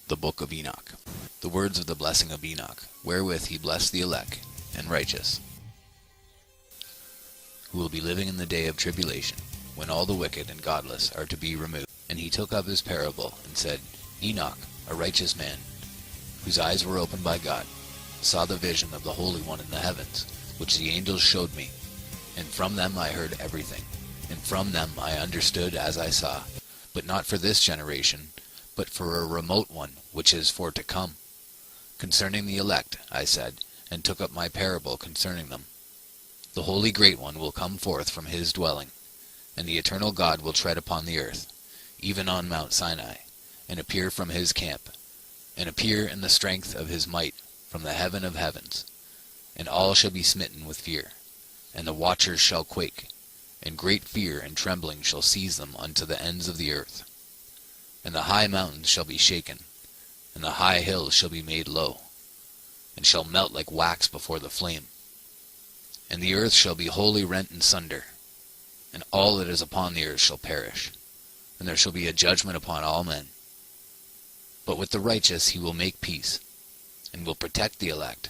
The Book of Enoch. The words of the blessing of Enoch, wherewith he blessed the elect and righteous, who will be living in the day of tribulation, when all the wicked and godless are to be removed. And he took up his parable, and said, Enoch, a righteous man, whose eyes were opened by God, saw the vision of the Holy One in the heavens, which the angels showed me. And from them I heard everything, and from them I understood as I saw, but not for this generation, but for a remote one, which is for to come. Concerning the elect, I said, and took up my parable concerning them. The Holy Great One will come forth from his dwelling, and the eternal God will tread upon the earth, even on Mount Sinai, and appear from his camp, and appear in the strength of his might from the heaven of heavens. And all shall be smitten with fear, and the watchers shall quake, and great fear and trembling shall seize them unto the ends of the earth. And the high mountains shall be shaken, and the high hills shall be made low, and shall melt like wax before the flame. And the earth shall be wholly rent in sunder, and all that is upon the earth shall perish, and there shall be a judgment upon all men. But with the righteous he will make peace, and will protect the elect,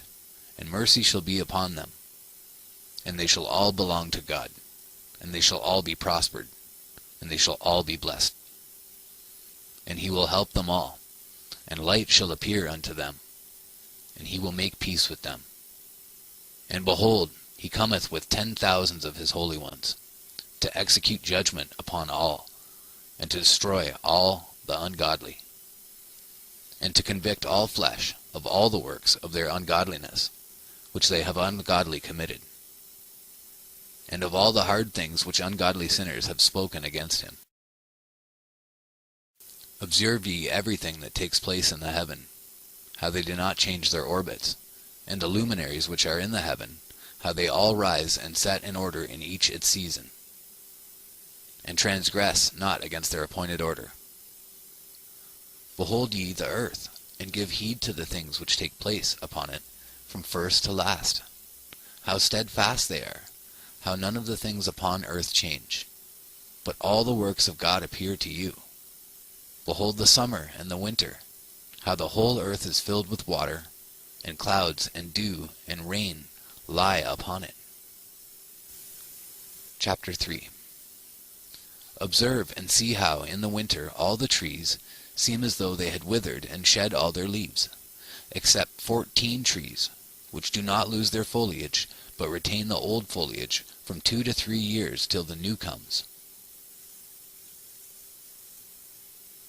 and mercy shall be upon them. And they shall all belong to God, and they shall all be prospered, and they shall all be blessed. And he will help them all, and light shall appear unto them, and he will make peace with them. And behold, he cometh with 10,000s of his holy ones, to execute judgment upon all, and to destroy all the ungodly, and to convict all flesh of all the works of their ungodliness, which they have ungodly committed, and of all the hard things which ungodly sinners have spoken against him. Observe ye everything that takes place in the heaven, how they do not change their orbits, and the luminaries which are in the heaven, how they all rise and set in order in each its season, and transgress not against their appointed order. Behold ye the earth, and give heed to the things which take place upon it, from first to last, how steadfast they are, how none of the things upon earth change, but all the works of God appear to you. Behold the summer and the winter, how the whole earth is filled with water, and clouds and dew and rain lie upon it. Chapter 3. Observe and see how in the winter all the trees seem as though they had withered and shed all their leaves, except 14 trees, which do not lose their foliage, but retain the old foliage from 2 to 3 years till the new comes.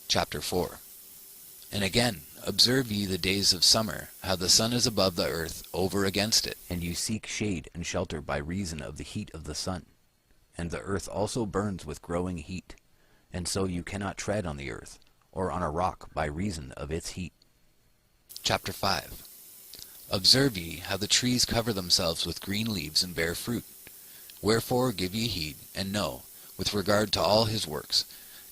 Chapter 4. And again, observe ye the days of summer, how the sun is above the earth over against it, and you seek shade and shelter by reason of the heat of the sun. And the earth also burns with growing heat, and so you cannot tread on the earth, or on a rock by reason of its heat. Chapter 5. Observe ye how the trees cover themselves with green leaves and bear fruit. Wherefore give ye heed, and know, with regard to all his works,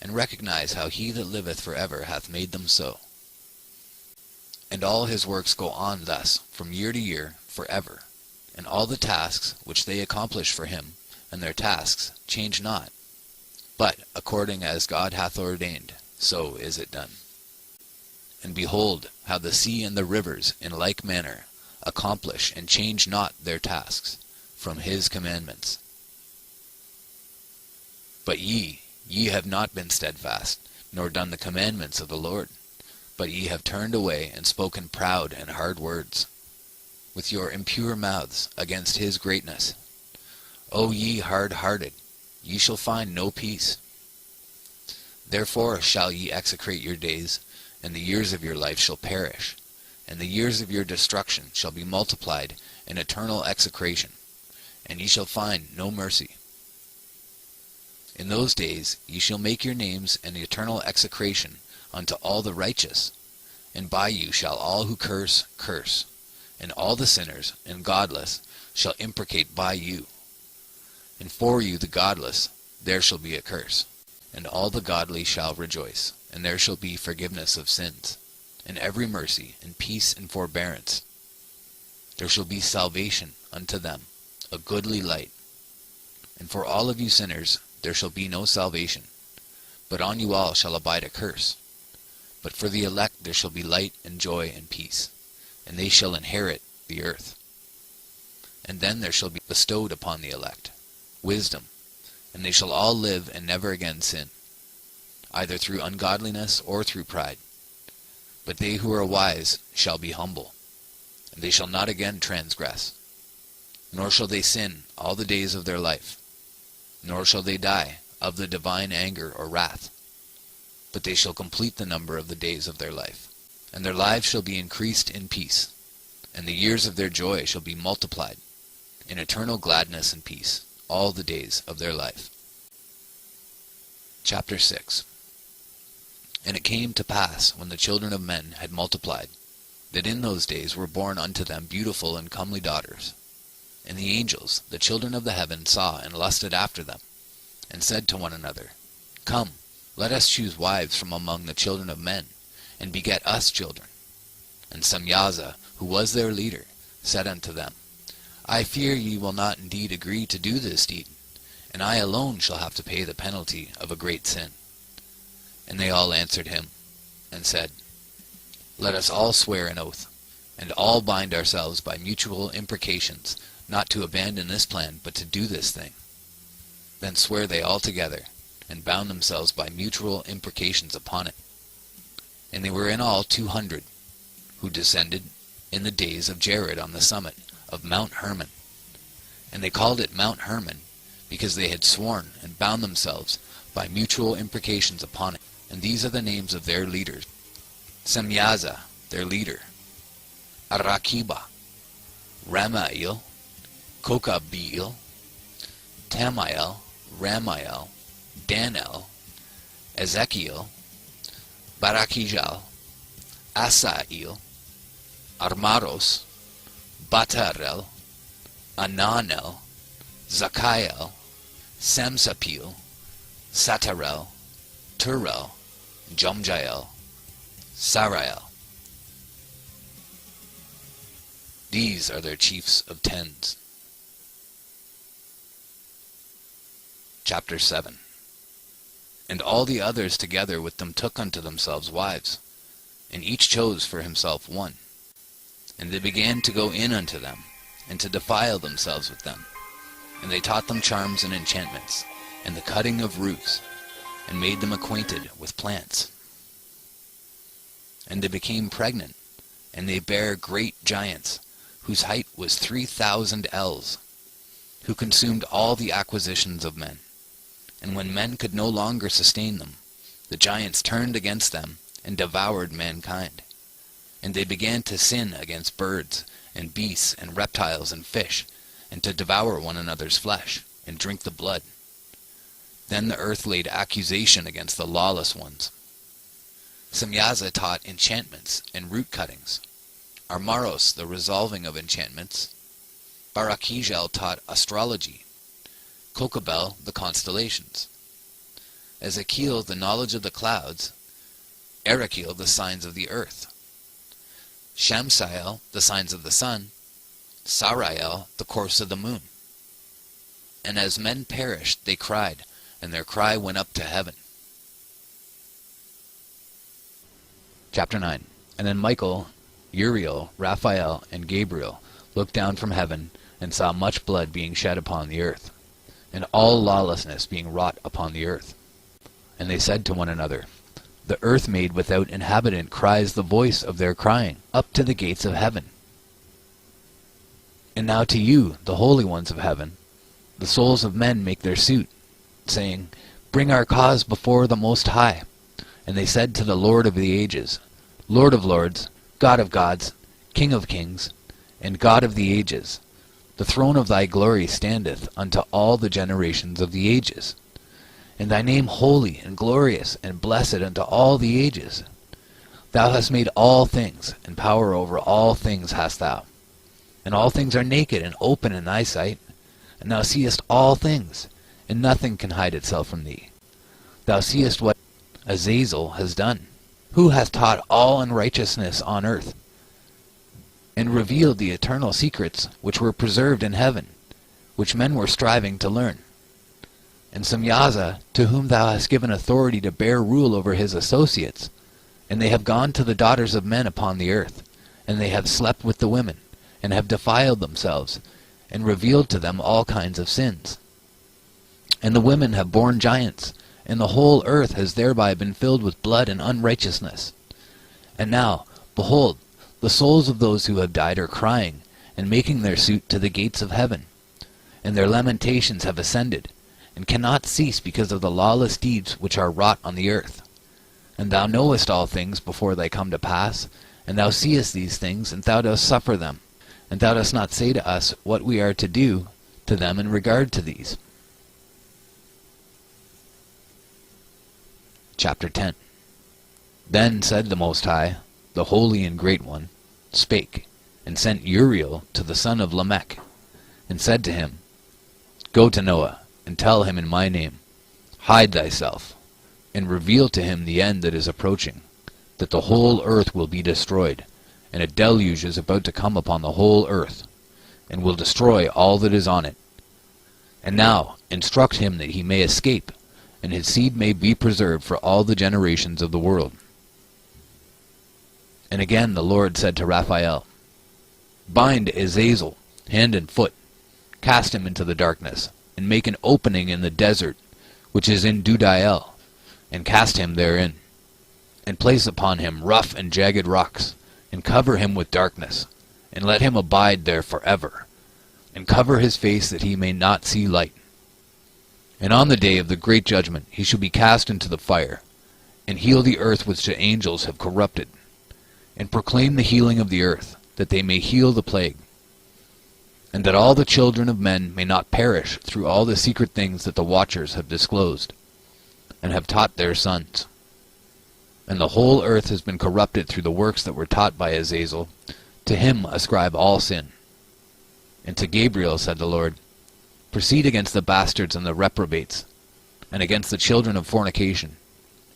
and recognize how he that liveth for ever hath made them so. And all his works go on thus, from year to year, for ever, and all the tasks which they accomplish for him, and their tasks change not. But according as God hath ordained, so is it done. And behold, how the sea and the rivers in like manner accomplish and change not their tasks from his commandments. But ye have not been steadfast, nor done the commandments of the Lord, but ye have turned away and spoken proud and hard words, with your impure mouths against his greatness. O ye hard-hearted, ye shall find no peace. Therefore shall ye execrate your days, and the years of your life shall perish, and the years of your destruction shall be multiplied in eternal execration, and ye shall find no mercy. In those days ye shall make your names an eternal execration unto all the righteous, and by you shall all who curse, curse, and all the sinners and godless shall imprecate by you. And for you the godless there shall be a curse, and all the godly shall rejoice, and there shall be forgiveness of sins, and every mercy, and peace and forbearance. There shall be salvation unto them, a goodly light. And for all of you sinners there shall be no salvation, but on you all shall abide a curse. But for the elect there shall be light and joy and peace, and they shall inherit the earth. And then there shall be bestowed upon the elect wisdom, and they shall all live and never again sin, either through ungodliness or through pride. But they who are wise shall be humble, and they shall not again transgress, nor shall they sin all the days of their life, nor shall they die of the divine anger or wrath, but they shall complete the number of the days of their life, and their lives shall be increased in peace, and the years of their joy shall be multiplied in eternal gladness and peace all the days of their life. Chapter 6. And it came to pass, when the children of men had multiplied, that in those days were born unto them beautiful and comely daughters. And the angels, the children of the heaven, saw and lusted after them, and said to one another, Come, let us choose wives from among the children of men, and beget us children. And Samyaza, who was their leader, said unto them, I fear ye will not indeed agree to do this deed, and I alone shall have to pay the penalty of a great sin. And they all answered him, and said, Let us all swear an oath, and all bind ourselves by mutual imprecations, not to abandon this plan, but to do this thing. Then swear they all together, and bound themselves by mutual imprecations upon it. And they were in all 200, who descended in the days of Jared on the summit of Mount Hermon. And they called it Mount Hermon, because they had sworn and bound themselves by mutual imprecations upon it. And these are the names of their leaders: Samyaza, their leader; Arakiba, Ramael, Kokabeel, Tamael, Ramael, Danel, Ezekiel, Barakijal, Asael, Armaros, Batarel, Ananel, Zakael, Samsapil, Satarel, Turel, Jomjael, Sarael. These are their chiefs of tens. Chapter 7. And all the others together with them took unto themselves wives, and each chose for himself one. And they began to go in unto them, and to defile themselves with them. And they taught them charms and enchantments, and the cutting of roots, and made them acquainted with plants. And they became pregnant, and they bare great giants, whose height was 3,000 ells, who consumed all the acquisitions of men. And when men could no longer sustain them, the giants turned against them, and devoured mankind. And they began to sin against birds, and beasts, and reptiles, and fish, and to devour one another's flesh, and drink the blood. Then the earth laid accusation against the lawless ones. Samyaza taught enchantments and root cuttings; Armaros the resolving of enchantments; Barakijal taught astrology; Kokabel the constellations; Ezekiel the knowledge of the clouds; Arakiel the signs of the earth; Shamsael the signs of the sun; Sarael the course of the moon. And as men perished, they cried, and their cry went up to heaven. Chapter 9. And then Michael, Uriel, Raphael, and Gabriel looked down from heaven, and saw much blood being shed upon the earth, and all lawlessness being wrought upon the earth. And they said to one another, The earth made without inhabitant cries the voice of their crying up to the gates of heaven. And now to you, the holy ones of heaven, the souls of men make their suit, saying, Bring our cause before the Most High. And they said to the Lord of the ages, Lord of lords, God of gods, King of kings, and God of the ages, the throne of thy glory standeth unto all the generations of the ages, and thy name holy and glorious and blessed unto all the ages. Thou hast made all things, and power over all things hast thou. And all things are naked and open in thy sight, and thou seest all things, and nothing can hide itself from thee. Thou seest what Azazel has done, who hath taught all unrighteousness on earth, and revealed the eternal secrets which were preserved in heaven, which men were striving to learn. And Samyaza, to whom thou hast given authority to bear rule over his associates, And they have gone to the daughters of men upon the earth, and they have slept with the women, and have defiled themselves, and revealed to them all kinds of sins. And the women have borne giants, and the whole earth has thereby been filled with blood and unrighteousness. And now, behold, the souls of those who have died are crying, and making their suit to the gates of heaven. And their lamentations have ascended, and cannot cease because of the lawless deeds which are wrought on the earth. And thou knowest all things before they come to pass, and thou seest these things, and thou dost suffer them. And thou dost not say to us what we are to do to them in regard to these. Chapter 10. Then said the Most High, the Holy and Great One, spake, and sent Uriel to the son of Lamech, and said to him, Go to Noah, and tell him in my name, Hide thyself, and reveal to him the end that is approaching, that the whole earth will be destroyed, and a deluge is about to come upon the whole earth, and will destroy all that is on it. And now instruct him that he may escape, and his seed may be preserved for all the generations of the world. And again the Lord said to Raphael, Bind Azazel, hand and foot, cast him into the darkness, and make an opening in the desert, which is in Dudael, and cast him therein, and place upon him rough and jagged rocks, and cover him with darkness, and let him abide there forever, and cover his face that he may not see light. And on the day of the great judgment he shall be cast into the fire, and heal the earth which the angels have corrupted, and proclaim the healing of the earth, that they may heal the plague, and that all the children of men may not perish through all the secret things that the watchers have disclosed, and have taught their sons. And the whole earth has been corrupted through the works that were taught by Azazel. To him ascribe all sin. And to Gabriel said the Lord, Proceed against the bastards and the reprobates, and against the children of fornication,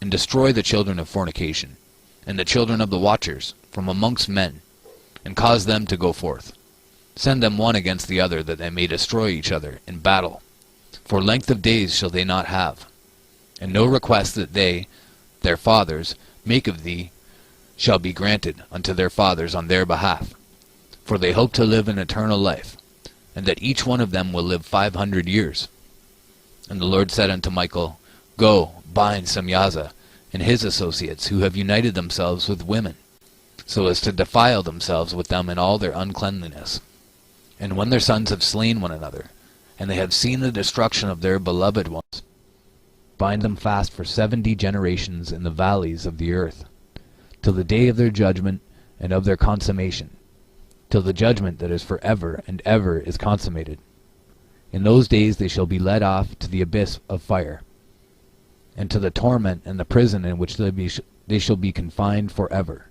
and destroy the children of fornication, and the children of the watchers, from amongst men, and cause them to go forth. Send them one against the other, that they may destroy each other in battle. For length of days shall they not have, and no request that they, their fathers, make of thee, shall be granted unto their fathers on their behalf. For they hope to live an eternal life, and that each one of them will live 500 years. And the Lord said unto Michael, Go, bind Samyaza, and his associates, who have united themselves with women, so as to defile themselves with them in all their uncleanliness. And when their sons have slain one another, and they have seen the destruction of their beloved ones, bind them fast for 70 generations in the valleys of the earth, till the day of their judgment and of their consummation, till the judgment that is for ever and ever is consummated. In those days they shall be led off to the abyss of fire, and to the torment and the prison in which they shall be confined forever.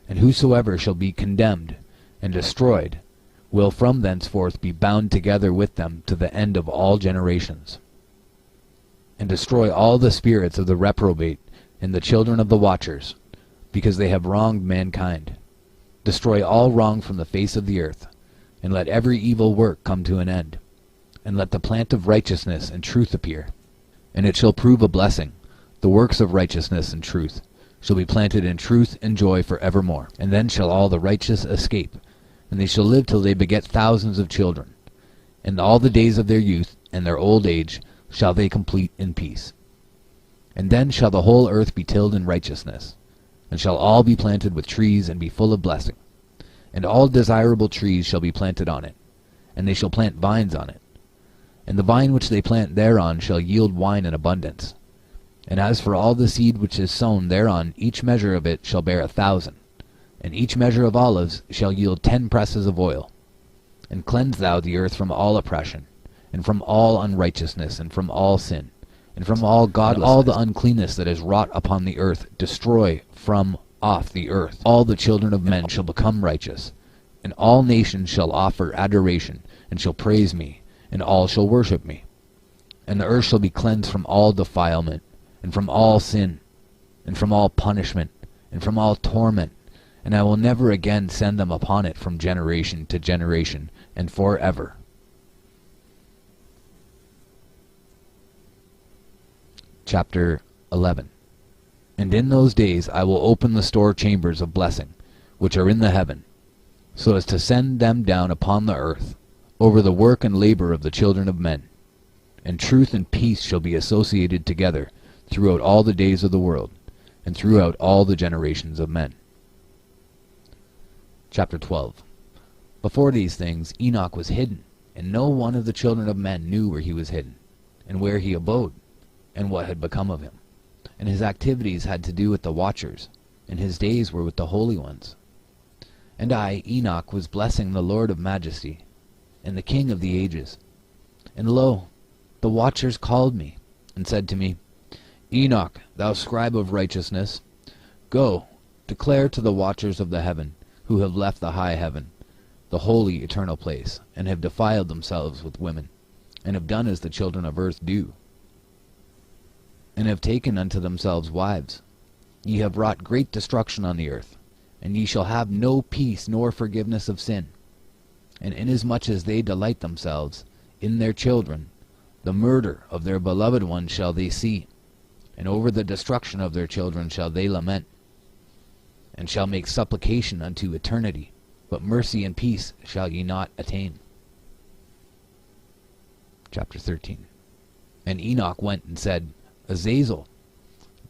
And whosoever shall be condemned and destroyed will from thenceforth be bound together with them to the end of all generations. And destroy all the spirits of the reprobate and the children of the watchers, because they have wronged mankind. Destroy all wrong from the face of the earth, and let every evil work come to an end, and let the plant of righteousness and truth appear. And it shall prove a blessing. The works of righteousness and truth shall be planted in truth and joy for evermore. And then shall all the righteous escape, and they shall live till they beget thousands of children. And all the days of their youth and their old age shall they complete in peace. And then shall the whole earth be tilled in righteousness, and shall all be planted with trees and be full of blessing. And all desirable trees shall be planted on it, and they shall plant vines on it. And the vine which they plant thereon shall yield wine in abundance. And as for all the seed which is sown thereon, each measure of it shall bear 1,000, and each measure of olives shall yield 10 presses of oil. And cleanse thou the earth from all oppression, and from all unrighteousness, and from all sin, and from all godlessness, and all the uncleanness that is wrought upon the earth destroy from off the earth. All the children of men shall become righteous, and all nations shall offer adoration, and shall praise me, and all shall worship me. And the earth shall be cleansed from all defilement, and from all sin, and from all punishment, and from all torment, and I will never again send them upon it from generation to generation, and forever. Chapter 11. And in those days I will open the store chambers of blessing, which are in the heaven, so as to send them down upon the earth, over the work and labor of the children of men. And truth and peace shall be associated together throughout all the days of the world, and throughout all the generations of men. Chapter 12. Before these things Enoch was hidden, and no one of the children of men knew where he was hidden, and where he abode, and what had become of him. And his activities had to do with the watchers, and his days were with the holy ones. And I, Enoch, was blessing the Lord of majesty, and the King of the ages. And lo, the watchers called me, and said to me, Enoch, thou scribe of righteousness, go, declare to the watchers of the heaven, who have left the high heaven, the holy eternal place, and have defiled themselves with women, and have done as the children of earth do, and have taken unto themselves wives. Ye have wrought great destruction on the earth, and ye shall have no peace nor forgiveness of sin. And inasmuch as they delight themselves in their children, the murder of their beloved ones shall they see, and over the destruction of their children shall they lament, and shall make supplication unto eternity, but mercy and peace shall ye not attain. Chapter 13. And Enoch went and said, Azazel,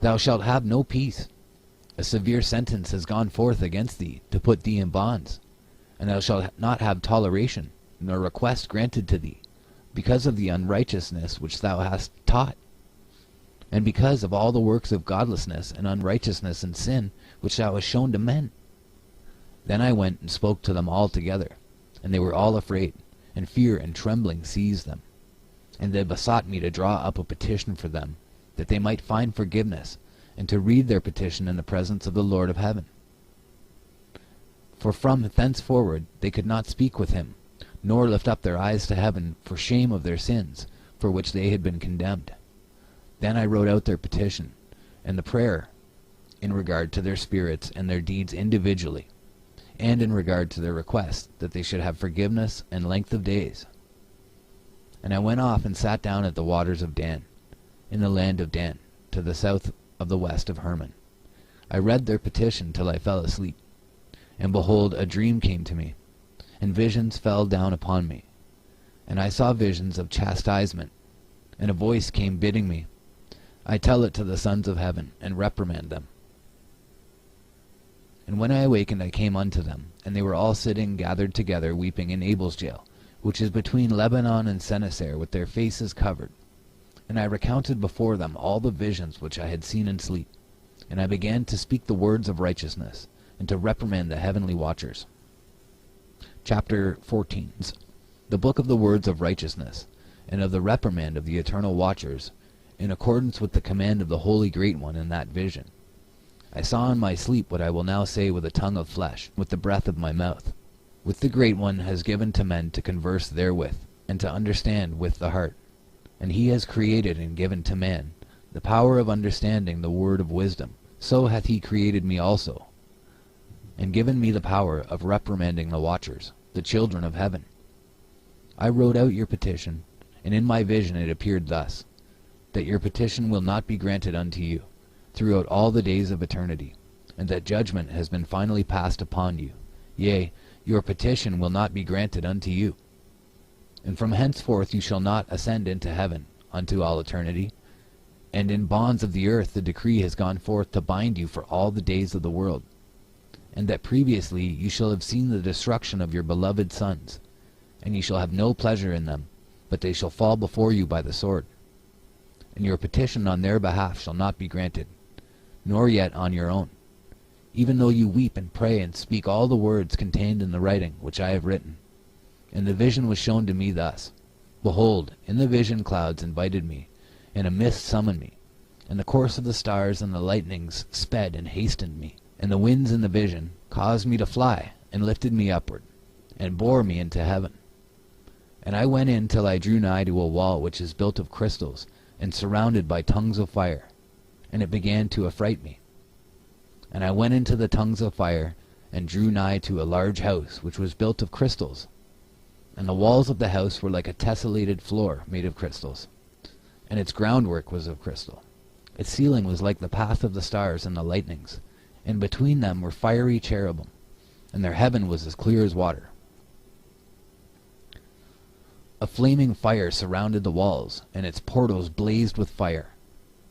thou shalt have no peace. A severe sentence has gone forth against thee, to put thee in bonds, and thou shalt not have toleration, nor request granted to thee, because of the unrighteousness which thou hast taught, and because of all the works of godlessness and unrighteousness and sin which thou hast shown to men. Then I went and spoke to them all together, and they were all afraid, and fear and trembling seized them. And they besought me to draw up a petition for them, that they might find forgiveness, and to read their petition in the presence of the Lord of heaven. For from thenceforward they could not speak with him, nor lift up their eyes to heaven for shame of their sins, for which they had been condemned. Then I wrote out their petition, and the prayer, in regard to their spirits and their deeds individually, and in regard to their request that they should have forgiveness and length of days. And I went off and sat down at the waters of Dan, in the land of Dan, to the south of the west of Hermon. I read their petition till I fell asleep. And behold, a dream came to me, and visions fell down upon me. And I saw visions of chastisement, and a voice came bidding me, I tell it to the sons of heaven, and reprimand them. And when I awakened I came unto them, and they were all sitting gathered together weeping in Abel's jail, which is between Lebanon and Sennacer, with their faces covered. And I recounted before them all the visions which I had seen in sleep. And I began to speak the words of righteousness, and to reprimand the heavenly watchers. Chapter 14. The book of the words of righteousness, and of the reprimand of the eternal watchers, in accordance with the command of the Holy Great One in that vision. I saw in my sleep what I will now say with a tongue of flesh, with the breath of my mouth. With the Great One has given to men to converse therewith, and to understand with the heart. And he has created and given to man the power of understanding the word of wisdom. So hath he created me also, and given me the power of reprimanding the watchers, the children of heaven. I wrote out your petition, and in my vision it appeared thus, that your petition will not be granted unto you throughout all the days of eternity, and that judgment has been finally passed upon you. Yea, your petition will not be granted unto you. And from henceforth you shall not ascend into heaven unto all eternity. And in bonds of the earth the decree has gone forth to bind you for all the days of the world. And that previously you shall have seen the destruction of your beloved sons, and ye shall have no pleasure in them, but they shall fall before you by the sword. And your petition on their behalf shall not be granted, nor yet on your own, even though you weep and pray and speak all the words contained in the writing which I have written. And the vision was shown to me thus. Behold, in the vision clouds invited me, and a mist summoned me, and the course of the stars and the lightnings sped and hastened me, and the winds in the vision caused me to fly, and lifted me upward, and bore me into heaven. And I went in till I drew nigh to a wall which is built of crystals, and surrounded by tongues of fire, and it began to affright me. And I went into the tongues of fire, and drew nigh to a large house which was built of crystals, and the walls of the house were like a tessellated floor made of crystals, and its groundwork was of crystal, Its ceiling was like the path of the stars and the lightnings, and between them were fiery cherubim, and their heaven was as clear as water. A flaming fire surrounded the walls, and its portals blazed with fire.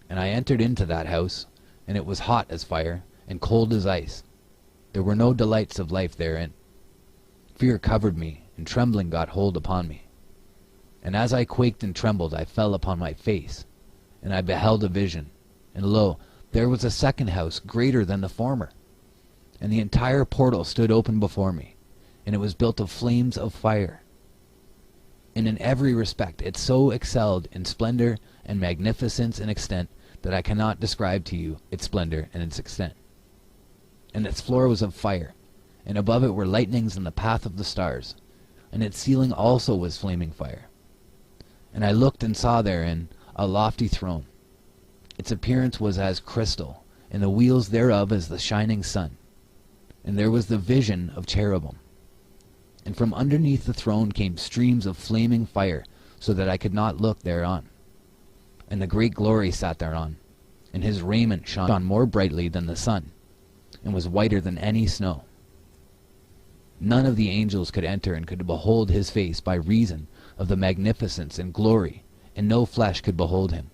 And I entered into that house, and it was hot as fire, and cold as ice. There were no delights of life therein. Fear covered me, and trembling got hold upon me. And as I quaked and trembled, I fell upon my face, and I beheld a vision. And lo, there was a second house greater than the former. And the entire portal stood open before me, and it was built of flames of fire. And in every respect it so excelled in splendor and magnificence and extent that I cannot describe to you its splendor and its extent. And its floor was of fire, and above it were lightnings in the path of the stars, and its ceiling also was flaming fire. And I looked and saw therein a lofty throne. Its appearance was as crystal, and the wheels thereof as the shining sun. And there was the vision of cherubim. And from underneath the throne came streams of flaming fire, so that I could not look thereon. And the great glory sat thereon, and his raiment shone more brightly than the sun, and was whiter than any snow. None of the angels could enter and could behold his face by reason of the magnificence and glory, and no flesh could behold him.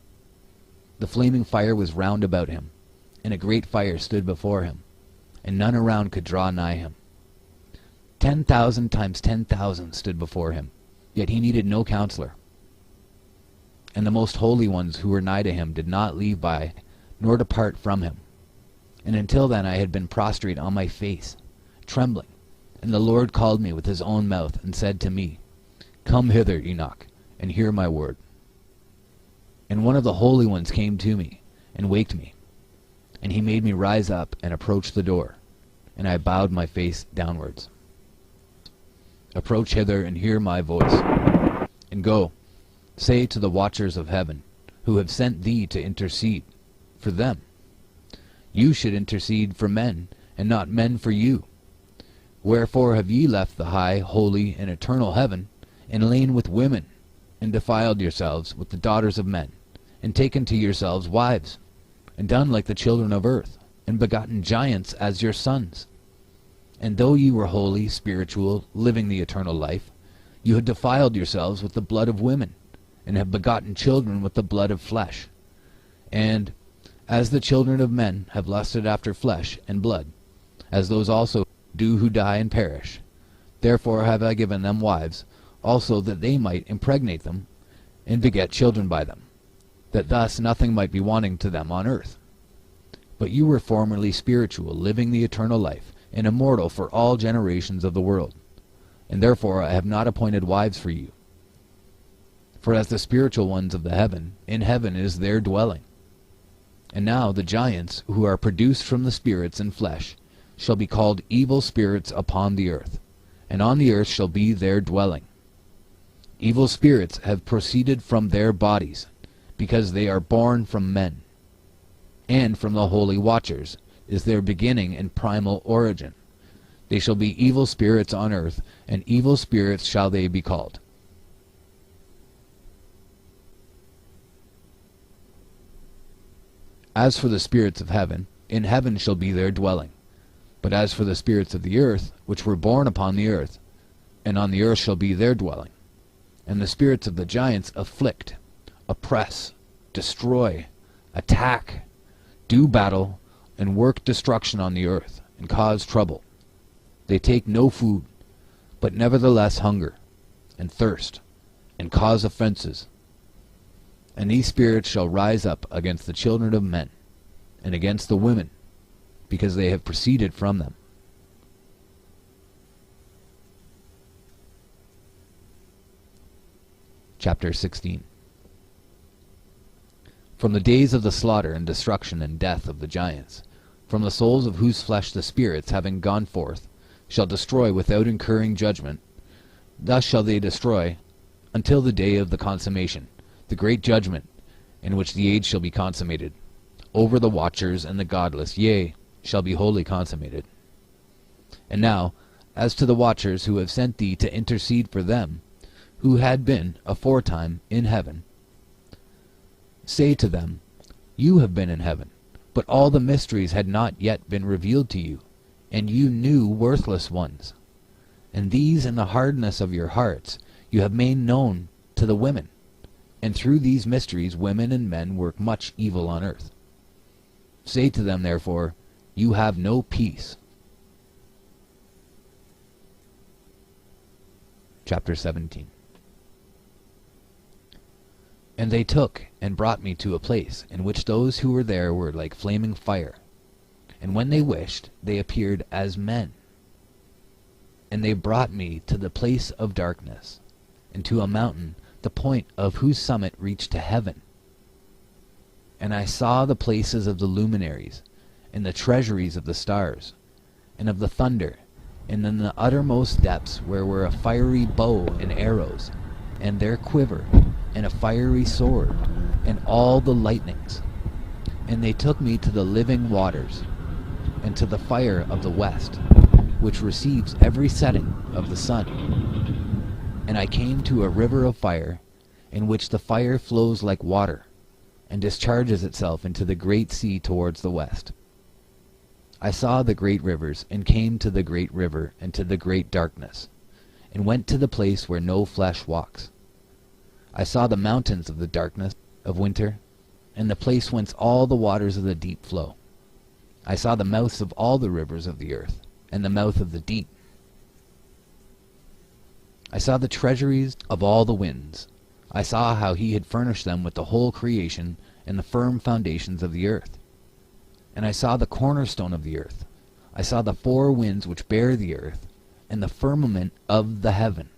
The flaming fire was round about him, and a great fire stood before him, and none around could draw nigh him. 10,000 times 10,000 stood before him, yet he needed no counselor. And the most holy ones who were nigh to him did not leave by, nor depart from him. And until then I had been prostrate on my face, trembling. And the Lord called me with his own mouth, and said to me, Come hither, Enoch, and hear my word. And one of the holy ones came to me, and waked me. And he made me rise up and approach the door, and I bowed my face downwards. Approach hither and hear my voice. And go, say to the watchers of heaven, who have sent thee to intercede for them. You should intercede for men, and not men for you. Wherefore have ye left the high, holy, and eternal heaven, and lain with women, and defiled yourselves with the daughters of men, and taken to yourselves wives, and done like the children of earth, and begotten giants as your sons? And though ye were holy, spiritual, living the eternal life, you had defiled yourselves with the blood of women, and have begotten children with the blood of flesh. And as the children of men have lusted after flesh and blood, as those also do who die and perish, therefore have I given them wives, also that they might impregnate them, and beget children by them, that thus nothing might be wanting to them on earth. But you were formerly spiritual, living the eternal life, and immortal for all generations of the world. And therefore I have not appointed wives for you. For as the spiritual ones of the heaven, in heaven is their dwelling. And now the giants, who are produced from the spirits and flesh, shall be called evil spirits upon the earth, and on the earth shall be their dwelling. Evil spirits have proceeded from their bodies, because they are born from men. And from the holy watchers is their beginning and primal origin. They shall be evil spirits on earth, and evil spirits shall they be called. As for the spirits of heaven, in heaven shall be their dwelling. But as for the spirits of the earth, which were born upon the earth, and on the earth shall be their dwelling. And the spirits of the giants afflict, oppress, destroy, attack, do battle, and work destruction on the earth, and cause trouble. They take no food, but nevertheless hunger, and thirst, and cause offenses. And these spirits shall rise up against the children of men, and against the women, because they have proceeded from them. Chapter 16. From the days of the slaughter and destruction and death of the giants, from the souls of whose flesh the spirits, having gone forth, shall destroy without incurring judgment, thus shall they destroy until the day of the consummation, the great judgment, in which the age shall be consummated, over the watchers and the godless, yea, shall be wholly consummated. And now, as to the watchers who have sent thee to intercede for them, who had been aforetime in heaven, say to them, You have been in heaven, but all the mysteries had not yet been revealed to you, and you knew worthless ones. And these in the hardness of your hearts you have made known to the women. And through these mysteries women and men work much evil on earth. Say to them, therefore, you have no peace. Chapter 17. And they took and brought me to a place in which those who were there were like flaming fire. And when they wished, they appeared as men. And they brought me to the place of darkness, and to a mountain, the point of whose summit reached to heaven. And I saw the places of the luminaries, and the treasuries of the stars, and of the thunder, and in the uttermost depths where were a fiery bow and arrows, and their quiver, and a fiery sword, and all the lightnings. And they took me to the living waters, and to the fire of the west, which receives every setting of the sun. And I came to a river of fire, in which the fire flows like water, and discharges itself into the great sea towards the west. I saw the great rivers, and came to the great river, and to the great darkness, and went to the place where no flesh walks. I saw the mountains of the darkness of winter, and the place whence all the waters of the deep flow. I saw the mouths of all the rivers of the earth, and the mouth of the deep. I saw the treasuries of all the winds. I saw how he had furnished them with the whole creation and the firm foundations of the earth. And I saw the cornerstone of the earth. I saw the four winds which bear the earth, and the firmament of the heaven.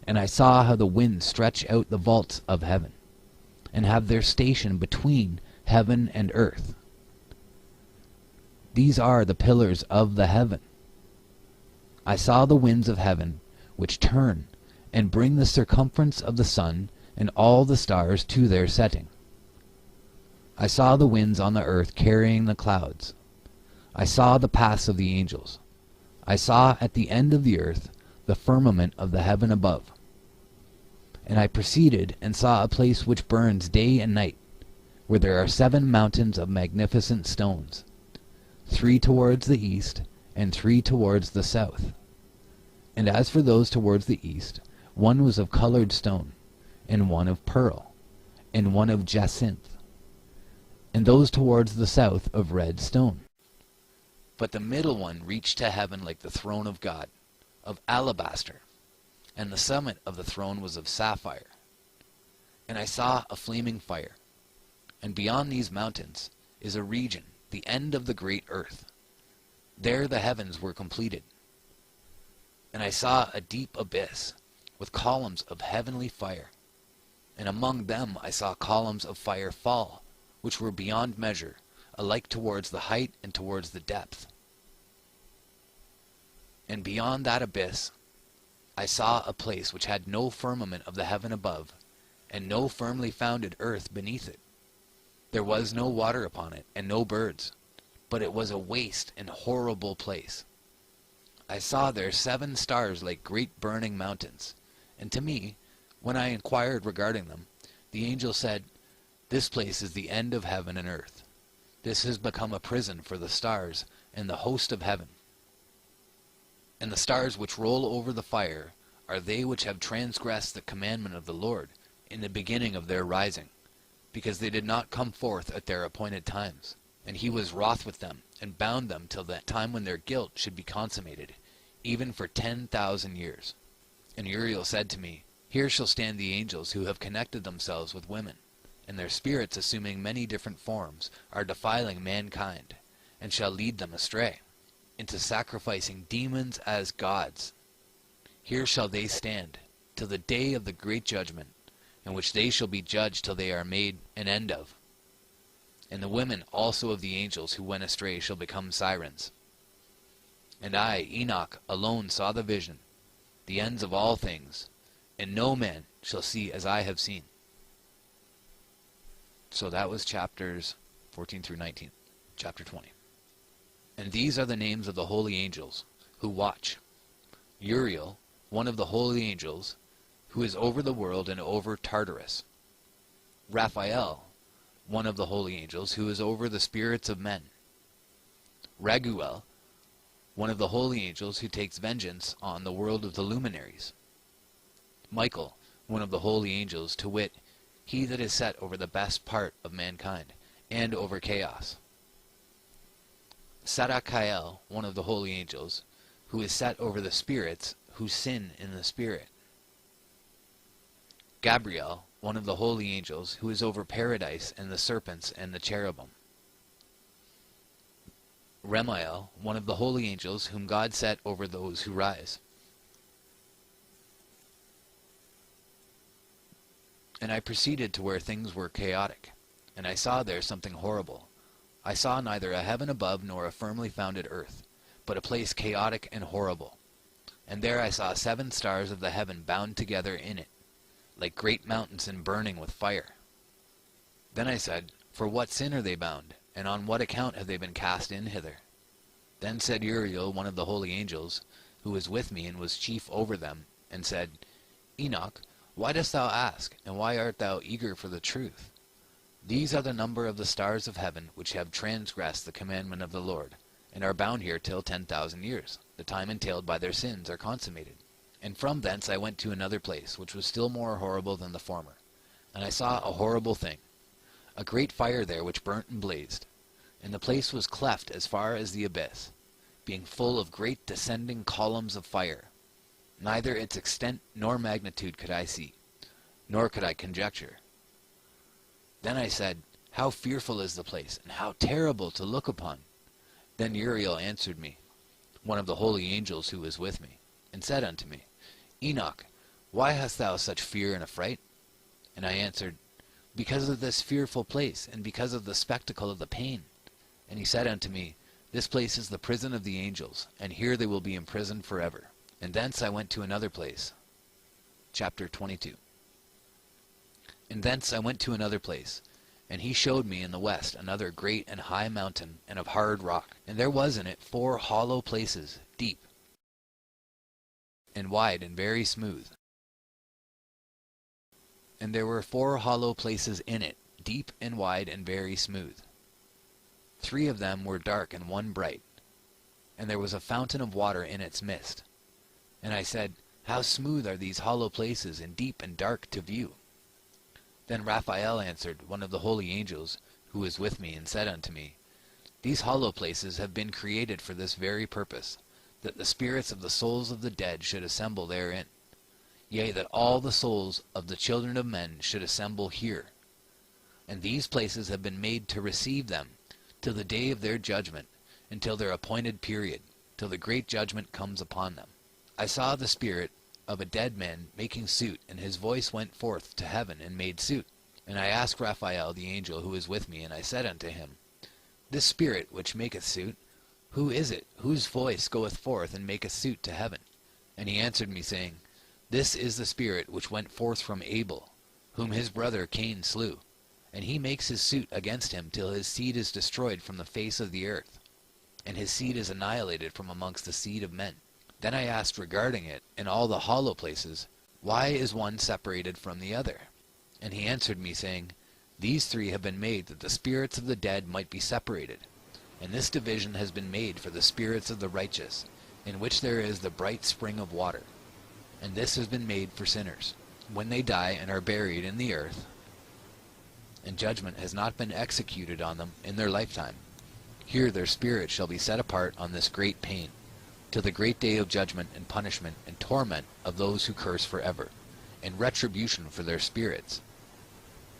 And I saw how the winds stretch out the vaults of heaven, and have their station between heaven and earth. These are the pillars of the heaven. I saw the winds of heaven, which turn, and bring the circumference of the sun and all the stars to their setting. I saw the winds on the earth carrying the clouds. I saw the paths of the angels. I saw at the end of the earth the firmament of the heaven above. And I proceeded and saw a place which burns day and night, where there are 7 mountains of magnificent stones, 3 towards the east, and 3 towards the south. And as for those towards the east, one was of colored stone, and one of pearl, and one of jacinth, and those towards the south of red stone. But the middle one reached to heaven like the throne of God, of alabaster, and the summit of the throne was of sapphire. And I saw a flaming fire, and beyond these mountains is a region, the end of the great earth. There the heavens were completed. And I saw a deep abyss, with columns of heavenly fire, and among them I saw columns of fire fall, which were beyond measure, alike towards the height and towards the depth. And beyond that abyss I saw a place which had no firmament of the heaven above, and no firmly founded earth beneath it. There was no water upon it, and no birds, but it was a waste and horrible place. I saw there 7 stars like great burning mountains, and to me, when I inquired regarding them, the angel said, "This place is the end of heaven and earth. This has become a prison for the stars and the host of heaven. And the stars which roll over the fire are they which have transgressed the commandment of the Lord in the beginning of their rising, because they did not come forth at their appointed times. And he was wroth with them, and bound them till that time when their guilt should be consummated, even for 10,000 years. And Uriel said to me, Here shall stand the angels who have connected themselves with women, and their spirits, assuming many different forms, are defiling mankind, and shall lead them astray, into sacrificing demons as gods. Here shall they stand, till the day of the great judgment, in which they shall be judged till they are made an end of. And the women also of the angels who went astray shall become sirens. And I, Enoch, alone saw the vision, the ends of all things, and no man shall see as I have seen." So that was chapters 14 through 19. Chapter 20. And these are the names of the holy angels who watch. Uriel, one of the holy angels, who is over the world and over Tartarus. Raphael, one of the holy angels, who is over the spirits of men. Raguel, one of the holy angels, who takes vengeance on the world of the luminaries. Michael, one of the holy angels, to wit, he that is set over the best part of mankind, and over chaos. Sadakael, one of the holy angels, who is set over the spirits who sin in the spirit. Gabriel, one of the holy angels, who is over paradise and the serpents and the cherubim. Remiel, one of the holy angels, whom God set over those who rise. And I proceeded to where things were chaotic, and I saw there something horrible. I saw neither a heaven above nor a firmly founded earth, but a place chaotic and horrible. And there I saw 7 stars of the heaven bound together in it, like great mountains and burning with fire. Then I said, For what sin are they bound, and on what account have they been cast in hither? Then said Uriel, one of the holy angels, who was with me and was chief over them, and said, Enoch, why dost thou ask, and why art thou eager for the truth? These are the number of the stars of heaven, which have transgressed the commandment of the Lord, and are bound here till 10,000 years. The time entailed by their sins are consummated. And from thence I went to another place, which was still more horrible than the former. And I saw a horrible thing, a great fire there which burnt and blazed. And the place was cleft as far as the abyss, being full of great descending columns of fire. Neither its extent nor magnitude could I see, nor could I conjecture. Then I said, How fearful is the place, and how terrible to look upon! Then Uriel answered me, one of the holy angels who was with me, and said unto me, Enoch, why hast thou such fear and affright? And I answered, Because of this fearful place, and because of the spectacle of the pain. And he said unto me, This place is the prison of the angels, and here they will be imprisoned forever. And thence I went to another place. Chapter 22. And thence I went to another place, and he showed me in the west another great and high mountain, and of hard rock. And there was in it 4 hollow places, deep, and wide, and very smooth. And there were 4 hollow places in it, deep and wide, and very smooth. 3 of them were dark, and 1 bright. And there was a fountain of water in its midst. And I said, How smooth are these hollow places, and deep and dark to view! Then Raphael answered, one of the holy angels, who was with me, and said unto me, These hollow places have been created for this very purpose, that the spirits of the souls of the dead should assemble therein. Yea, that all the souls of the children of men should assemble here. And these places have been made to receive them, till the day of their judgment, until their appointed period, till the great judgment comes upon them. I saw the spirit of a dead man making suit, and his voice went forth to heaven and made suit. And I asked Raphael the angel who was with me, and I said unto him, This spirit which maketh suit, who is it, whose voice goeth forth and maketh suit to heaven? And he answered me, saying, This is the spirit which went forth from Abel, whom his brother Cain slew. And he makes his suit against him till his seed is destroyed from the face of the earth, and his seed is annihilated from amongst the seed of men. Then I asked regarding it, in all the hollow places, Why is one separated from the other? And he answered me, saying, These 3 have been made that the spirits of the dead might be separated. And this division has been made for the spirits of the righteous, in which there is the bright spring of water. And this has been made for sinners, when they die and are buried in the earth, and judgment has not been executed on them in their lifetime. Here their spirits shall be set apart on this great pain, till the great day of judgment and punishment and torment of those who curse forever, and retribution for their spirits.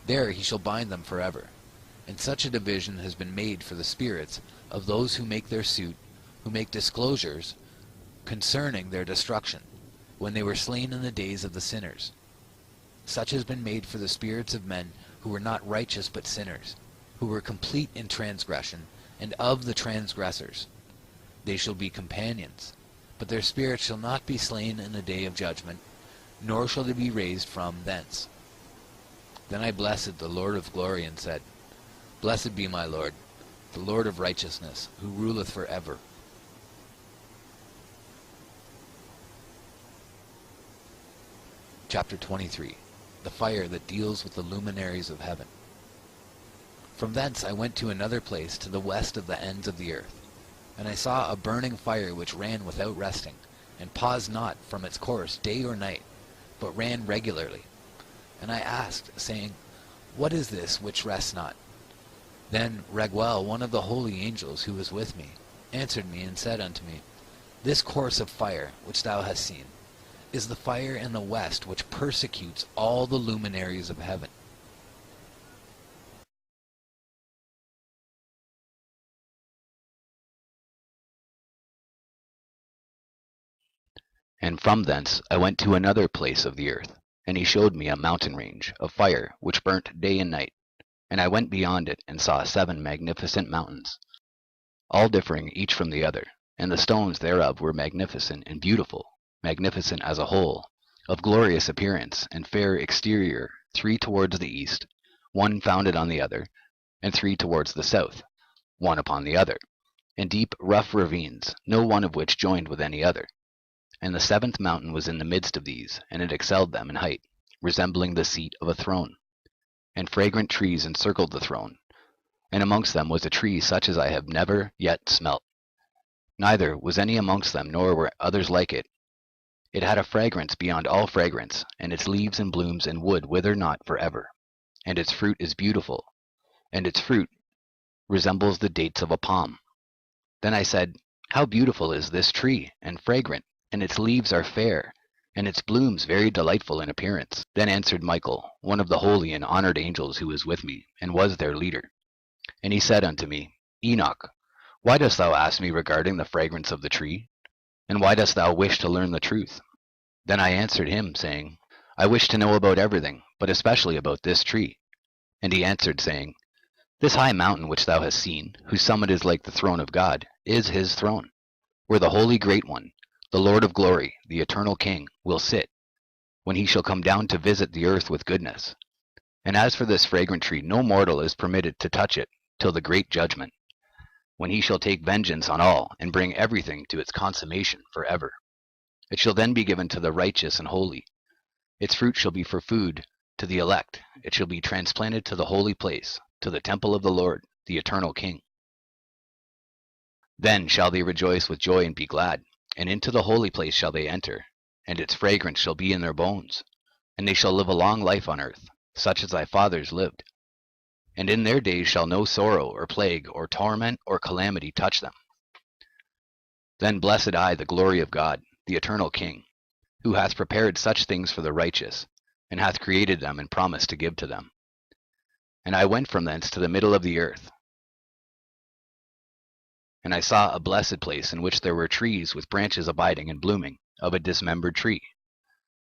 There he shall bind them forever. And such a division has been made for the spirits of those who make their suit, who make disclosures concerning their destruction, when they were slain in the days of the sinners. Such has been made for the spirits of men who were not righteous but sinners, who were complete in transgression, and of the transgressors. They shall be companions, but their spirits shall not be slain in the day of judgment, nor shall they be raised from thence. Then I blessed the Lord of glory, and said, Blessed be my Lord, the Lord of righteousness, who ruleth for ever. Chapter 23. The fire that deals with the luminaries of heaven. From thence I went to another place to the west of the ends of the earth. And I saw a burning fire which ran without resting, and paused not from its course day or night, but ran regularly. And I asked, saying, What is this which rests not? Then Raguel, one of the holy angels who was with me, answered me and said unto me, This course of fire which thou hast seen is the fire in the west which persecutes all the luminaries of heaven. And from thence I went to another place of the earth, and he showed me a mountain range of fire which burnt day and night. And I went beyond it, and saw 7 magnificent mountains, all differing each from the other, and the stones thereof were magnificent and beautiful, magnificent as a whole, of glorious appearance and fair exterior, 3 towards the east, one founded on the other, and 3 towards the south, one upon the other, and deep rough ravines, no one of which joined with any other. And the 7th mountain was in the midst of these, and it excelled them in height, resembling the seat of a throne. And fragrant trees encircled the throne, and amongst them was a tree such as I have never yet smelt. Neither was any amongst them, nor were others like it. It had a fragrance beyond all fragrance, and its leaves and blooms and wood wither not for ever. And its fruit is beautiful, and its fruit resembles the dates of a palm. Then I said, How beautiful is this tree, and fragrant, and its leaves are fair, and its blooms very delightful in appearance. Then answered Michael, one of the holy and honored angels who was with me, and was their leader. And he said unto me, Enoch, why dost thou ask me regarding the fragrance of the tree? And why dost thou wish to learn the truth? Then I answered him, saying, I wish to know about everything, but especially about this tree. And he answered, saying, This high mountain which thou hast seen, whose summit is like the throne of God, is his throne, where the Holy Great One, the Lord of glory, the eternal King, will sit, when he shall come down to visit the earth with goodness. And as for this fragrant tree, no mortal is permitted to touch it till the great judgment, when he shall take vengeance on all, and bring everything to its consummation forever. It shall then be given to the righteous and holy. Its fruit shall be for food to the elect. It shall be transplanted to the holy place, to the temple of the Lord, the eternal King. Then shall they rejoice with joy and be glad, and into the holy place shall they enter, and its fragrance shall be in their bones, and they shall live a long life on earth, such as thy fathers lived. And in their days shall no sorrow or plague or torment or calamity touch them. Then blessed I the glory of God, the eternal King, who hath prepared such things for the righteous, and hath created them and promised to give to them. And I went from thence to the middle of the earth, and I saw a blessed place in which there were trees with branches abiding and blooming, of a dismembered tree.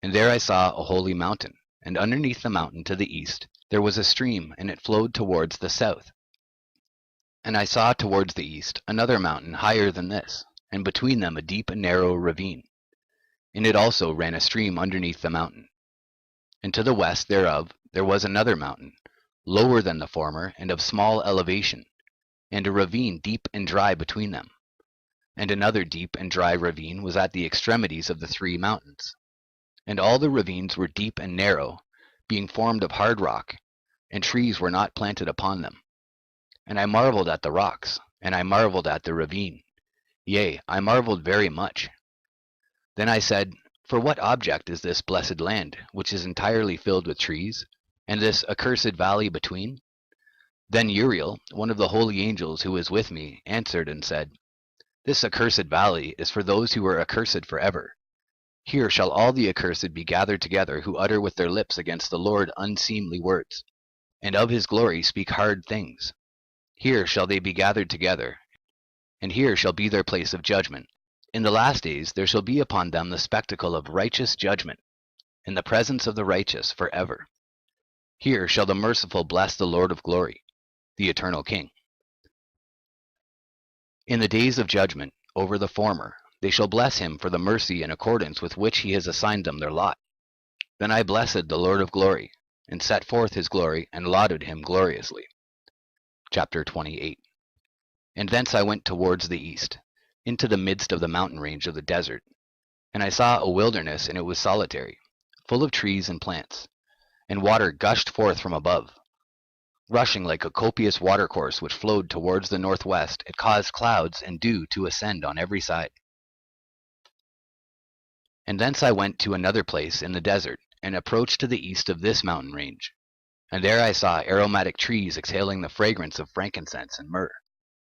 And there I saw a holy mountain, and underneath the mountain to the east there was a stream, and it flowed towards the south. And I saw towards the east another mountain higher than this, and between them a deep and narrow ravine. In it also ran a stream underneath the mountain. And to the west thereof there was another mountain, lower than the former, and of small elevation, and a ravine deep and dry between them. And another deep and dry ravine was at the extremities of the 3 mountains. And all the ravines were deep and narrow, being formed of hard rock, and trees were not planted upon them. And I marveled at the rocks, and I marveled at the ravine. Yea, I marveled very much. Then I said, For what object is this blessed land, which is entirely filled with trees, and this accursed valley between? Then Uriel, one of the holy angels who was with me, answered and said, This accursed valley is for those who are accursed forever. Here shall all the accursed be gathered together, who utter with their lips against the Lord unseemly words, and of his glory speak hard things. Here shall they be gathered together, and here shall be their place of judgment. In the last days there shall be upon them the spectacle of righteous judgment, in the presence of the righteous forever. Here shall the merciful bless the Lord of glory, the eternal King. In the days of judgment over the former, they shall bless him for the mercy in accordance with which he has assigned them their lot. Then I blessed the Lord of glory, and set forth his glory, and lauded him gloriously. Chapter 28. And thence I went towards the east, into the midst of the mountain range of the desert. And I saw a wilderness, and it was solitary, full of trees and plants, and water gushed forth from above. Rushing like a copious watercourse which flowed towards the northwest, it caused clouds and dew to ascend on every side. And thence I went to another place in the desert, and approached to the east of this mountain range. And there I saw aromatic trees exhaling the fragrance of frankincense and myrrh.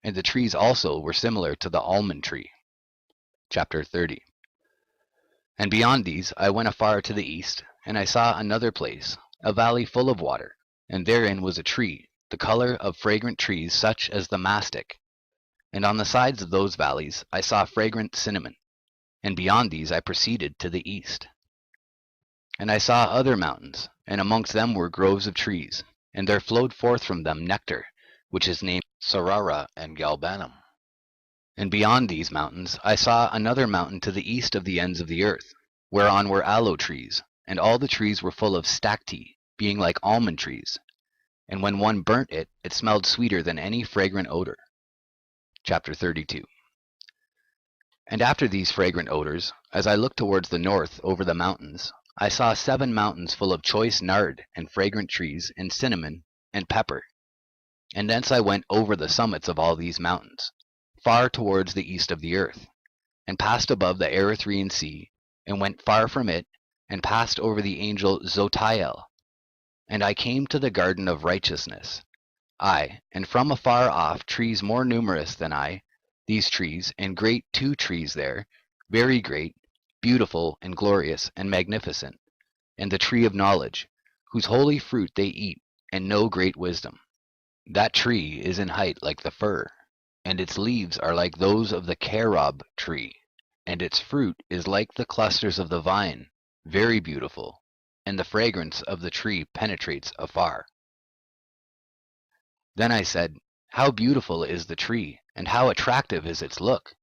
And the trees also were similar to the almond tree. Chapter 30. And beyond these I went afar to the east, and I saw another place, a valley full of water, and therein was a tree, the color of fragrant trees such as the mastic. And on the sides of those valleys I saw fragrant cinnamon, and beyond these I proceeded to the east. And I saw other mountains, and amongst them were groves of trees, and there flowed forth from them nectar, which is named Sarara and Galbanum. And beyond these mountains I saw another mountain to the east of the ends of the earth, whereon were aloe trees, and all the trees were full of stacte, being like almond trees. And when one burnt it, it smelled sweeter than any fragrant odor. Chapter 32. And after these fragrant odors, as I looked towards the north over the mountains, I saw 7 mountains full of choice nard and fragrant trees and cinnamon and pepper. And thence I went over the summits of all these mountains, far towards the east of the earth, and passed above the Erythraean Sea, and went far from it, and passed over the angel Zotiel. And I came to the garden of righteousness. I, and from afar off trees more numerous than I, these trees, and great 2 trees there, very great, beautiful, and glorious, and magnificent, and the tree of knowledge, whose holy fruit they eat, and know great wisdom. That tree is in height like the fir, and its leaves are like those of the carob tree, and its fruit is like the clusters of the vine, very beautiful, and the fragrance of the tree penetrates afar. Then I said, How beautiful is the tree, and how attractive is its look!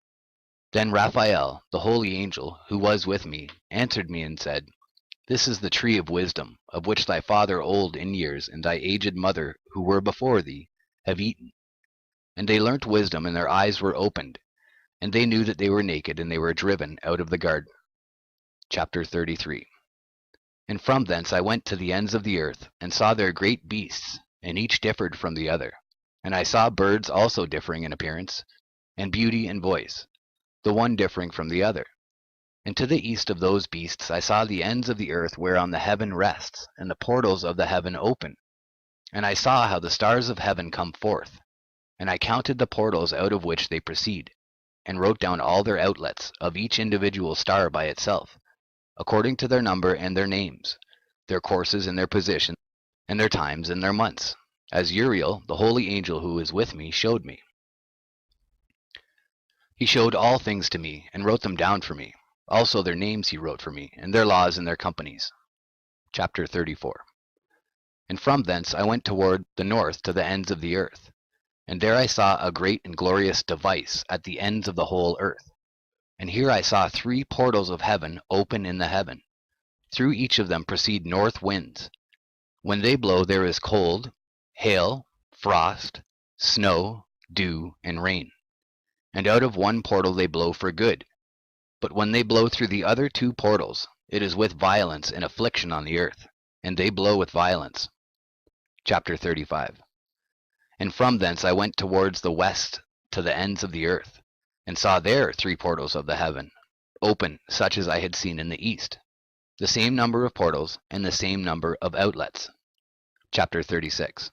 Then Raphael, the holy angel, who was with me, answered me and said, This is the tree of wisdom, of which thy father old in years and thy aged mother, who were before thee, have eaten. And they learnt wisdom, and their eyes were opened, and they knew that they were naked, and they were driven out of the garden. Chapter 33. And from thence I went to the ends of the earth, and saw there great beasts, and each differed from the other. And I saw birds also differing in appearance, and beauty and voice, the one differing from the other. And to the east of those beasts I saw the ends of the earth whereon the heaven rests, and the portals of the heaven open. And I saw how the stars of heaven come forth. And I counted the portals out of which they proceed, and wrote down all their outlets, of each individual star by itself, according to their number and their names, their courses and their positions, and their times and their months, as Uriel, the holy angel who is with me, showed me. He showed all things to me, and wrote them down for me. Also their names he wrote for me, and their laws and their companies. Chapter 34. And from thence I went toward the north to the ends of the earth. And there I saw a great and glorious device at the ends of the whole earth. And here I saw 3 portals of heaven open in the heaven. Through each of them proceed north winds. When they blow there is cold, hail, frost, snow, dew, and rain. And out of one portal they blow for good. But when they blow through the other 2 portals, it is with violence and affliction on the earth, and they blow with violence. Chapter 35. And from thence I went towards the west to the ends of the earth, and saw there 3 portals of the heaven, open such as I had seen in the east, the same number of portals, and the same number of outlets. Chapter 36.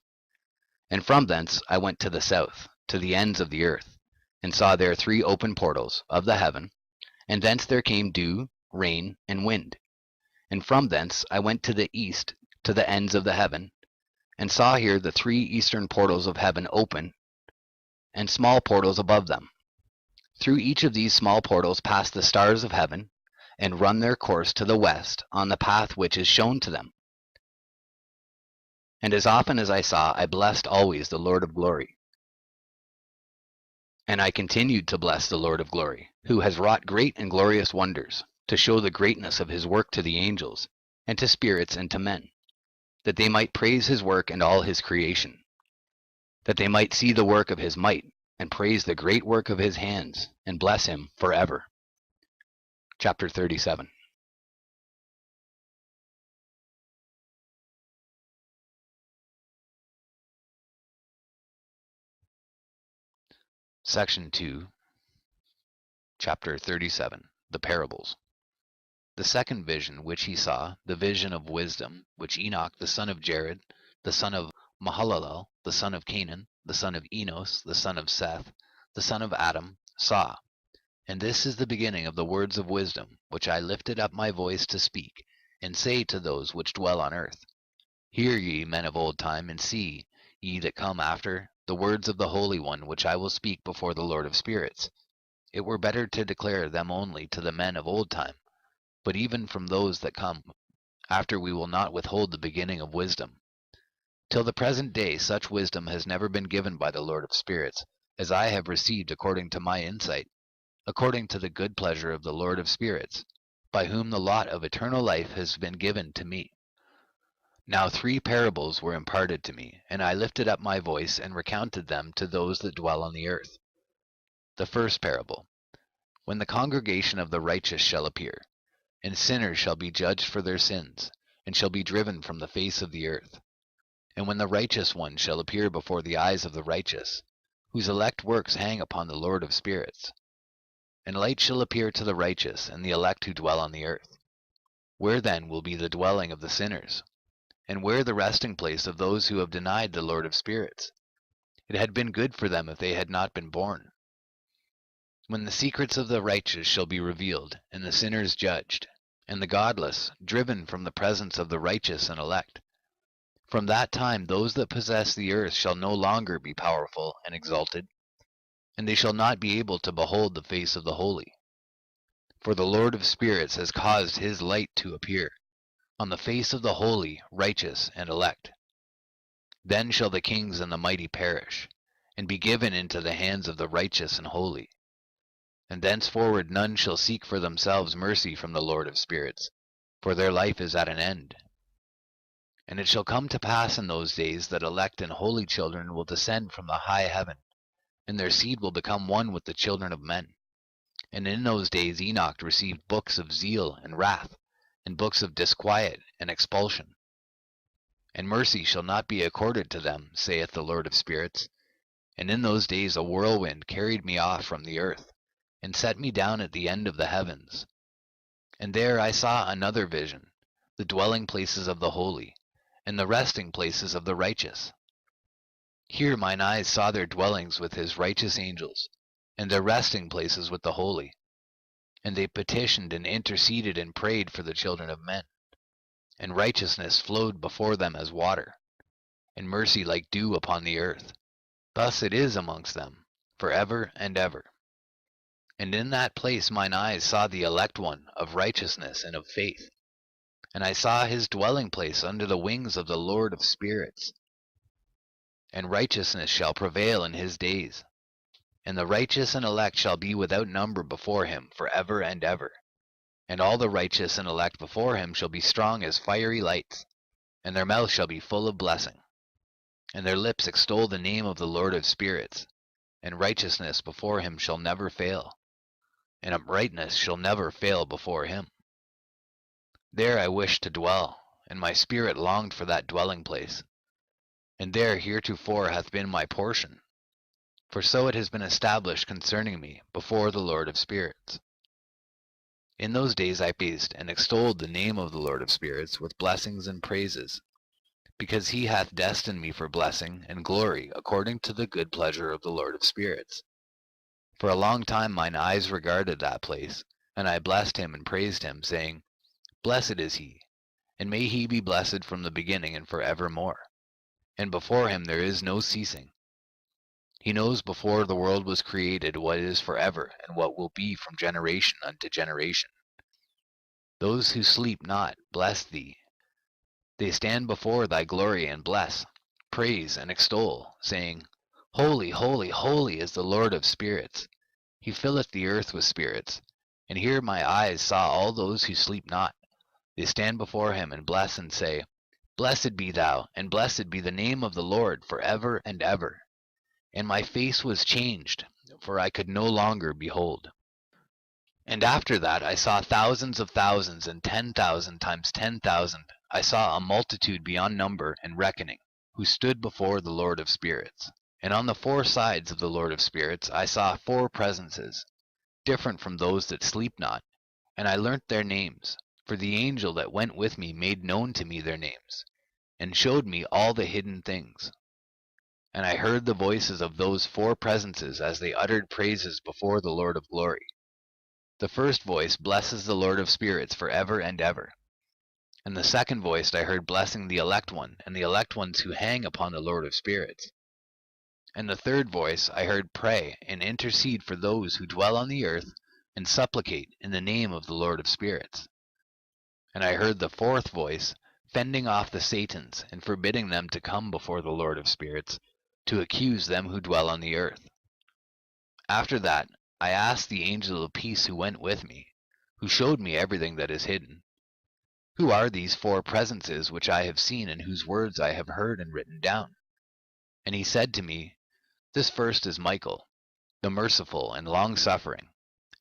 And from thence I went to the south, to the ends of the earth, and saw there 3 open portals of the heaven, and thence there came dew, rain, and wind. And from thence I went to the east, to the ends of the heaven, and saw here the 3 eastern portals of heaven open, and small portals above them. Through each of these small portals pass the stars of heaven, and run their course to the west on the path which is shown to them. And as often as I saw, I blessed always the Lord of glory. And I continued to bless the Lord of glory, who has wrought great and glorious wonders, to show the greatness of his work to the angels, and to spirits and to men, that they might praise his work and all his creation, that they might see the work of his might, and praise the great work of his hands, and bless him forever. Chapter 37. Section 2, Chapter 37, The Parables. The second vision which he saw, the vision of wisdom, which Enoch the son of Jared, the son of Mahalalel, the son of Canaan, the son of Enos, the son of Seth, the son of Adam, saw. And this is the beginning of the words of wisdom, which I lifted up my voice to speak, and say to those which dwell on earth. Hear ye, men of old time, and see, ye that come after, the words of the Holy One, which I will speak before the Lord of spirits. It were better to declare them only to the men of old time, but even from those that come after we will not withhold the beginning of wisdom. Till the present day such wisdom has never been given by the Lord of spirits, as I have received according to my insight, according to the good pleasure of the Lord of spirits, by whom the lot of eternal life has been given to me. Now 3 parables were imparted to me, and I lifted up my voice and recounted them to those that dwell on the earth. The first parable. When the congregation of the righteous shall appear, and sinners shall be judged for their sins, and shall be driven from the face of the earth. And when the righteous one shall appear before the eyes of the righteous, whose elect works hang upon the Lord of spirits. And light shall appear to the righteous and the elect who dwell on the earth. Where then will be the dwelling of the sinners? And where the resting place of those who have denied the Lord of spirits? It had been good for them if they had not been born. When the secrets of the righteous shall be revealed, and the sinners judged, and the godless driven from the presence of the righteous and elect, from that time those that possess the earth shall no longer be powerful and exalted, and they shall not be able to behold the face of the holy. For the Lord of spirits has caused his light to appear on the face of the holy, righteous, and elect. Then shall the kings and the mighty perish, and be given into the hands of the righteous and holy. And thenceforward none shall seek for themselves mercy from the Lord of spirits, for their life is at an end. And it shall come to pass in those days that elect and holy children will descend from the high heaven, and their seed will become one with the children of men. And in those days Enoch received books of zeal and wrath, and books of disquiet and expulsion. And mercy shall not be accorded to them, saith the Lord of spirits. And in those days a whirlwind carried me off from the earth, and set me down at the end of the heavens. And there I saw another vision, the dwelling places of the holy, and the resting places of the righteous. Here mine eyes saw their dwellings with his righteous angels, and their resting places with the holy. And they petitioned and interceded and prayed for the children of men. And righteousness flowed before them as water, and mercy like dew upon the earth. Thus it is amongst them, for ever and ever. And in that place mine eyes saw the elect one of righteousness and of faith. And I saw his dwelling place under the wings of the Lord of spirits. And righteousness shall prevail in his days. And the righteous and elect shall be without number before him for ever and ever. And all the righteous and elect before him shall be strong as fiery lights, and their mouth shall be full of blessing. And their lips extol the name of the Lord of spirits, and righteousness before him shall never fail, and uprightness shall never fail before him. There I wished to dwell, and my spirit longed for that dwelling place. And there heretofore hath been my portion, for so it has been established concerning me before the Lord of spirits. In those days I praised and extolled the name of the Lord of spirits with blessings and praises, because he hath destined me for blessing and glory according to the good pleasure of the Lord of spirits. For a long time mine eyes regarded that place, and I blessed him and praised him, saying, Blessed is he, and may he be blessed from the beginning and for evermore. And before him there is no ceasing. He knows before the world was created what is forever, and what will be from generation unto generation. Those who sleep not bless thee. They stand before thy glory and bless, praise, and extol, saying, Holy, holy, holy is the Lord of spirits. He filleth the earth with spirits. And here my eyes saw all those who sleep not. They stand before him and bless and say, Blessed be thou, and blessed be the name of the Lord for ever and ever. And my face was changed, for I could no longer behold. And after that I saw thousands of thousands, and 10,000 times 10,000. I saw a multitude beyond number and reckoning, who stood before the Lord of spirits, And on the four sides of the Lord of Spirits I saw four presences, different from those that sleep not, and I learnt their names, for the angel that went with me made known to me their names, and showed me all the hidden things. And I heard the voices of those four presences as they uttered praises before the Lord of glory. The first voice blesses the Lord of Spirits for ever and ever. And the second voice I heard blessing the elect one, and the elect ones who hang upon the Lord of Spirits. And the third voice I heard pray and intercede for those who dwell on the earth, and supplicate in the name of the Lord of Spirits. And I heard the fourth voice fending off the Satans, and forbidding them to come before the Lord of Spirits, to accuse them who dwell on the earth. After that I asked the angel of peace who went with me, who showed me everything that is hidden, who are these four presences which I have seen, and whose words I have heard and written down? And he said to me, This first is Michael, the merciful and long-suffering,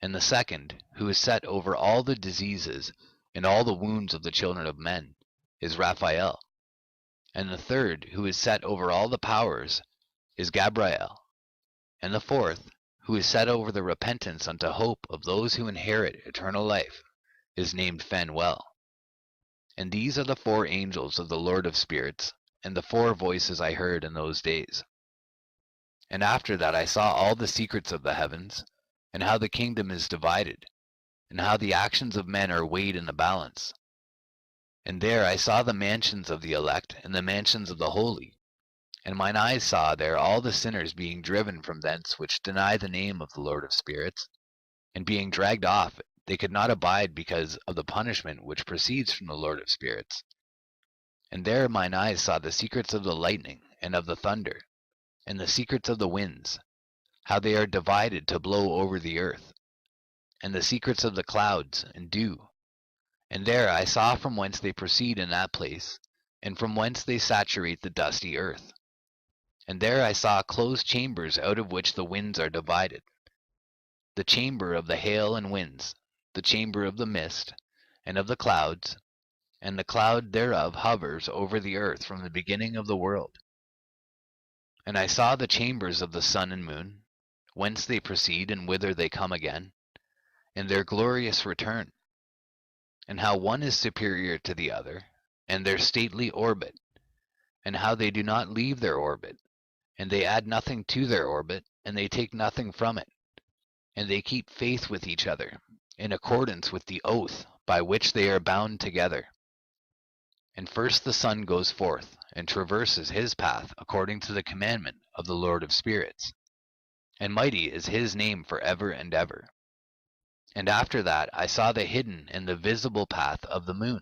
and the second, who is set over all the diseases and all the wounds of the children of men, is Raphael. And the third, who is set over all the powers, is Gabriel. And the fourth, who is set over the repentance unto hope of those who inherit eternal life, is named Phanuel. And these are the four angels of the Lord of Spirits, and the four voices I heard in those days. And after that I saw all the secrets of the heavens, and how the kingdom is divided, and how the actions of men are weighed in the balance. And there I saw the mansions of the elect, and the mansions of the holy. And mine eyes saw there all the sinners being driven from thence which deny the name of the Lord of Spirits, and being dragged off, they could not abide because of the punishment which proceeds from the Lord of Spirits. And there mine eyes saw the secrets of the lightning, and of the thunder, and the secrets of the winds, how they are divided to blow over the earth, and the secrets of the clouds and dew. And there I saw from whence they proceed in that place, and from whence they saturate the dusty earth. And there I saw closed chambers out of which the winds are divided, the chamber of the hail and winds, the chamber of the mist, and of the clouds, and the cloud thereof hovers over the earth from the beginning of the world. And I saw the chambers of the sun and moon, whence they proceed and whither they come again, and their glorious return, and how one is superior to the other, and their stately orbit, and how they do not leave their orbit, and they add nothing to their orbit, and they take nothing from it, and they keep faith with each other, in accordance with the oath by which they are bound together. And first the sun goes forth, and traverses his path according to the commandment of the Lord of Spirits, and mighty is his name for ever and ever. And after that I saw the hidden and the visible path of the moon,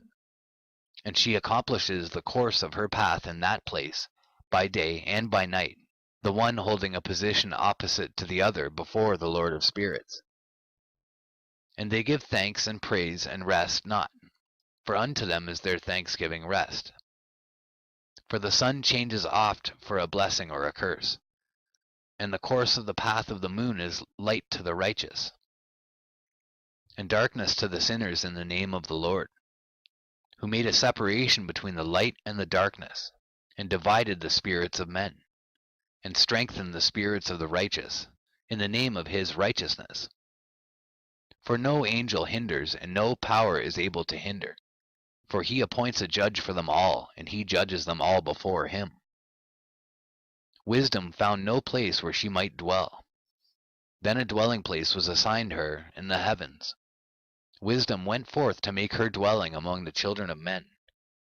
and she accomplishes the course of her path in that place, by day and by night, the one holding a position opposite to the other before the Lord of Spirits. And they give thanks and praise and rest not, for unto them is their thanksgiving rest. For the sun changes oft for a blessing or a curse, and the course of the path of the moon is light to the righteous, and darkness to the sinners in the name of the Lord, who made a separation between the light and the darkness, and divided the spirits of men, and strengthened the spirits of the righteous, in the name of his righteousness. For no angel hinders, and no power is able to hinder, for he appoints a judge for them all, and he judges them all before him. Wisdom found no place where she might dwell. Then a dwelling place was assigned her in the heavens. Wisdom went forth to make her dwelling among the children of men,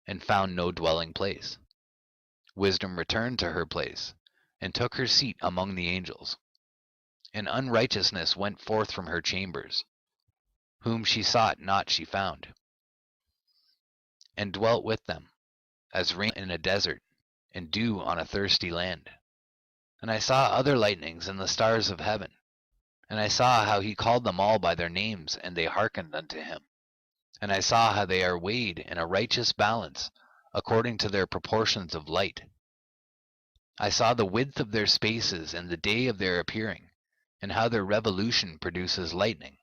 and found no dwelling place. Wisdom returned to her place, and took her seat among the angels. And unrighteousness went forth from her chambers. Whom she sought not she found, and dwelt with them, as rain in a desert, and dew on a thirsty land. And I saw other lightnings in the stars of heaven, and I saw how he called them all by their names, and they hearkened unto him. And I saw how they are weighed in a righteous balance, according to their proportions of light. I saw the width of their spaces and the day of their appearing, and how their revolution produces lightning.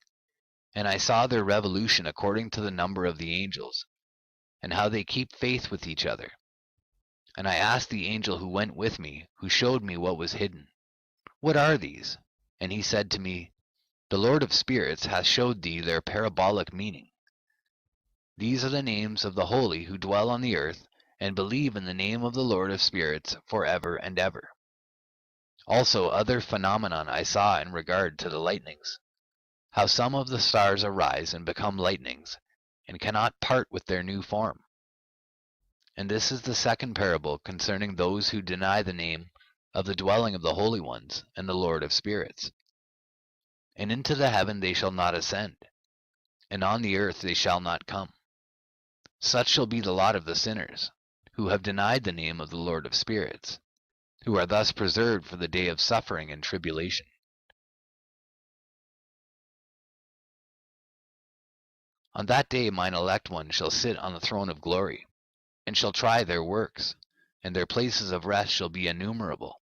And I saw their revolution according to the number of the angels, and how they keep faith with each other. And I asked the angel who went with me, who showed me what was hidden, "What are these?" And he said to me, "The Lord of spirits hath showed thee their parabolic meaning. These are the names of the holy who dwell on the earth, and believe in the name of the Lord of spirits for ever and ever." Also other phenomenon I saw in regard to the lightnings, how some of the stars arise and become lightnings, and cannot part with their new form. And this is the second parable concerning those who deny the name of the dwelling of the holy ones and the Lord of spirits. And into the heaven they shall not ascend, and on the earth they shall not come. Such shall be the lot of the sinners, who have denied the name of the Lord of spirits, who are thus preserved for the day of suffering and tribulation. On that day mine elect one shall sit on the throne of glory, and shall try their works, and their places of rest shall be innumerable.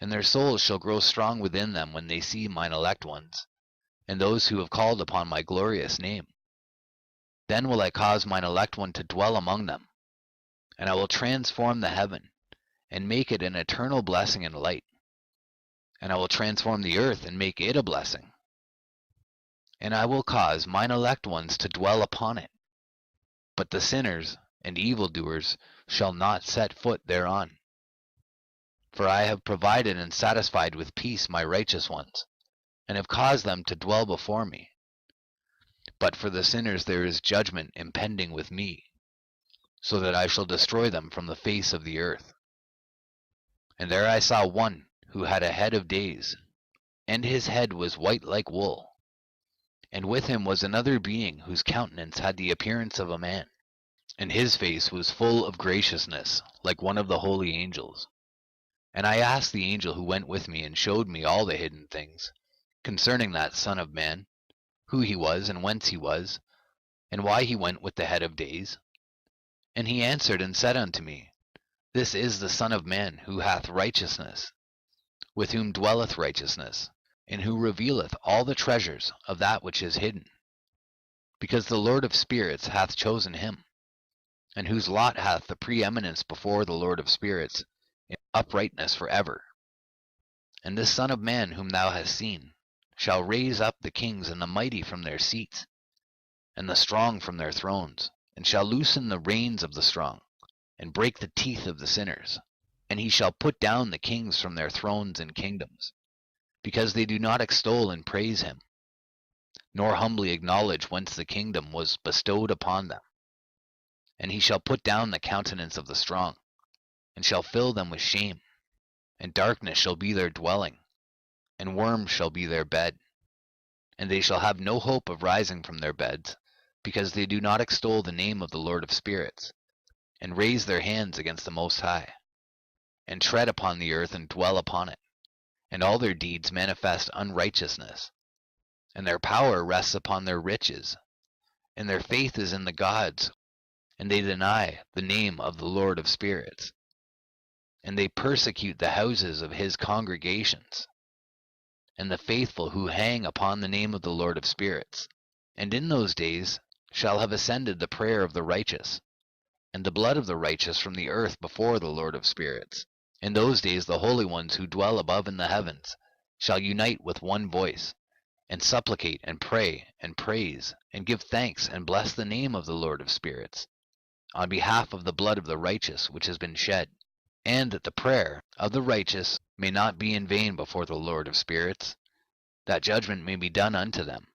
And their souls shall grow strong within them when they see mine elect ones, and those who have called upon my glorious name. Then will I cause mine elect one to dwell among them, and I will transform the heaven, and make it an eternal blessing and light. And I will transform the earth, and make it a blessing. And I will cause mine elect ones to dwell upon it. But the sinners and evildoers shall not set foot thereon. For I have provided and satisfied with peace my righteous ones, and have caused them to dwell before me. But for the sinners there is judgment impending with me, so that I shall destroy them from the face of the earth. And there I saw one who had a head of days, and his head was white like wool. And with him was another being whose countenance had the appearance of a man, and his face was full of graciousness, like one of the holy angels. And I asked the angel who went with me and showed me all the hidden things concerning that Son of Man, who he was, and whence he was, and why he went with the head of days. And he answered and said unto me, This is the Son of Man, who hath righteousness, with whom dwelleth righteousness, and who revealeth all the treasures of that which is hidden, because the Lord of spirits hath chosen him, and whose lot hath the preeminence before the Lord of spirits in uprightness for ever. And this Son of Man whom thou hast seen shall raise up the kings and the mighty from their seats, and the strong from their thrones, and shall loosen the reins of the strong, and break the teeth of the sinners. And he shall put down the kings from their thrones and kingdoms, because they do not extol and praise him, nor humbly acknowledge whence the kingdom was bestowed upon them. And he shall put down the countenance of the strong, and shall fill them with shame. And darkness shall be their dwelling, and worms shall be their bed. And they shall have no hope of rising from their beds, because they do not extol the name of the Lord of spirits, and raise their hands against the Most High, and tread upon the earth and dwell upon it. And all their deeds manifest unrighteousness, and their power rests upon their riches, and their faith is in the gods, and they deny the name of the Lord of spirits, and they persecute the houses of his congregations, and the faithful who hang upon the name of the Lord of spirits. And in those days shall have ascended the prayer of the righteous, and the blood of the righteous from the earth before the Lord of spirits. In those days the holy ones who dwell above in the heavens shall unite with one voice, and supplicate and pray and praise, and give thanks and bless the name of the Lord of spirits, on behalf of the blood of the righteous which has been shed, and that the prayer of the righteous may not be in vain before the Lord of spirits, that judgment may be done unto them,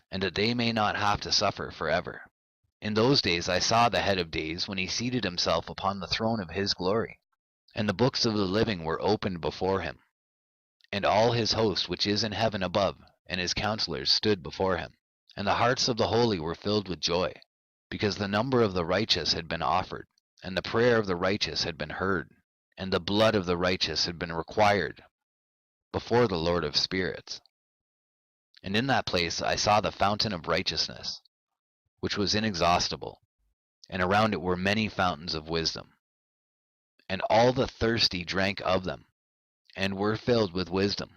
and that they may not have to suffer forever. In those days I saw the head of days when he seated himself upon the throne of his glory, and the books of the living were opened before him. And all his host which is in heaven above, and his counselors stood before him. And the hearts of the holy were filled with joy, because the number of the righteous had been offered, and the prayer of the righteous had been heard, and the blood of the righteous had been required before the Lord of spirits. And in that place I saw the fountain of righteousness, which was inexhaustible, and around it were many fountains of wisdom. And all the thirsty drank of them, and were filled with wisdom.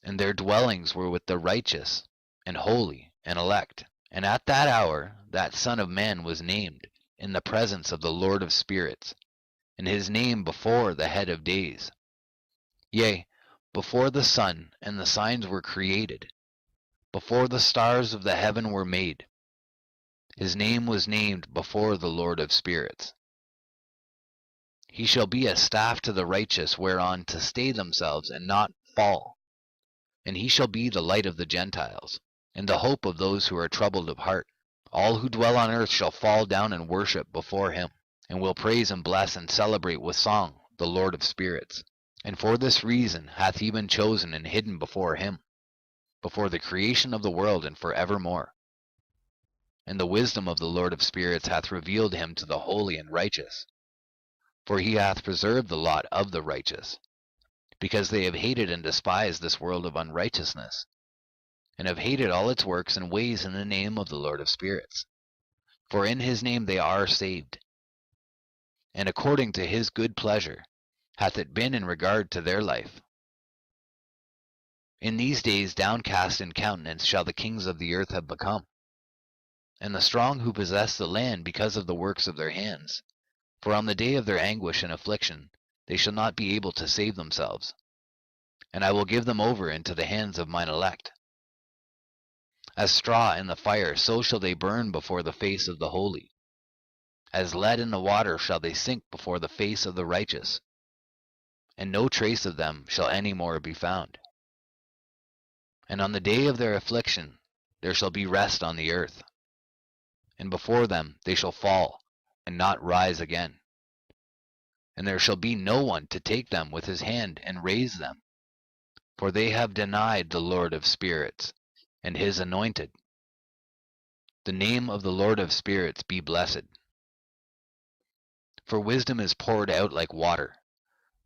And their dwellings were with the righteous, and holy, and elect. And at that hour that Son of Man was named in the presence of the Lord of spirits, and his name before the head of days. Yea, before the sun and the signs were created, before the stars of the heaven were made, his name was named before the Lord of spirits. He shall be a staff to the righteous, whereon to stay themselves and not fall. And he shall be the light of the Gentiles, and the hope of those who are troubled of heart. All who dwell on earth shall fall down and worship before him, and will praise and bless and celebrate with song the Lord of spirits. And for this reason hath he been chosen and hidden before him, before the creation of the world and for evermore. And the wisdom of the Lord of spirits hath revealed him to the holy and righteous. For he hath preserved the lot of the righteous, because they have hated and despised this world of unrighteousness, and have hated all its works and ways in the name of the Lord of spirits. For in his name they are saved. And according to his good pleasure hath it been in regard to their life. In these days downcast in countenance shall the kings of the earth have become, and the strong who possess the land because of the works of their hands. For on the day of their anguish and affliction they shall not be able to save themselves. And I will give them over into the hands of mine elect. As straw in the fire, so shall they burn before the face of the holy. As lead in the water shall they sink before the face of the righteous. And no trace of them shall any more be found. And on the day of their affliction there shall be rest on the earth. And before them they shall fall, and not rise again. And there shall be no one to take them with his hand and raise them. For they have denied the Lord of spirits, and his anointed. The name of the Lord of spirits be blessed. For wisdom is poured out like water,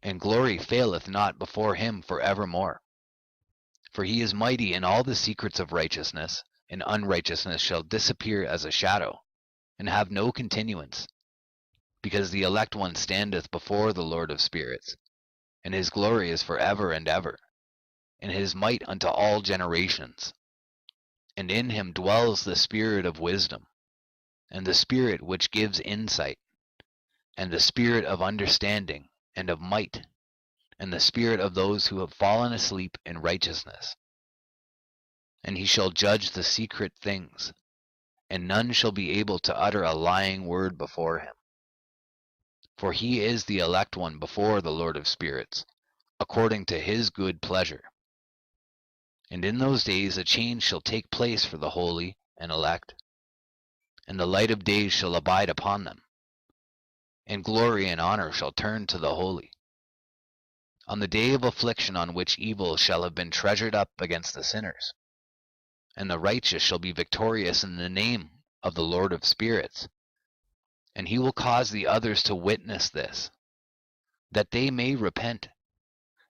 and glory faileth not before him for evermore. For he is mighty in all the secrets of righteousness, and unrighteousness shall disappear as a shadow, and have no continuance. Because the elect one standeth before the Lord of spirits, and his glory is for ever and ever, and his might unto all generations. And in him dwells the spirit of wisdom, and the spirit which gives insight, and the spirit of understanding and of might, and the spirit of those who have fallen asleep in righteousness. And he shall judge the secret things, and none shall be able to utter a lying word before him. For he is the elect one before the Lord of spirits, according to his good pleasure. And in those days a change shall take place for the holy and elect, and the light of days shall abide upon them, and glory and honor shall turn to the holy. On the day of affliction on which evil shall have been treasured up against the sinners, and the righteous shall be victorious in the name of the Lord of spirits. And he will cause the others to witness this, that they may repent,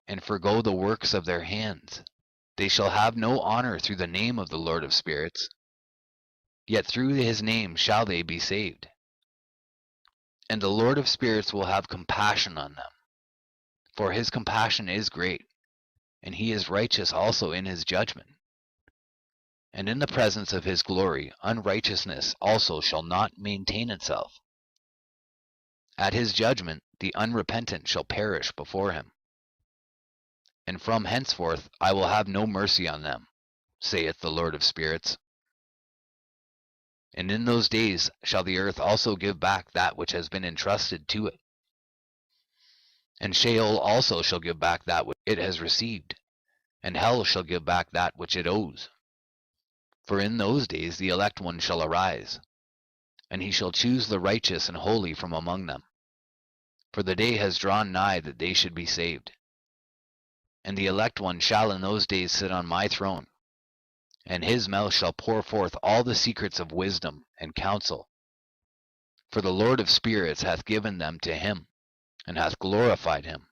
and forgo the works of their hands. They shall have no honor through the name of the Lord of spirits, yet through his name shall they be saved. And the Lord of spirits will have compassion on them, for his compassion is great, and he is righteous also in his judgment. And in the presence of his glory unrighteousness also shall not maintain itself. At his judgment the unrepentant shall perish before him. And from henceforth I will have no mercy on them, saith the Lord of spirits. And in those days shall the earth also give back that which has been entrusted to it. And Sheol also shall give back that which it has received, and hell shall give back that which it owes. For in those days the elect one shall arise, and he shall choose the righteous and holy from among them. For the day has drawn nigh that they should be saved. And the elect one shall in those days sit on my throne, and his mouth shall pour forth all the secrets of wisdom and counsel. For the Lord of spirits hath given them to him, and hath glorified him.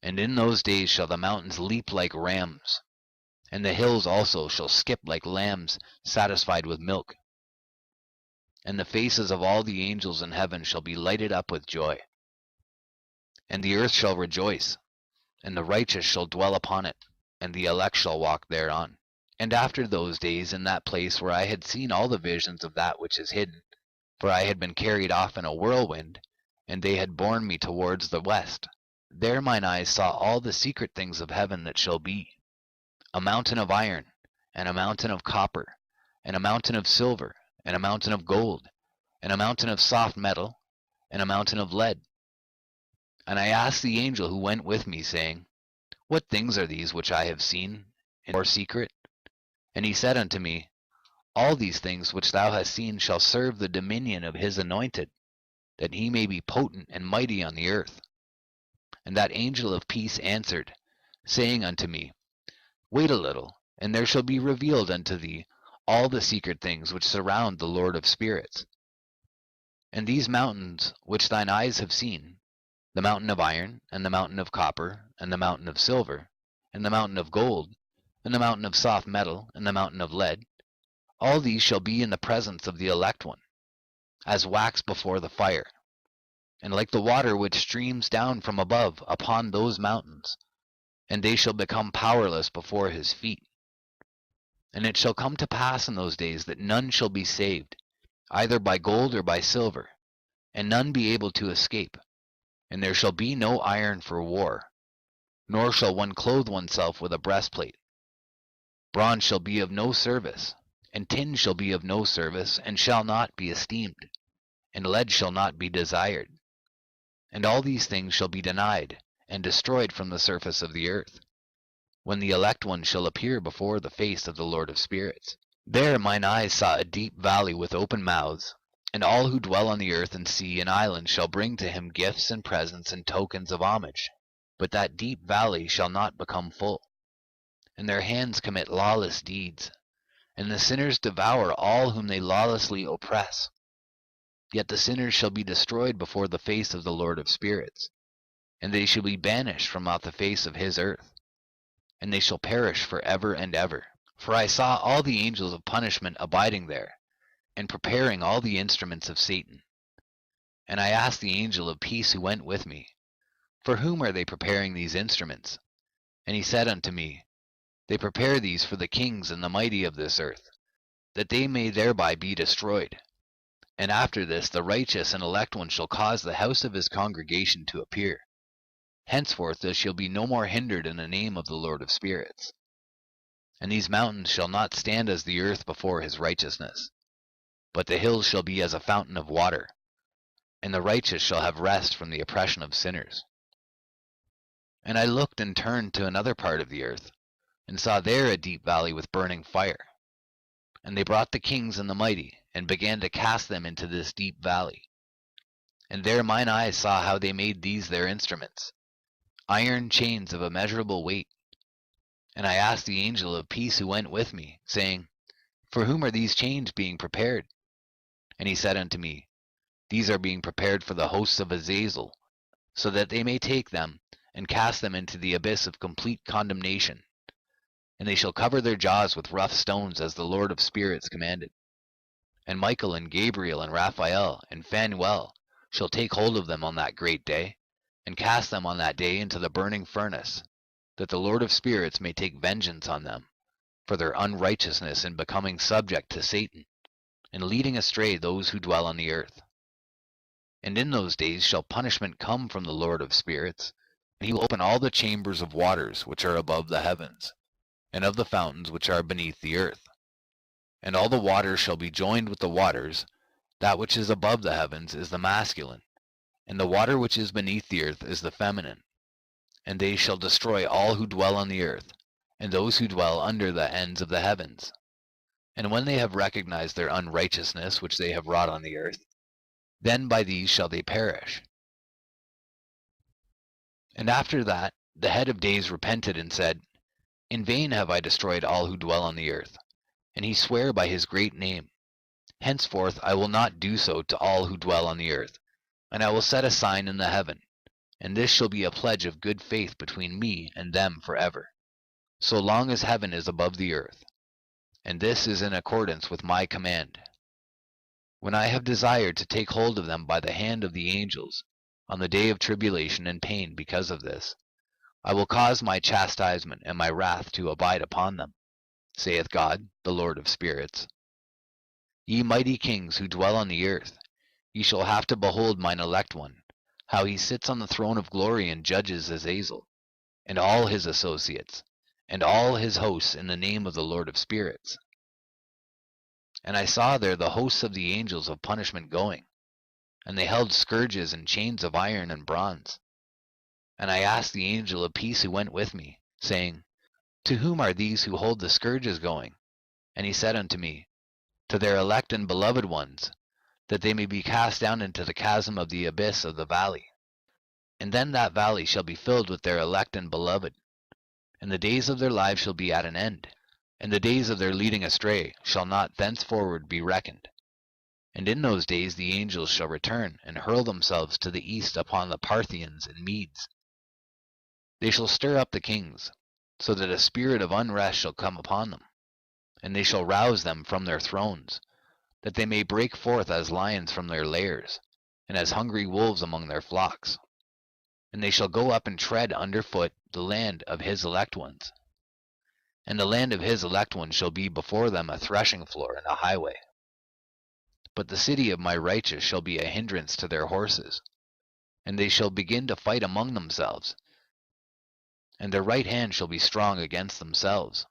And in those days shall the mountains leap like rams, and the hills also shall skip like lambs satisfied with milk. And the faces of all the angels in heaven shall be lighted up with joy. And the earth shall rejoice, and the righteous shall dwell upon it, and the elect shall walk thereon. And after those days in that place where I had seen all the visions of that which is hidden, for I had been carried off in a whirlwind, and they had borne me towards the west, there mine eyes saw all the secret things of heaven that shall be, a mountain of iron, and a mountain of copper, and a mountain of silver, and a mountain of gold, and a mountain of soft metal, and a mountain of lead. And I asked the angel who went with me, saying, What things are these which I have seen in your secret? And he said unto me, All these things which thou hast seen shall serve the dominion of his anointed, that he may be potent and mighty on the earth. And that angel of peace answered, saying unto me, Wait a little, and there shall be revealed unto thee all the secret things which surround the Lord of spirits. And these mountains which thine eyes have seen, the mountain of iron, and the mountain of copper, and the mountain of silver, and the mountain of gold, and the mountain of soft metal, and the mountain of lead, all these shall be in the presence of the elect one, as wax before the fire, and like the water which streams down from above upon those mountains, and they shall become powerless before his feet. And it shall come to pass in those days that none shall be saved, either by gold or by silver, and none be able to escape. And there shall be no iron for war, nor shall one clothe oneself with a breastplate. Bronze shall be of no service, and tin shall be of no service, and shall not be esteemed, and lead shall not be desired. And all these things shall be denied, and destroyed from the surface of the earth, when the elect one shall appear before the face of the Lord of spirits. There mine eyes saw a deep valley with open mouths, and all who dwell on the earth and sea and islands shall bring to him gifts and presents and tokens of homage. But that deep valley shall not become full. And their hands commit lawless deeds, and the sinners devour all whom they lawlessly oppress. Yet the sinners shall be destroyed before the face of the Lord of spirits, and they shall be banished from out the face of his earth, and they shall perish for ever and ever. For I saw all the angels of punishment abiding there, and preparing all the instruments of Satan. And I asked the angel of peace who went with me, For whom are they preparing these instruments? And he said unto me, They prepare these for the kings and the mighty of this earth, that they may thereby be destroyed. And after this the righteous and elect one shall cause the house of his congregation to appear. Henceforth there shall be no more hindered in the name of the Lord of spirits. And these mountains shall not stand as the earth before his righteousness, but the hills shall be as a fountain of water, and the righteous shall have rest from the oppression of sinners. And I looked and turned to another part of the earth, and saw there a deep valley with burning fire. And they brought the kings and the mighty, and began to cast them into this deep valley. And there mine eyes saw how they made these their instruments, iron chains of immeasurable weight. And I asked the angel of peace who went with me, saying, For whom are these chains being prepared? And he said unto me, These are being prepared for the hosts of Azazel, so that they may take them and cast them into the abyss of complete condemnation. And they shall cover their jaws with rough stones, as the Lord of spirits commanded. And Michael and Gabriel and Raphael and Phanuel shall take hold of them on that great day, and cast them on that day into the burning furnace, that the Lord of spirits may take vengeance on them for their unrighteousness in becoming subject to Satan, and leading astray those who dwell on the earth. And in those days shall punishment come from the Lord of spirits, and he will open all the chambers of waters which are above the heavens, and of the fountains which are beneath the earth. And all the waters shall be joined with the waters. That which is above the heavens is the masculine, and the water which is beneath the earth is the feminine. And they shall destroy all who dwell on the earth, and those who dwell under the ends of the heavens. And when they have recognized their unrighteousness which they have wrought on the earth, then by these shall they perish. And after that the head of days repented and said, In vain have I destroyed all who dwell on the earth. And he sware by his great name, Henceforth I will not do so to all who dwell on the earth, and I will set a sign in the heaven, and this shall be a pledge of good faith between me and them forever, so long as heaven is above the earth. And this is in accordance with my command. When I have desired to take hold of them by the hand of the angels, on the day of tribulation and pain because of this, I will cause my chastisement and my wrath to abide upon them. saith God, the Lord of spirits. Ye mighty kings who dwell on the earth, ye shall have to behold mine elect one, how he sits on the throne of glory and judges Azazel, and all his associates, and all his hosts in the name of the Lord of spirits. And I saw there the hosts of the angels of punishment going, and they held scourges and chains of iron and bronze. And I asked the angel of peace who went with me, saying, To whom are these who hold the scourges going? And he said unto me, To their elect and beloved ones, that they may be cast down into the chasm of the abyss of the valley. And then that valley shall be filled with their elect and beloved, and the days of their lives shall be at an end, and the days of their leading astray shall not thenceforward be reckoned. And in those days the angels shall return, and hurl themselves to the east upon the Parthians and Medes. They shall stir up the kings, so that a spirit of unrest shall come upon them, and they shall rouse them from their thrones, that they may break forth as lions from their lairs, and as hungry wolves among their flocks. And they shall go up and tread under foot the land of his elect ones. And the land of his elect ones shall be before them a threshing floor and a highway. But the city of my righteous shall be a hindrance to their horses, and they shall begin to fight among themselves, and their right hand shall be strong against themselves.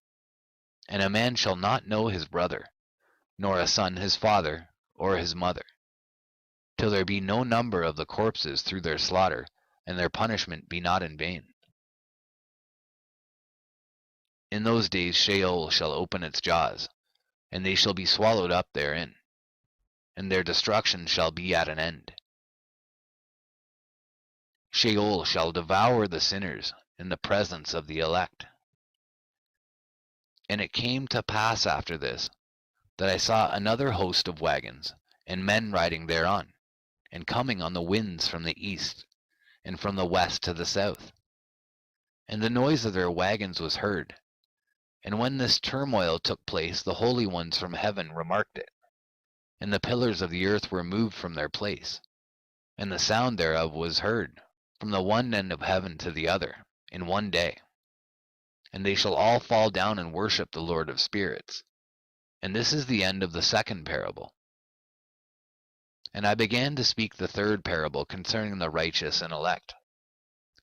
And a man shall not know his brother, nor a son his father or his mother, till there be no number of the corpses through their slaughter, and their punishment be not in vain. In those days Sheol shall open its jaws, and they shall be swallowed up therein, and their destruction shall be at an end. Sheol shall devour the sinners in the presence of the elect. And it came to pass after this, that I saw another host of wagons, and men riding thereon, and coming on the winds from the east, and from the west to the south. And the noise of their wagons was heard. And when this turmoil took place, the holy ones from heaven remarked it. And the pillars of the earth were moved from their place, and the sound thereof was heard, from the one end of heaven to the other, in one day. And they shall all fall down and worship the Lord of spirits. And this is the end of the second parable. And I began to speak the third parable concerning the righteous and elect.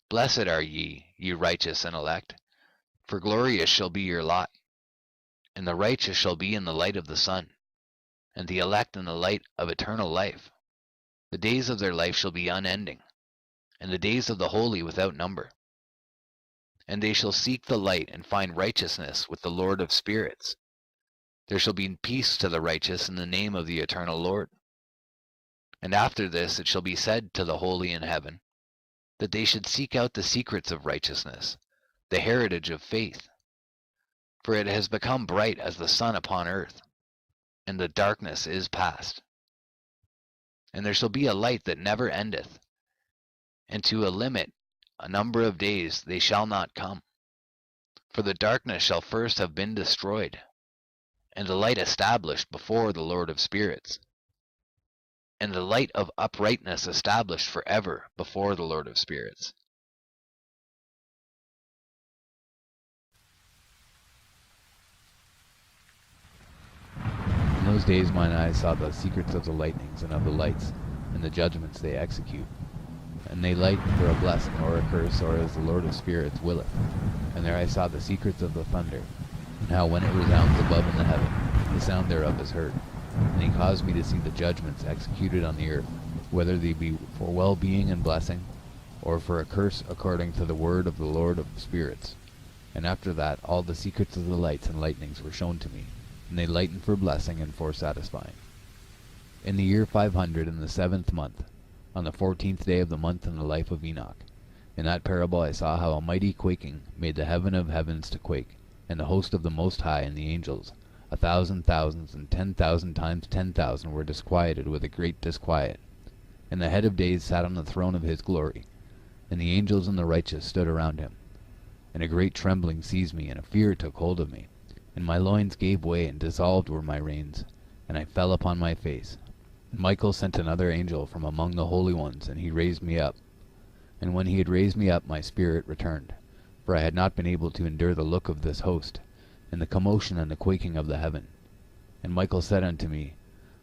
Blessed are ye, ye righteous and elect, for glorious shall be your lot. And the righteous shall be in the light of the sun, and the elect in the light of eternal life. The days of their life shall be unending, and the days of the holy without number. And they shall seek the light and find righteousness with the Lord of spirits. There shall be peace to the righteous in the name of the eternal Lord. And after this it shall be said to the holy in heaven, that they should seek out the secrets of righteousness, the heritage of faith. For it has become bright as the sun upon earth, and the darkness is past. And there shall be a light that never endeth, and to a limit, a number of days, they shall not come. For the darkness shall first have been destroyed, and the light established before the Lord of spirits, and the light of uprightness established forever before the Lord of spirits. In those days mine eyes saw the secrets of the lightnings and of the lights, and the judgments they execute. And they light for a blessing or a curse, or as the Lord of spirits willeth. And there I saw the secrets of the thunder, and how when it resounds above in the heaven, the sound thereof is heard. And he caused me to see the judgments executed on the earth, whether they be for well-being and blessing, or for a curse according to the word of the Lord of spirits. And after that all the secrets of the lights and lightnings were shown to me, and they lighten for blessing and for satisfying. In the year 500 in the 7th month, on the 14th day of the month in the life of Enoch, in that parable I saw how a mighty quaking made the heaven of heavens to quake, and the host of the Most High and the angels, 1,000 thousands and 10,000 times 10,000 were disquieted with a great disquiet. And the head of days sat on the throne of his glory, and the angels and the righteous stood around him. And a great trembling seized me, and a fear took hold of me, and my loins gave way, and dissolved were my reins, and I fell upon my face. And Michael sent another angel from among the holy ones, and he raised me up. And when he had raised me up, my spirit returned, for I had not been able to endure the look of this host. and the commotion and the quaking of the heaven. And Michael said unto me,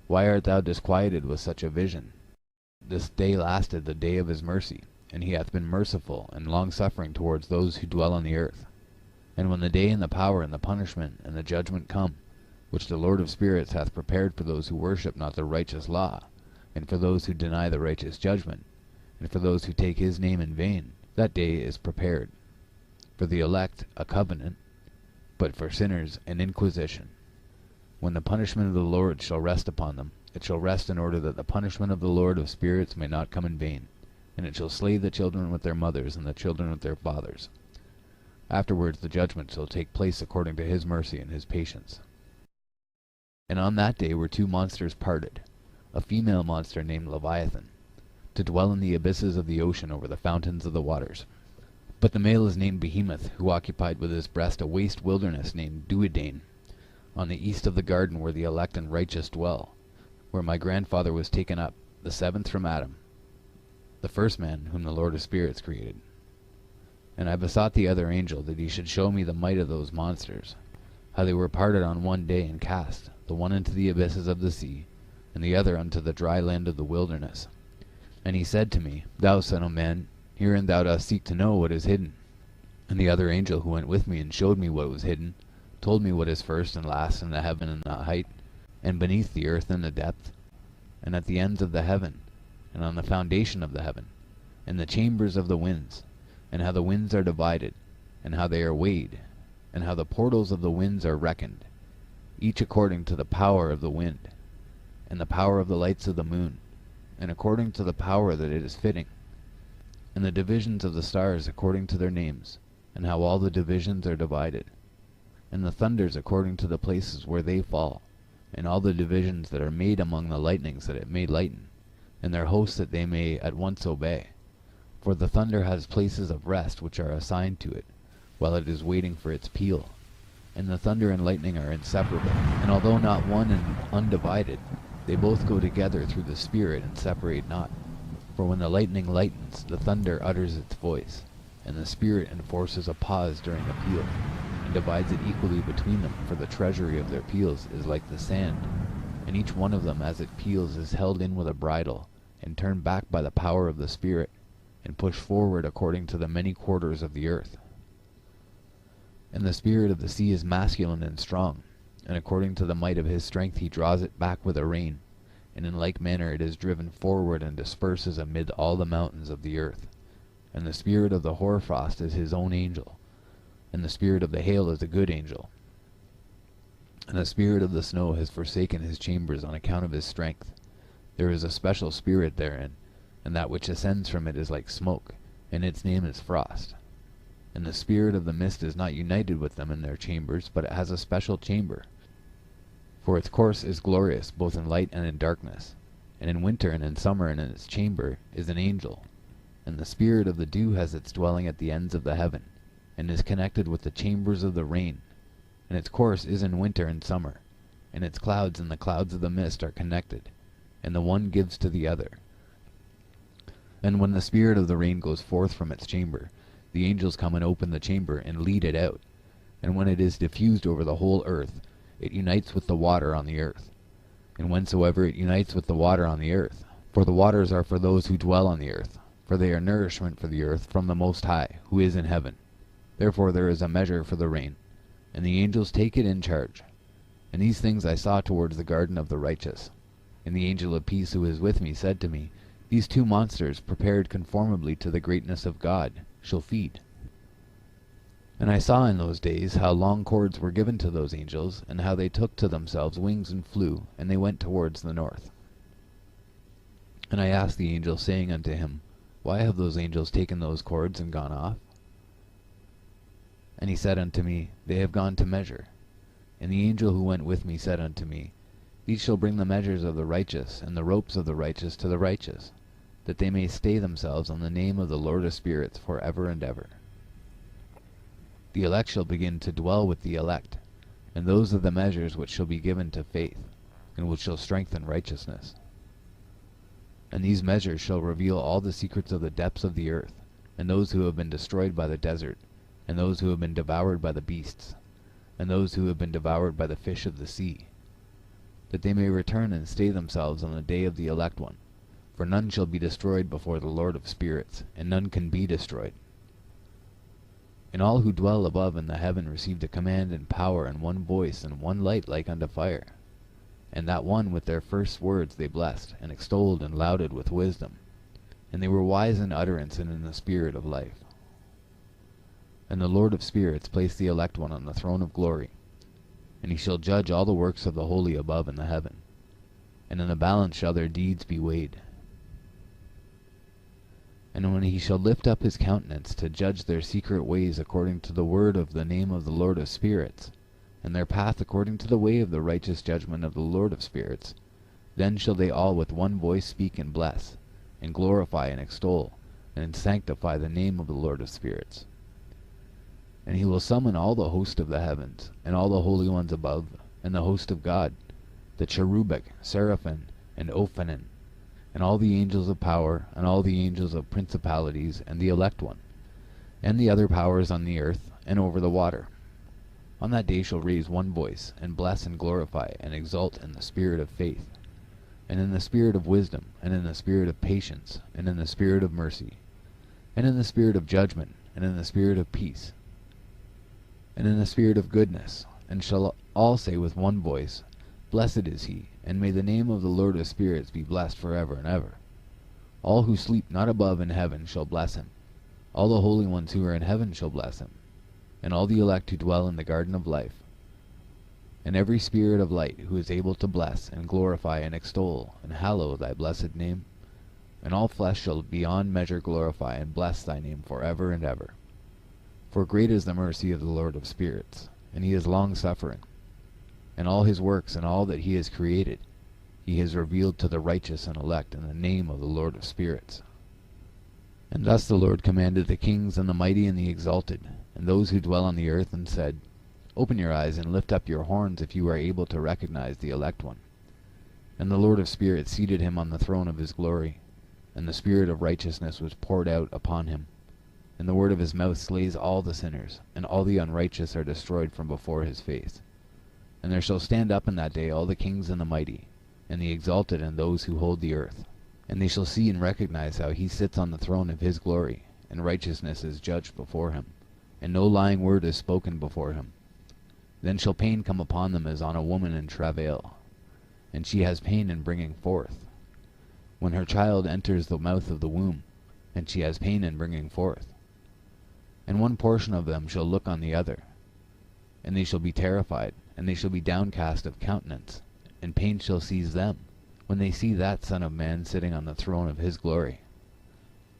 Why art thou disquieted with such a vision? This day lasted the day of his mercy, and he hath been merciful and long-suffering towards those who dwell on the earth. And when the day and the power and the punishment and the judgment come, which the Lord of spirits hath prepared for those who worship not the righteous law, and for those who deny the righteous judgment, and for those who take his name in vain, that day is prepared. For the elect a covenant, but for sinners an inquisition. When the punishment of the Lord shall rest upon them, it shall rest in order that the punishment of the Lord of spirits may not come in vain, and it shall slay the children with their mothers, and the children with their fathers. Afterwards the judgment shall take place according to his mercy and his patience. And on that day were two monsters parted, a female monster named Leviathan, to dwell in the abysses of the ocean over the fountains of the waters. But the male is named Behemoth, who occupied with his breast a waste wilderness named Duodane, on the east of the garden where the elect and righteous dwell, where my grandfather was taken up, the seventh from Adam, the first man whom the Lord of spirits created. And I besought the other angel that he should show me the might of those monsters, how they were parted on one day and cast, the one into the abysses of the sea, and the other unto the dry land of the wilderness. And he said to me, Thou son of man, herein thou dost seek to know what is hidden. And the other angel who went with me and showed me what was hidden, told me what is first and last in the heaven and the height, and beneath the earth in the depth, and at the ends of the heaven, and on the foundation of the heaven, and the chambers of the winds, and how the winds are divided, and how they are weighed, and how the portals of the winds are reckoned, each according to the power of the wind, and the power of the lights of the moon, and according to the power that it is fitting, and the divisions of the stars according to their names, and how all the divisions are divided, and the thunders according to the places where they fall, and all the divisions that are made among the lightnings that it may lighten, and their hosts that they may at once obey. For the thunder has places of rest which are assigned to it, while it is waiting for its peal. And the thunder and lightning are inseparable, and although not one and undivided, they both go together through the Spirit and separate not. For when the lightning lightens, the thunder utters its voice, and the Spirit enforces a pause during a peal, and divides it equally between them, for the treasury of their peals is like the sand, and each one of them as it peals is held in with a bridle, and turned back by the power of the Spirit, and pushed forward according to the many quarters of the earth. And the spirit of the sea is masculine and strong, and according to the might of his strength he draws it back with a rein, and in like manner it is driven forward and disperses amid all the mountains of the earth. And the spirit of the hoarfrost is his own angel, and the spirit of the hail is a good angel. And the spirit of the snow has forsaken his chambers on account of his strength. There is a special spirit therein, and that which ascends from it is like smoke, and its name is frost. And the spirit of the mist is not united with them in their chambers, but it has a special chamber. For its course is glorious both in light and in darkness, and in winter and in summer, and in its chamber is an angel. And the spirit of the dew has its dwelling at the ends of the heaven, and is connected with the chambers of the rain. And its course is in winter and summer, and its clouds and the clouds of the mist are connected, and the one gives to the other. And when the spirit of the rain goes forth from its chamber, the angels come and open the chamber and lead it out. And when it is diffused over the whole earth, it unites with the water on the earth. And whensoever it unites with the water on the earth, for the waters are for those who dwell on the earth, for they are nourishment for the earth from the Most High, who is in heaven. Therefore there is a measure for the rain, and the angels take it in charge. And these things I saw towards the garden of the righteous. And the angel of peace who is with me said to me, These two monsters, prepared conformably to the greatness of God, shall feed. And I saw in those days how long cords were given to those angels, and how they took to themselves wings and flew, and they went towards the north. And I asked the angel, saying unto him, Why have those angels taken those cords and gone off? And he said unto me, They have gone to measure. And the angel who went with me said unto me, These shall bring the measures of the righteous, and the ropes of the righteous to the righteous, that they may stay themselves on the name of the Lord of spirits for ever and ever. The elect shall begin to dwell with the elect, and those are the measures which shall be given to faith, and which shall strengthen righteousness. And these measures shall reveal all the secrets of the depths of the earth, and those who have been destroyed by the desert, and those who have been devoured by the beasts. and those who have been devoured by the fish of the sea, that they may return and stay themselves on the day of the elect one. For none shall be destroyed before the Lord of spirits, and none can be destroyed. And all who dwell above in the heaven received a command and power and one voice and one light like unto fire. And that one with their first words they blessed, and extolled and lauded with wisdom. And they were wise in utterance and in the spirit of life. And the Lord of spirits placed the elect one on the throne of glory, and he shall judge all the works of the holy above in the heaven. And in the balance shall their deeds be weighed. And when he shall lift up his countenance to judge their secret ways according to the word of the name of the Lord of spirits, and their path according to the way of the righteous judgment of the Lord of spirits, then shall they all with one voice speak and bless, and glorify and extol, and sanctify the name of the Lord of spirits. And he will summon all the host of the heavens, and all the holy ones above, and the host of God, the cherubic, seraphim, and ophanim, and all the angels of power, and all the angels of principalities, and the elect one, and the other powers on the earth, and over the water. On that day shall raise one voice, and bless and glorify, and exalt in the spirit of faith, and in the spirit of wisdom, and in the spirit of patience, and in the spirit of mercy, and in the spirit of judgment, and in the spirit of peace, and in the spirit of goodness, and shall all say with one voice, Blessed is he, and may the name of the Lord of spirits be blessed forever and ever. All who sleep not above in heaven shall bless him. All the holy ones who are in heaven shall bless him, and all the elect who dwell in the garden of life, and every spirit of light who is able to bless and glorify and extol and hallow thy blessed name. And all flesh shall beyond measure glorify and bless thy name forever and ever. For great is the mercy of the Lord of spirits, and he is long-suffering. And all his works and all that he has created, he has revealed to the righteous and elect in the name of the Lord of spirits. And thus the Lord commanded the kings and the mighty and the exalted, and those who dwell on the earth, and said, Open your eyes and lift up your horns if you are able to recognize the elect one. And the Lord of spirits seated him on the throne of his glory, and the spirit of righteousness was poured out upon him. And the word of his mouth slays all the sinners, and all the unrighteous are destroyed from before his face. And there shall stand up in that day all the kings and the mighty, and the exalted and those who hold the earth. And they shall see and recognize how he sits on the throne of his glory, and righteousness is judged before him, and no lying word is spoken before him. Then shall pain come upon them as on a woman in travail, and she has pain in bringing forth, when her child enters the mouth of the womb, and she has pain in bringing forth. And one portion of them shall look on the other, and they shall be terrified, and they shall be downcast of countenance, and pain shall seize them, when they see that Son of Man sitting on the throne of his glory.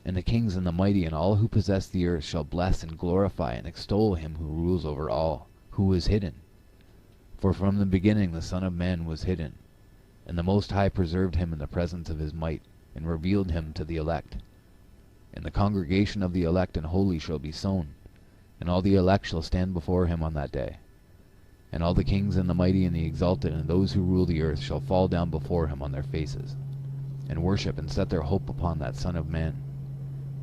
And the kings and the mighty and all who possess the earth shall bless and glorify and extol him who rules over all, who is hidden. For from the beginning the Son of Man was hidden, and the Most High preserved him in the presence of his might, and revealed him to the elect. And the congregation of the elect and holy shall be sown, and all the elect shall stand before him on that day. And all the kings and the mighty and the exalted and those who rule the earth shall fall down before him on their faces, and worship and set their hope upon that Son of Man,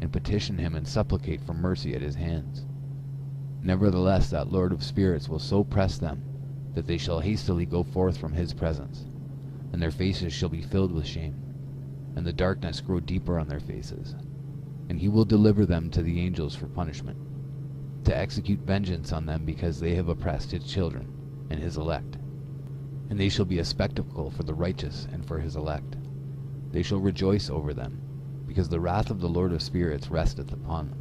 and petition him and supplicate for mercy at his hands. Nevertheless that Lord of spirits will so press them, that they shall hastily go forth from his presence, and their faces shall be filled with shame, and the darkness grow deeper on their faces. And he will deliver them to the angels for punishment, to execute vengeance on them because they have oppressed his children and his elect. And they shall be a spectacle for the righteous and for his elect. They shall rejoice over them, because the wrath of the Lord of spirits resteth upon them.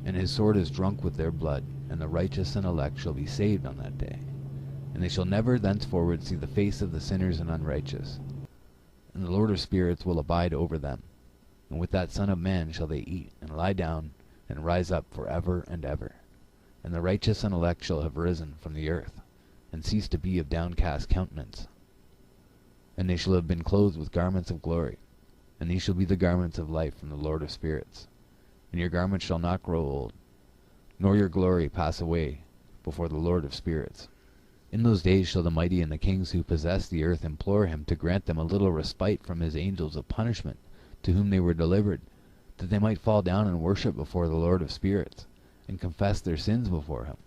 And his sword is drunk with their blood, and the righteous and elect shall be saved on that day. And they shall never thenceforward see the face of the sinners and unrighteous. And the Lord of spirits will abide over them, and with that Son of Man shall they eat, and lie down, and rise up for ever and ever. And the righteous and elect shall have risen from the earth, and cease to be of downcast countenance. And they shall have been clothed with garments of glory, and these shall be the garments of life from the Lord of spirits. And your garments shall not grow old, nor your glory pass away before the Lord of spirits. In those days shall the mighty and the kings who possess the earth implore him to grant them a little respite from his angels of punishment, to whom they were delivered, that they might fall down and worship before the Lord of spirits, and confess their sins before him.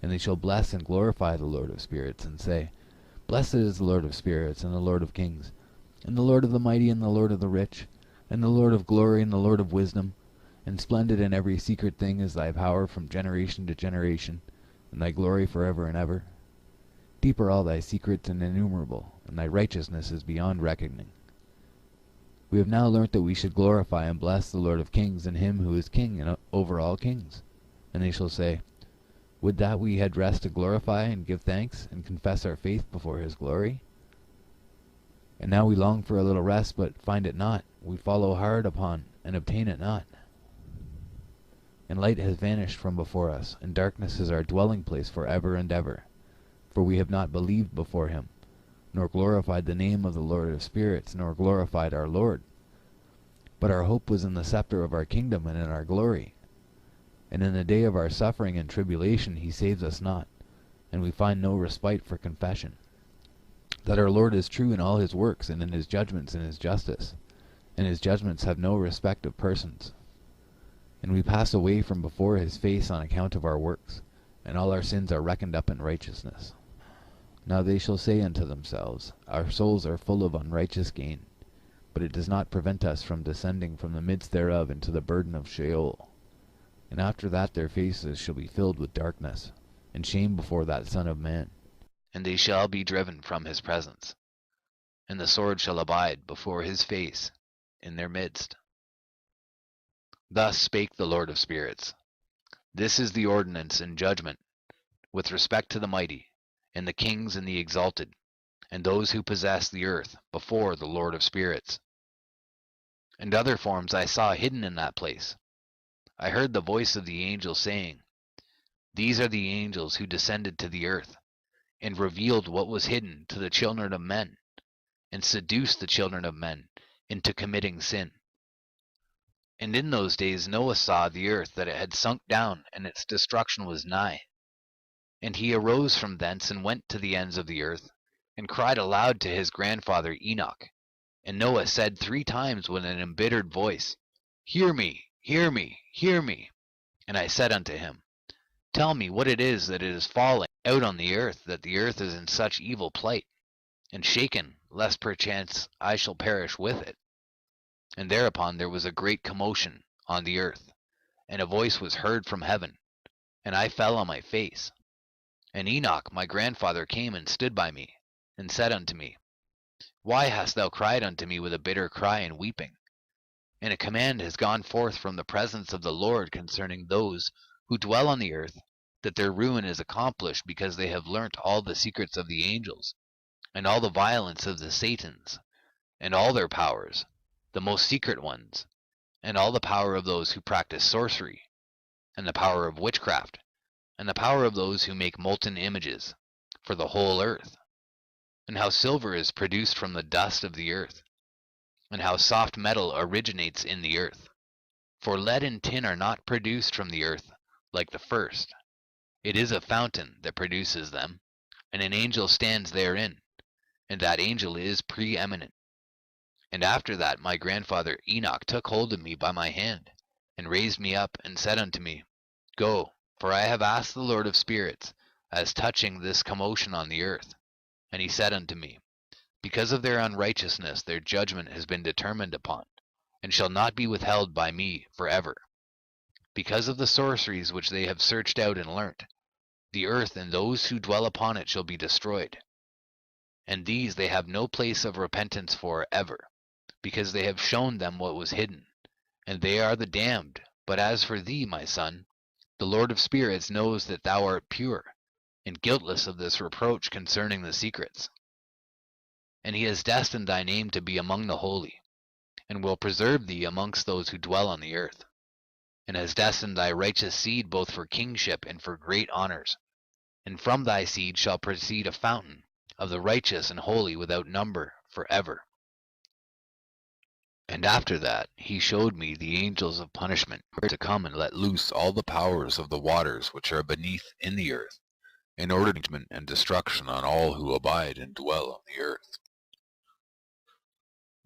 And they shall bless and glorify the Lord of spirits, and say, Blessed is the Lord of spirits, and the Lord of kings, and the Lord of the mighty, and the Lord of the rich, and the Lord of glory, and the Lord of wisdom. And splendid in every secret thing is thy power from generation to generation, and thy glory forever and ever. Deep are all thy secrets and innumerable, and thy righteousness is beyond reckoning. We have now learnt that we should glorify and bless the Lord of kings, and him who is king and over all kings. And they shall say, Would that we had rest to glorify and give thanks, and confess our faith before his glory. And now we long for a little rest, but find it not. We follow hard upon, and obtain it not. And light has vanished from before us, and darkness is our dwelling place for ever and ever. For we have not believed before him, nor glorified the name of the Lord of spirits, nor glorified our Lord. But our hope was in the scepter of our kingdom and in our glory. And in the day of our suffering and tribulation he saves us not, and we find no respite for confession. That our Lord is true in all his works, and in his judgments and his justice, and his judgments have no respect of persons. And we pass away from before his face on account of our works, and all our sins are reckoned up in righteousness. Now they shall say unto themselves, Our souls are full of unrighteous gain, but it does not prevent us from descending from the midst thereof into the burden of Sheol. And after that their faces shall be filled with darkness, and shame before that Son of Man. And they shall be driven from his presence, and the sword shall abide before his face in their midst. Thus spake the Lord of spirits. This is the ordinance and judgment with respect to the mighty, and the kings and the exalted, and those who possess the earth before the Lord of spirits. And other forms I saw hidden in that place. I heard the voice of the angel saying, These are the angels who descended to the earth, and revealed what was hidden to the children of men, and seduced the children of men into committing sin. And in those days Noah saw the earth that it had sunk down, and its destruction was nigh. And he arose from thence and went to the ends of the earth, and cried aloud to his grandfather Enoch. And Noah said 3 times with an embittered voice, Hear me, hear me, hear me. And I said unto him, Tell me what it is that it is falling out on the earth, that the earth is in such evil plight, and shaken, lest perchance I shall perish with it. And thereupon there was a great commotion on the earth, and a voice was heard from heaven, and I fell on my face. And Enoch my grandfather came and stood by me, and said unto me, Why hast thou cried unto me with a bitter cry and weeping? And a command has gone forth from the presence of the Lord concerning those who dwell on the earth, that their ruin is accomplished because they have learnt all the secrets of the angels, and all the violence of the Satans, and all their powers, the most secret ones, and all the power of those who practice sorcery, and the power of witchcraft, and the power of those who make molten images, for the whole earth, and how silver is produced from the dust of the earth, and how soft metal originates in the earth. For lead and tin are not produced from the earth like the first. It is a fountain that produces them, and an angel stands therein, and that angel is preeminent. And after that my grandfather Enoch took hold of me by my hand, and raised me up, and said unto me, Go, for I have asked the Lord of spirits, as touching this commotion on the earth. And he said unto me, Because of their unrighteousness their judgment has been determined upon, and shall not be withheld by me forever. Because of the sorceries which they have searched out and learnt, the earth and those who dwell upon it shall be destroyed. And these they have no place of repentance for ever, because they have shown them what was hidden, and they are the damned. But as for thee, my son, the Lord of spirits knows that thou art pure, and guiltless of this reproach concerning the secrets. And he has destined thy name to be among the holy, and will preserve thee amongst those who dwell on the earth, and has destined thy righteous seed both for kingship and for great honors. And from thy seed shall proceed a fountain of the righteous and holy without number forever. And after that he showed me the angels of punishment, to come and let loose all the powers of the waters which are beneath in the earth, in order to judgment and destruction on all who abide and dwell on the earth.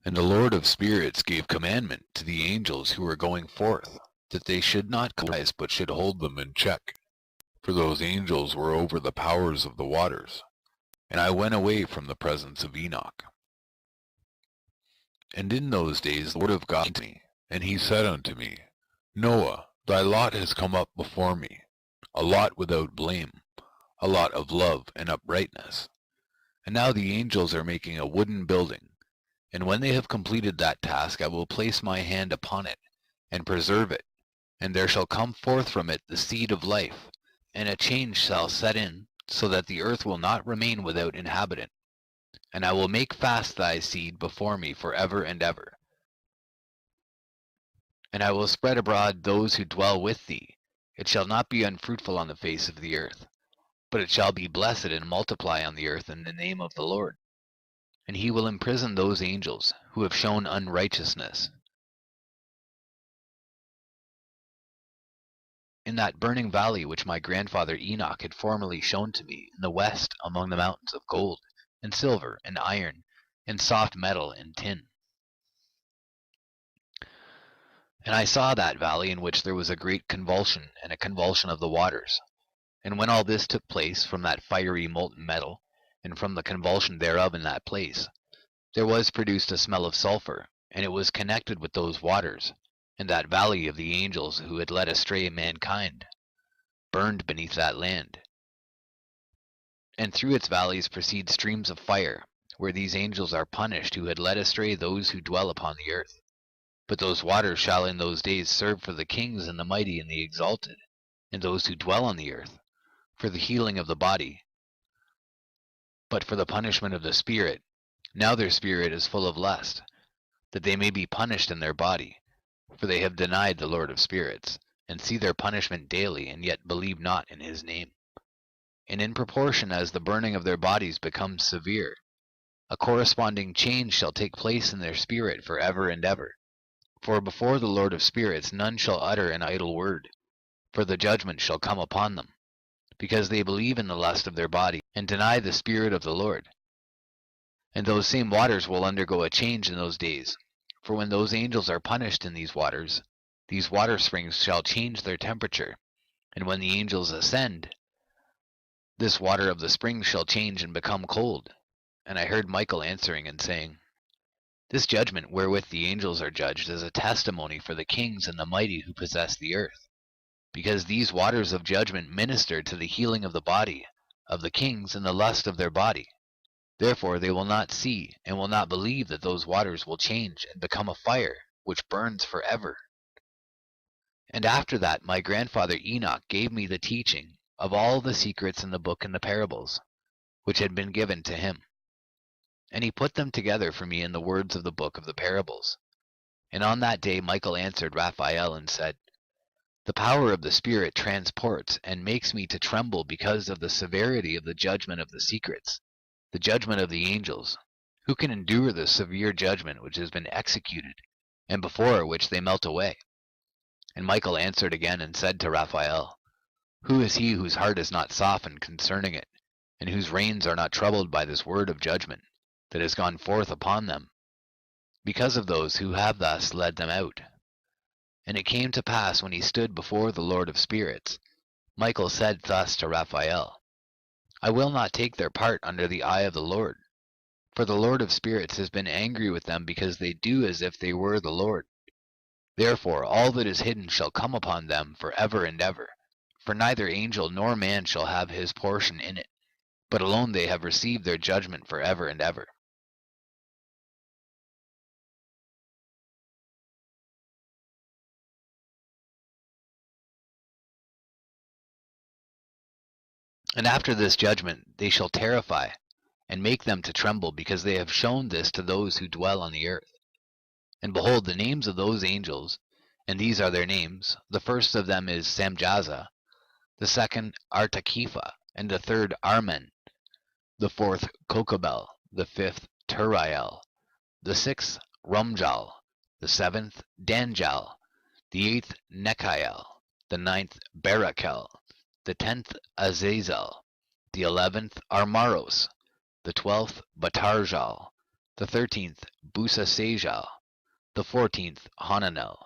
And the Lord of spirits gave commandment to the angels who were going forth, that they should not rise, but should hold them in check, for those angels were over the powers of the waters. And I went away from the presence of Enoch. And in those days the word of God came to me, and he said unto me, Noah, thy lot has come up before me, a lot without blame, a lot of love and uprightness. And now the angels are making a wooden building, and when they have completed that task I will place my hand upon it, and preserve it, and there shall come forth from it the seed of life, and a change shall set in, so that the earth will not remain without inhabitant. And I will make fast thy seed before me for ever and ever. And I will spread abroad those who dwell with thee. It shall not be unfruitful on the face of the earth, but it shall be blessed and multiply on the earth in the name of the Lord. And he will imprison those angels who have shown unrighteousness in that burning valley which my grandfather Enoch had formerly shown to me in the west among the mountains of gold, and silver, and iron, and soft metal, and tin. And I saw that valley in which there was a great convulsion, and a convulsion of the waters. And when all this took place from that fiery molten metal, and from the convulsion thereof in that place, there was produced a smell of sulphur, and it was connected with those waters, and that valley of the angels who had led astray mankind, burned beneath that land. And through its valleys proceed streams of fire, where these angels are punished who had led astray those who dwell upon the earth. But those waters shall in those days serve for the kings and the mighty and the exalted, and those who dwell on the earth, for the healing of the body, but for the punishment of the spirit. Now their spirit is full of lust, that they may be punished in their body, for they have denied the Lord of spirits, and see their punishment daily, and yet believe not in his name. And in proportion as the burning of their bodies becomes severe, a corresponding change shall take place in their spirit for ever and ever. For before the Lord of spirits none shall utter an idle word, for the judgment shall come upon them, because they believe in the lust of their body, and deny the Spirit of the Lord. And those same waters will undergo a change in those days, for when those angels are punished in these water springs shall change their temperature, and when the angels ascend, this water of the springs shall change and become cold. And I heard Michael answering and saying, This judgment wherewith the angels are judged is a testimony for the kings and the mighty who possess the earth, because these waters of judgment minister to the healing of the body of the kings and the lust of their body. Therefore they will not see and will not believe that those waters will change and become a fire which burns forever. And after that my grandfather Enoch gave me the teaching of all the secrets in the book and the parables, which had been given to him. And he put them together for me in the words of the book of the parables. And on that day Michael answered Raphael and said, The power of the Spirit transports and makes me to tremble because of the severity of the judgment of the secrets, the judgment of the angels. Who can endure the severe judgment which has been executed, and before which they melt away? And Michael answered again and said to Raphael, Who is he whose heart is not softened concerning it, and whose reins are not troubled by this word of judgment that has gone forth upon them, because of those who have thus led them out? And it came to pass when he stood before the Lord of spirits, Michael said thus to Raphael, I will not take their part under the eye of the Lord, for the Lord of spirits has been angry with them because they do as if they were the Lord. Therefore all that is hidden shall come upon them for ever and ever, for neither angel nor man shall have his portion in it, but alone they have received their judgment for ever and ever. And after this judgment they shall terrify, and make them to tremble, because they have shown this to those who dwell on the earth. And behold, the names of those angels, and these are their names, the first of them is Samjaza, the second Artakepha, and the third Armen, the fourth Kokabel, the fifth Turiel, the sixth Rumjal, the seventh Danjal, the eighth Nechiel, the ninth Barakel, the 10th Azazel, the 11th Armaros, the 12th Batarjal, the 13th Busasajal, the 14th Hananel,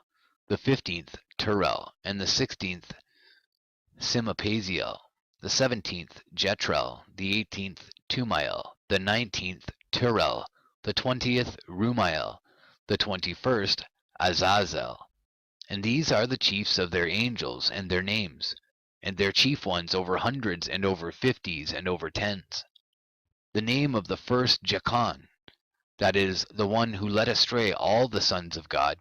the 15th Turel, and the 16th Simapaziel. the 17th Jetrel, the 18th Tumael, the 19th Turel, the 20th Rumael, the 21st Azazel. And these are the chiefs of their angels and their names, and their chief ones over hundreds and over fifties and over tens. The name of the first Jachan, that is, the one who led astray all the sons of God,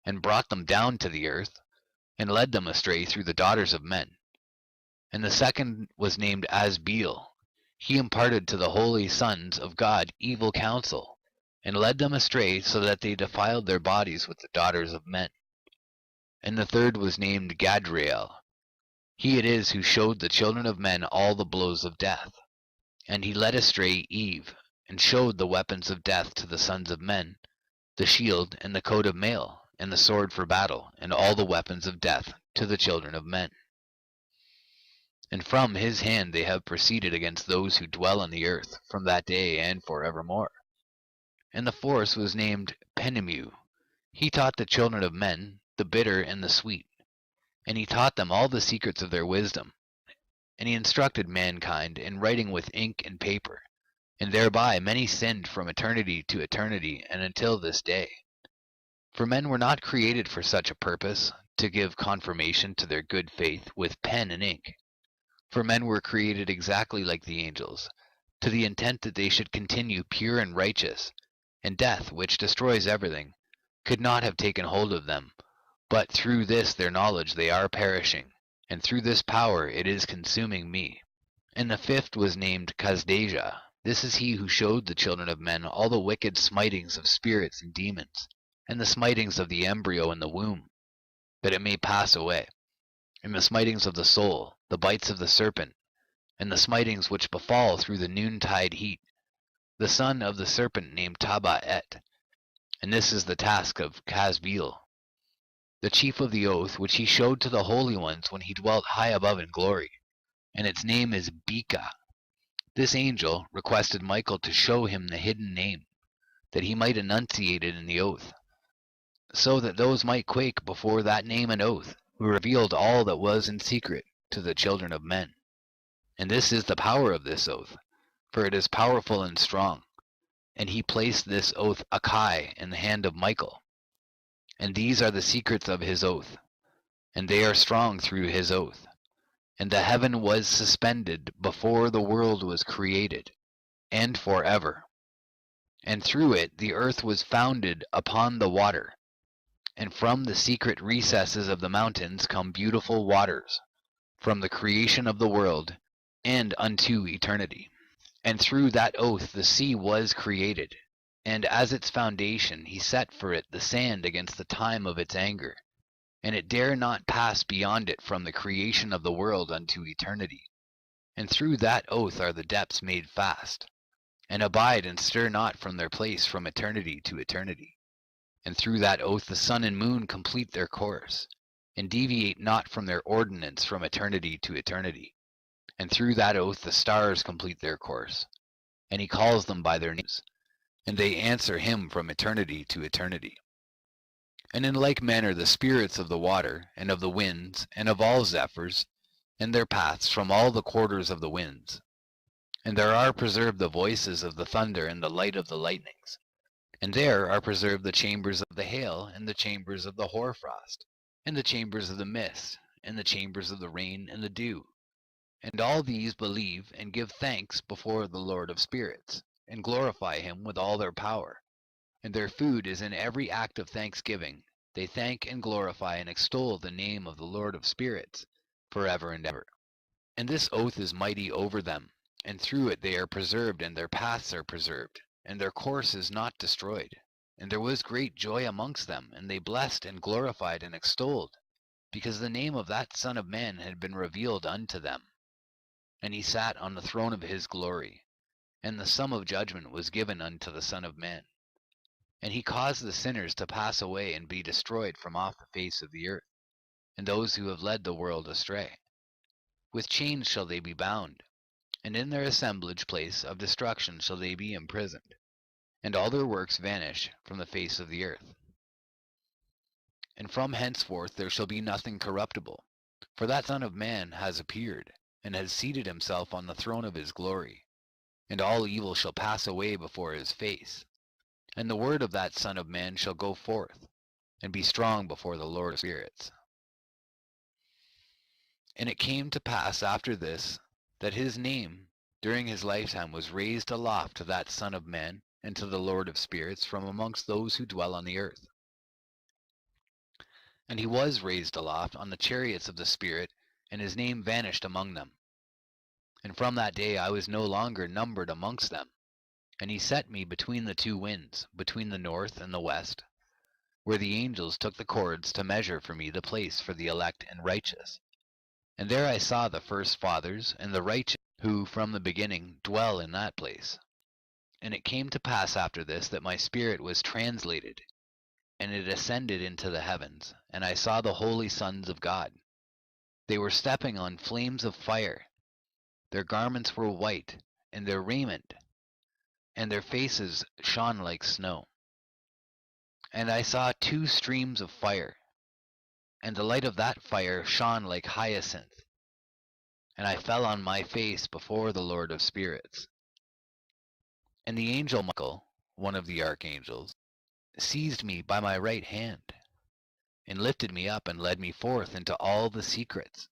and brought them down to the earth, and led them astray through the daughters of men. And the second was named Asbeel. He imparted to the holy sons of God evil counsel, and led them astray so that they defiled their bodies with the daughters of men. And the third was named Gadrael. He it is who showed the children of men all the blows of death. And he led astray Eve, and showed the weapons of death to the sons of men, the shield and the coat of mail, and the sword for battle, and all the weapons of death to the children of men. And from his hand they have proceeded against those who dwell on the earth, from that day and forevermore. And the fourth was named Penemu. He taught the children of men the bitter and the sweet, and he taught them all the secrets of their wisdom. And he instructed mankind in writing with ink and paper, and thereby many sinned from eternity to eternity and until this day. For men were not created for such a purpose, to give confirmation to their good faith with pen and ink. For men were created exactly like the angels, to the intent that they should continue pure and righteous, and death, which destroys everything, could not have taken hold of them, but through this their knowledge they are perishing, and through this power it is consuming me. And the fifth was named Kasdeja. This is he who showed the children of men all the wicked smitings of spirits and demons, and the smitings of the embryo in the womb, that it may pass away, and the smitings of the soul, the bites of the serpent, and the smitings which befall through the noontide heat, the son of the serpent named Tabaet. And this is the task of Casbeel, the chief of the oath which he showed to the holy ones when he dwelt high above in glory, and its name is Beka. This angel requested Michael to show him the hidden name, that he might enunciate it in the oath, so that those might quake before that name and oath, who revealed all that was in secret to the children of men. And this is the power of this oath, for it is powerful and strong. And he placed this oath Akai in the hand of Michael. And these are the secrets of his oath, and they are strong through his oath. And the heaven was suspended before the world was created, and forever. And through it the earth was founded upon the water. And from the secret recesses of the mountains come beautiful waters, from the creation of the world and unto eternity. And through that oath the sea was created, and as its foundation he set for it the sand against the time of its anger, and it dare not pass beyond it from the creation of the world unto eternity. And through that oath are the depths made fast, and abide and stir not from their place from eternity to eternity. And through that oath the sun and moon complete their course, and deviate not from their ordinance from eternity to eternity. And through that oath the stars complete their course, and he calls them by their names, and they answer him from eternity to eternity. And in like manner the spirits of the water, and of the winds, and of all zephyrs, and their paths from all the quarters of the winds. And there are preserved the voices of the thunder and the light of the lightnings. And there are preserved the chambers of the hail, and the chambers of the hoarfrost, and the chambers of the mist, and the chambers of the rain and the dew. And all these believe and give thanks before the Lord of spirits, and glorify him with all their power. And their food is in every act of thanksgiving. They thank and glorify and extol the name of the Lord of spirits, forever and ever. And this oath is mighty over them, and through it they are preserved, and their paths are preserved, and their course is not destroyed. And there was great joy amongst them, and they blessed and glorified and extolled, because the name of that Son of Man had been revealed unto them. And he sat on the throne of his glory, and the sum of judgment was given unto the Son of Man. And he caused the sinners to pass away and be destroyed from off the face of the earth, and those who have led the world astray. With chains shall they be bound, and in their assemblage place of destruction shall they be imprisoned, and all their works vanish from the face of the earth. And from henceforth there shall be nothing corruptible, for that Son of Man has appeared, and has seated himself on the throne of his glory, and all evil shall pass away before his face. And the word of that Son of Man shall go forth, and be strong before the Lord of spirits. And it came to pass after this, that his name during his lifetime was raised aloft to that Son of Man and to the Lord of spirits from amongst those who dwell on the earth. And he was raised aloft on the chariots of the Spirit, and his name vanished among them. And from that day I was no longer numbered amongst them. And he set me between the two winds, between the north and the west, where the angels took the cords to measure for me the place for the elect and righteous. And there I saw the first fathers and the righteous, who from the beginning dwell in that place. And it came to pass after this that my spirit was translated, and it ascended into the heavens, and I saw the holy sons of God. They were stepping on flames of fire. Their garments were white, and their raiment, and their faces shone like snow. And I saw two streams of fire, and the light of that fire shone like hyacinth. And I fell on my face before the Lord of spirits. And the angel Michael, one of the archangels, seized me by my right hand, and lifted me up and led me forth into all the secrets.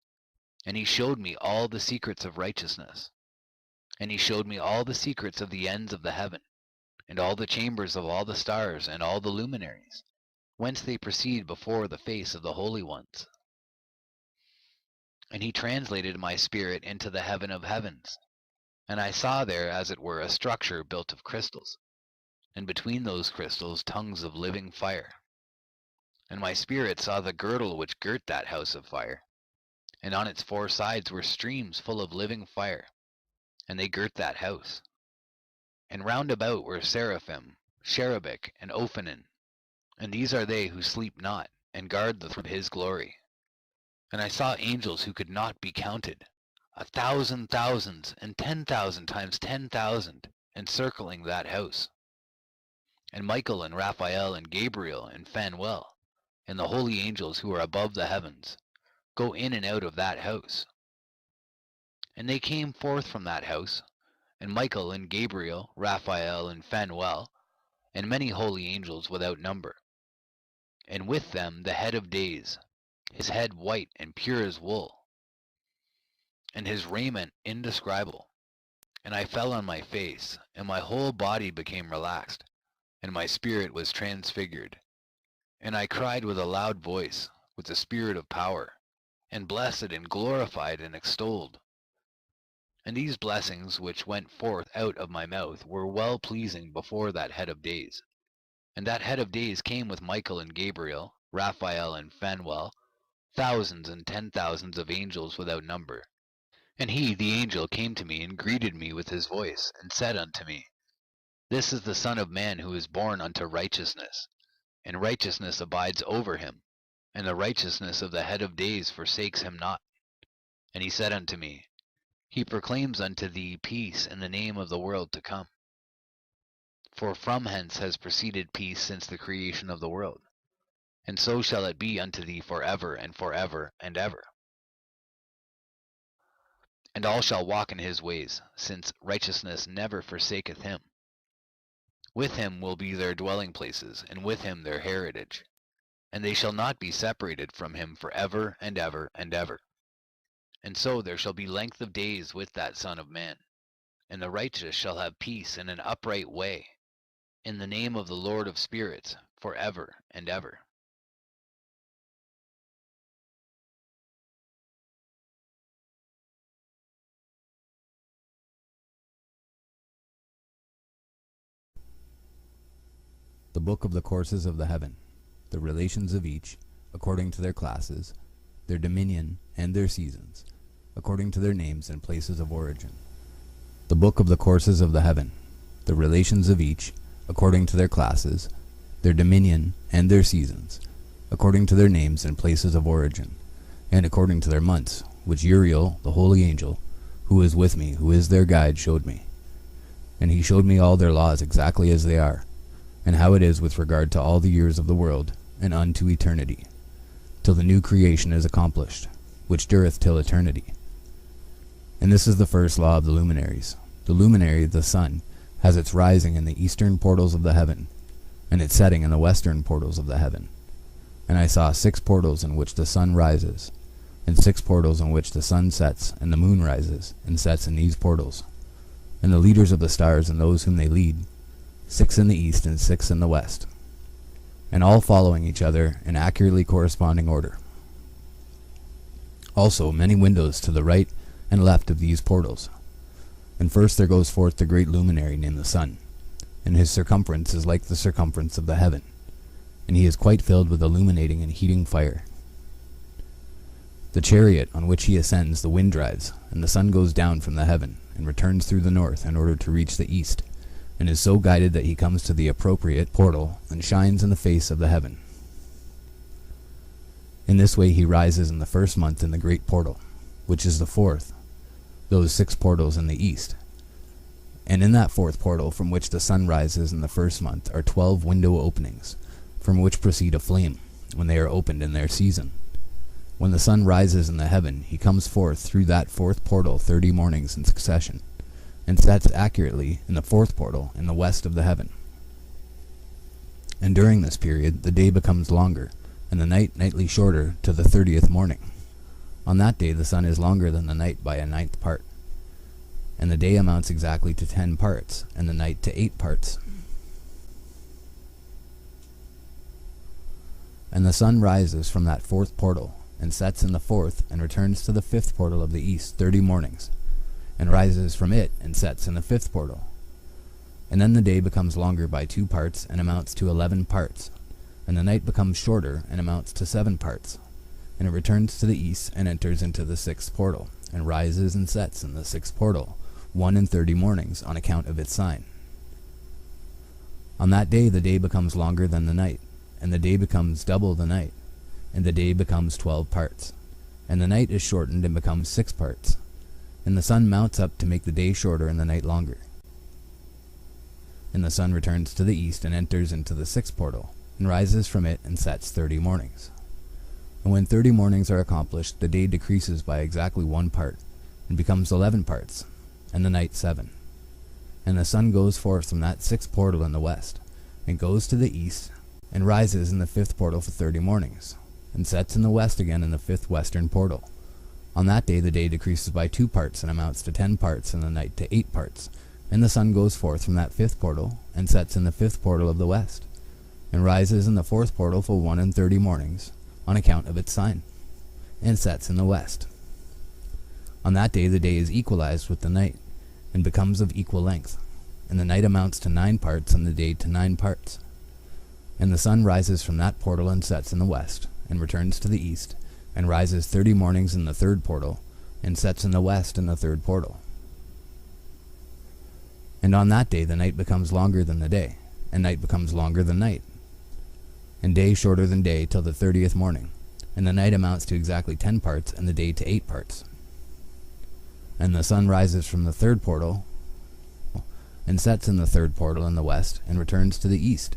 And he showed me all the secrets of righteousness. And he showed me all the secrets of the ends of the heaven, and all the chambers of all the stars and all the luminaries, whence they proceed before the face of the holy ones. And he translated my spirit into the heaven of heavens, and I saw there as it were a structure built of crystals, and between those crystals tongues of living fire. And my spirit saw the girdle which girt that house of fire, and on its four sides were streams full of living fire, and they girt that house. And round about were seraphim, cherubic, and ophanim, and these are they who sleep not, and guard the throne of his glory. And I saw angels who could not be counted, 1,000 thousands, and 10,000 times 10,000, encircling that house. And Michael and Raphael and Gabriel and Phanuel, and the holy angels who are above the heavens, go in and out of that house. And they came forth from that house, and Michael and Gabriel, Raphael and Phanuel, and many holy angels without number. And with them the head of days, his head white and pure as wool, and his raiment indescribable. And I fell on my face, and my whole body became relaxed, and my spirit was transfigured. And I cried with a loud voice, with the spirit of power, and blessed and glorified and extolled. And these blessings which went forth out of my mouth were well pleasing before that head of days. And that head of days came with Michael and Gabriel, Raphael and Phanuel, thousands and 10,000s of angels without number. And he, the angel, came to me and greeted me with his voice, and said unto me, This is the Son of Man who is born unto righteousness, and righteousness abides over him, and the righteousness of the head of days forsakes him not. And he said unto me, He proclaims unto thee peace in the name of the world to come. For from hence has proceeded peace since the creation of the world, and so shall it be unto thee forever and forever and ever. And all shall walk in his ways, since righteousness never forsaketh him. With him will be their dwelling places, and with him their heritage. And they shall not be separated from him forever and ever and ever. And so there shall be length of days with that Son of Man, and the righteous shall have peace in an upright way, in the name of the Lord of spirits, forever and ever. The Book of the Courses of the Heaven, the relations of each, according to their classes, their dominion, and their seasons, according to their names and places of origin. The Book of the Courses of the Heaven, the relations of each, according to their classes, their dominion, and their seasons, according to their names and places of origin, and according to their months, which Uriel, the holy angel, who is with me, who is their guide, showed me. And he showed me all their laws exactly as they are, and how it is with regard to all the years of the world, and unto eternity, till the new creation is accomplished, which dureth till eternity. And this is the first law of the luminaries. The luminary, the sun, has its rising in the eastern portals of the heaven, and its setting in the western portals of the heaven. And I saw 6 portals in which the sun rises, and 6 portals in which the sun sets, and the moon rises and sets in these portals. And the leaders of the stars and those whom they lead, 6 in the east and 6 in the west, and all following each other in accurately corresponding order. Also many windows to the right and left of these portals. And first there goes forth the great luminary named the sun, and his circumference is like the circumference of the heaven, and he is quite filled with illuminating and heating fire. The chariot on which he ascends the wind drives, and the sun goes down from the heaven, and returns through the north in order to reach the east, and is so guided that he comes to the appropriate portal, and shines in the face of the heaven. In this way he rises in the first month in the great portal, which is the 4th, those 6 portals in the east. And in that 4th portal from which the sun rises in the first month are 12 window openings, from which proceed a flame, when they are opened in their season. When the sun rises in the heaven, he comes forth through that 4th portal 30 mornings in succession, and sets accurately in the 4th portal in the west of the heaven. And during this period the day becomes longer, and the night nightly shorter to the 30th morning. On that day the sun is longer than the night by a 9th part, and the day amounts exactly to 10 parts, and the night to 8 parts. And the sun rises from that 4th portal, and sets in the 4th, and returns to the 5th portal of the east 30 mornings, and rises from it, and sets in the 5th portal. And then the day becomes longer by 2 parts, and amounts to 11 parts, and the night becomes shorter, and amounts to 7 parts. And it returns to the east, and enters into the 6th portal, and rises and sets in the 6th portal, 1 in 30 mornings, on account of its sign. On that day the day becomes longer than the night, and the day becomes double the night, and the day becomes 12 parts, and the night is shortened and becomes 6 parts, and the sun mounts up to make the day shorter and the night longer. And the sun returns to the east, and enters into the 6th portal, and rises from it, and sets 30 mornings. And when 30 mornings are accomplished, the day decreases by exactly 1 part, and becomes 11 parts, and the night 7. And the sun goes forth from that 6th portal in the west, and goes to the east, and rises in the 5th portal for 30 mornings, and sets in the west again in the 5th western portal. On that day the day decreases by 2 parts, and amounts to 10 parts, and the night to 8 parts. And the sun goes forth from that 5th portal, and sets in the 5th portal of the west, and rises in the 4th portal for 1 in 30 mornings, on account of its sign, and sets in the west. On that day the day is equalized with the night, and becomes of equal length, and the night amounts to 9 parts, and the day to 9 parts. And the sun rises from that portal, and sets in the west, and returns to the east, and rises 30 mornings in the 3rd portal, and sets in the west in the 3rd portal. And on that day the night becomes longer than the day, and night becomes longer than night, and day shorter than day till the 30th morning, and the night amounts to exactly 10 parts, and the day to 8 parts. And the sun rises from the 3rd portal, and sets in the 3rd portal in the west, and returns to the east,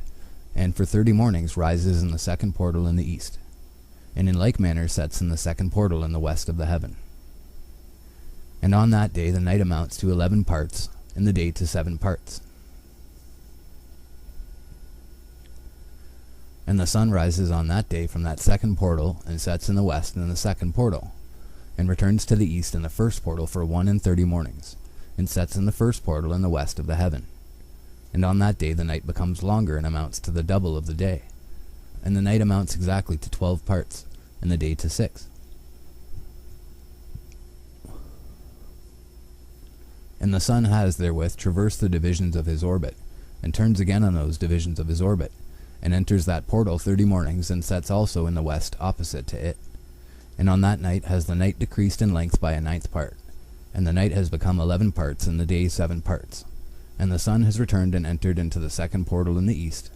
and for 30 mornings rises in the 2nd portal in the east, and in like manner sets in the 2nd portal in the west of the heaven. And on that day the night amounts to 11 parts, and the day to 7 parts. And the sun rises on that day from that 2nd portal, and sets in the west in the 2nd portal, and returns to the east in the 1st portal for 1 in 30 mornings, and sets in the 1st portal in the west of the heaven. And on that day the night becomes longer, and amounts to the double of the day, and the night amounts exactly to 12 parts, and the day to 6. And the sun has therewith traversed the divisions of his orbit, and turns again on those divisions of his orbit, and enters that portal 30 mornings, and sets also in the west opposite to it. And on that night has the night decreased in length by a 9th part, and the night has become 11 parts, and the day 7 parts. And the sun has returned and entered into the 2nd portal in the east,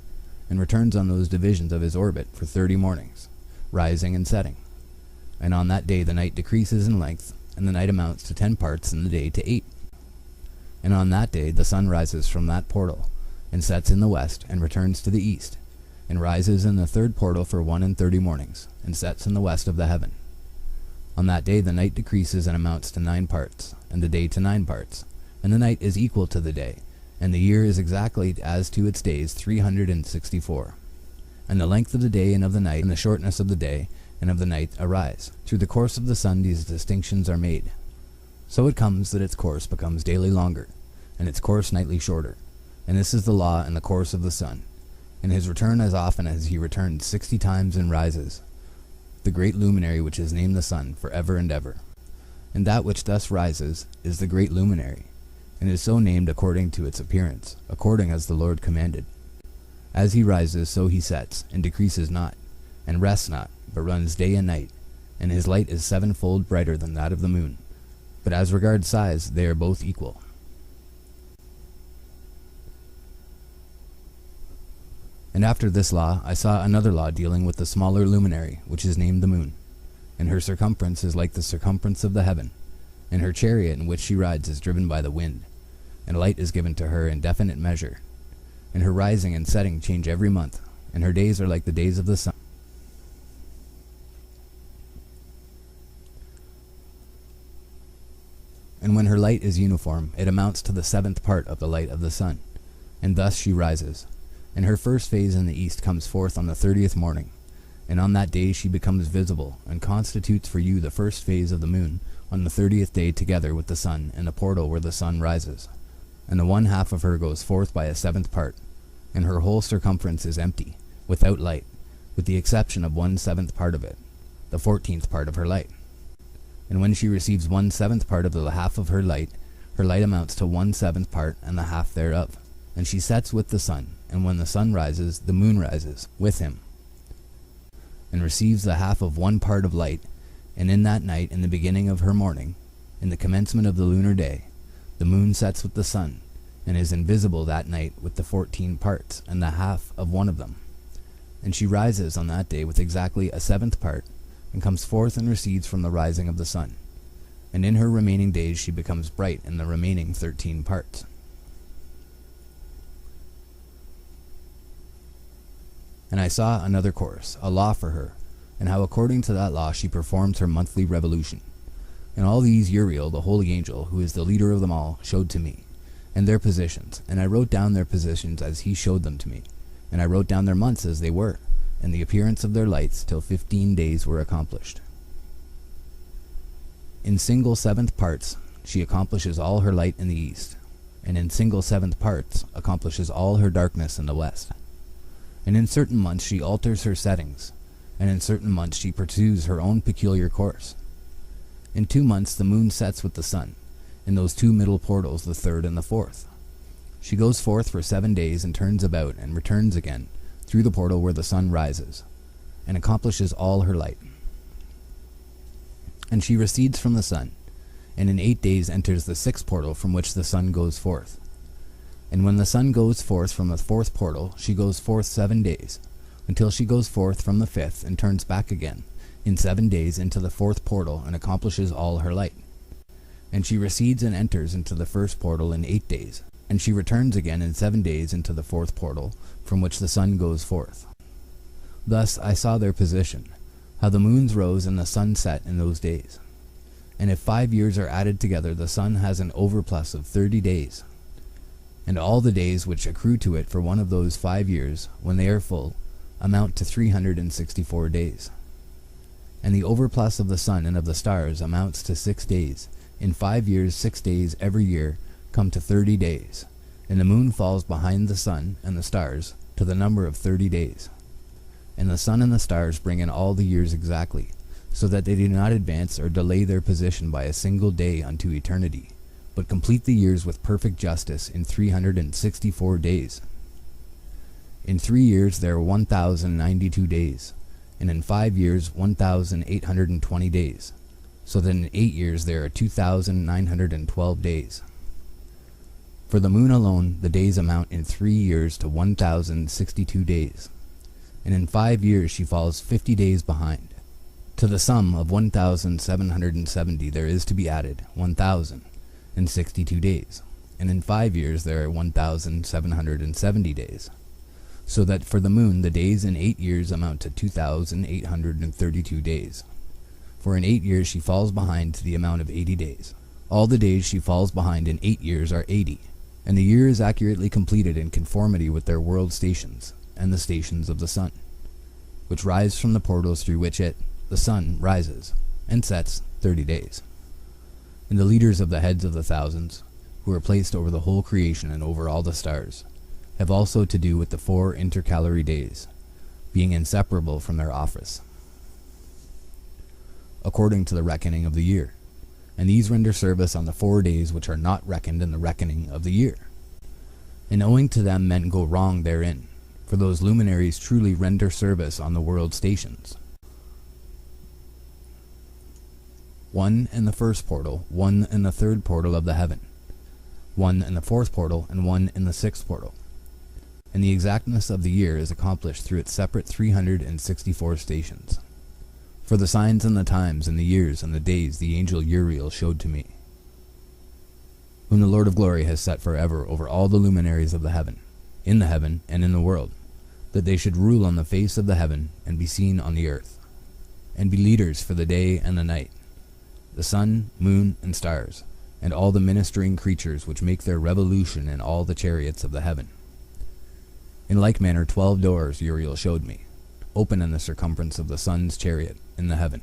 and returns on those divisions of his orbit for 30 mornings, rising and setting. And on that day the night decreases in length, and the night amounts to 10 parts, and the day to 8. And on that day the sun rises from that portal, and sets in the west, and returns to the east, and rises in the 3rd portal for 1 in 30 mornings, and sets in the west of the heaven. On that day the night decreases and amounts to 9 parts, and the day to 9 parts, and the night is equal to the day, and the year is exactly as to its days 364. And the length of the day and of the night, and the shortness of the day and of the night arise. Through the course of the sun these distinctions are made. So it comes that its course becomes daily longer, and its course nightly shorter. And this is the law in the course of the sun. In his return as often as he returns 60 times and rises, the great luminary which is named the sun for ever and ever. And that which thus rises is the great luminary, and is so named according to its appearance, according as the Lord commanded. As he rises, so he sets, and decreases not, and rests not, but runs day and night, and his light is 7-fold brighter than that of the moon. But as regards size, they are both equal. And after this law, I saw another law dealing with the smaller luminary, which is named the moon. And her circumference is like the circumference of the heaven, and her chariot in which she rides is driven by the wind, and light is given to her in definite measure. And her rising and setting change every month, and her days are like the days of the sun. And when her light is uniform, it amounts to the 7th part of the light of the sun, and thus she rises. And her first phase in the east comes forth on the 30th morning, and on that day she becomes visible, and constitutes for you the first phase of the moon on the 30th day together with the sun in the portal where the sun rises. And the one half of her goes forth by a 7th part, and her whole circumference is empty, without light, with the exception of 1/7 part of it, the 14th part of her light. And when she receives 1/7 part of the half of her light amounts to 1/7 part and the half thereof. And she sets with the sun, and when the sun rises, the moon rises with him, and receives the half of 1 part of light. And in that night, in the beginning of her morning, in the commencement of the lunar day, the moon sets with the sun, and is invisible that night with the 14 parts and the half of one of them. And she rises on that day with exactly a 7th part, and comes forth and recedes from the rising of the sun. And in her remaining days she becomes bright in the remaining 13 parts. And I saw another course, a law for her, and how according to that law she performs her monthly revolution. And all these Uriel, the holy angel, who is the leader of them all, showed to me, and their positions. And I wrote down their positions as he showed them to me. And I wrote down their months as they were, and the appearance of their lights, till 15 days were accomplished. In single 7th parts she accomplishes all her light in the east, and in single 7th parts accomplishes all her darkness in the west. And in certain months she alters her settings, and in certain months she pursues her own peculiar course. In 2 months the moon sets with the sun, in those 2 middle portals, the 3rd and the 4th. She goes forth for 7 days and turns about and returns again through the portal where the sun rises, and accomplishes all her light. And she recedes from the sun, and in 8 days enters the 6th portal from which the sun goes forth. And when the sun goes forth from the 4th portal, she goes forth 7 days, until she goes forth from the 5th and turns back again in 7 days into the 4th portal and accomplishes all her light. And she recedes and enters into the 1st portal in 8 days, and she returns again in 7 days into the 4th portal from which the sun goes forth. Thus I saw their position, how the moons rose and the sun set in those days. And if 5 years are added together, the sun has an overplus of 30 days. And all the days which accrue to it for one of those 5 years, when they are full, amount to 364 days. And the overplus of the sun and of the stars amounts to 6 days. In 5 years 6 days every year come to 30 days, and the moon falls behind the sun and the stars to the number of 30 days. And the sun and the stars bring in all the years exactly, so that they do not advance or delay their position by a single day unto eternity, but complete the years with perfect justice in 364 days. In 3 years there are 1,092 days, and in 5 years 1,820 days, so that in 8 years there are 2,912 days. For the moon alone the days amount in 3 years to 1,062 days, and in 5 years she falls 50 days behind. To the sum of 1,770 there is to be added 1,062 days, and in 5 years there are 1,770 days, so that for the moon the days in 8 years amount to 2,832 days. For in 8 years she falls behind to the amount of 80 days. All the days she falls behind in 8 years are 80, and the year is accurately completed in conformity with their world stations and the stations of the sun, which rise from the portals through which it, the sun, rises and sets 30 days. And the leaders of the heads of the thousands, who are placed over the whole creation and over all the stars, have also to do with the 4 intercalary days, being inseparable from their office, according to the reckoning of the year. And these render service on the 4 days which are not reckoned in the reckoning of the year. And owing to them men go wrong therein, for those luminaries truly render service on the world stations. 1 in the first portal, 1 in the third portal of the heaven, 1 in the fourth portal, and 1 in the sixth portal. And the exactness of the year is accomplished through its separate 364 stations. For the signs and the times and the years and the days the angel Uriel showed to me, whom the Lord of glory has set forever over all the luminaries of the heaven, in the heaven and in the world, that they should rule on the face of the heaven and be seen on the earth, and be leaders for the day and the night, the sun, moon, and stars, and all the ministering creatures which make their revolution in all the chariots of the heaven. In like manner 12 doors Uriel showed me, open in the circumference of the sun's chariot in the heaven,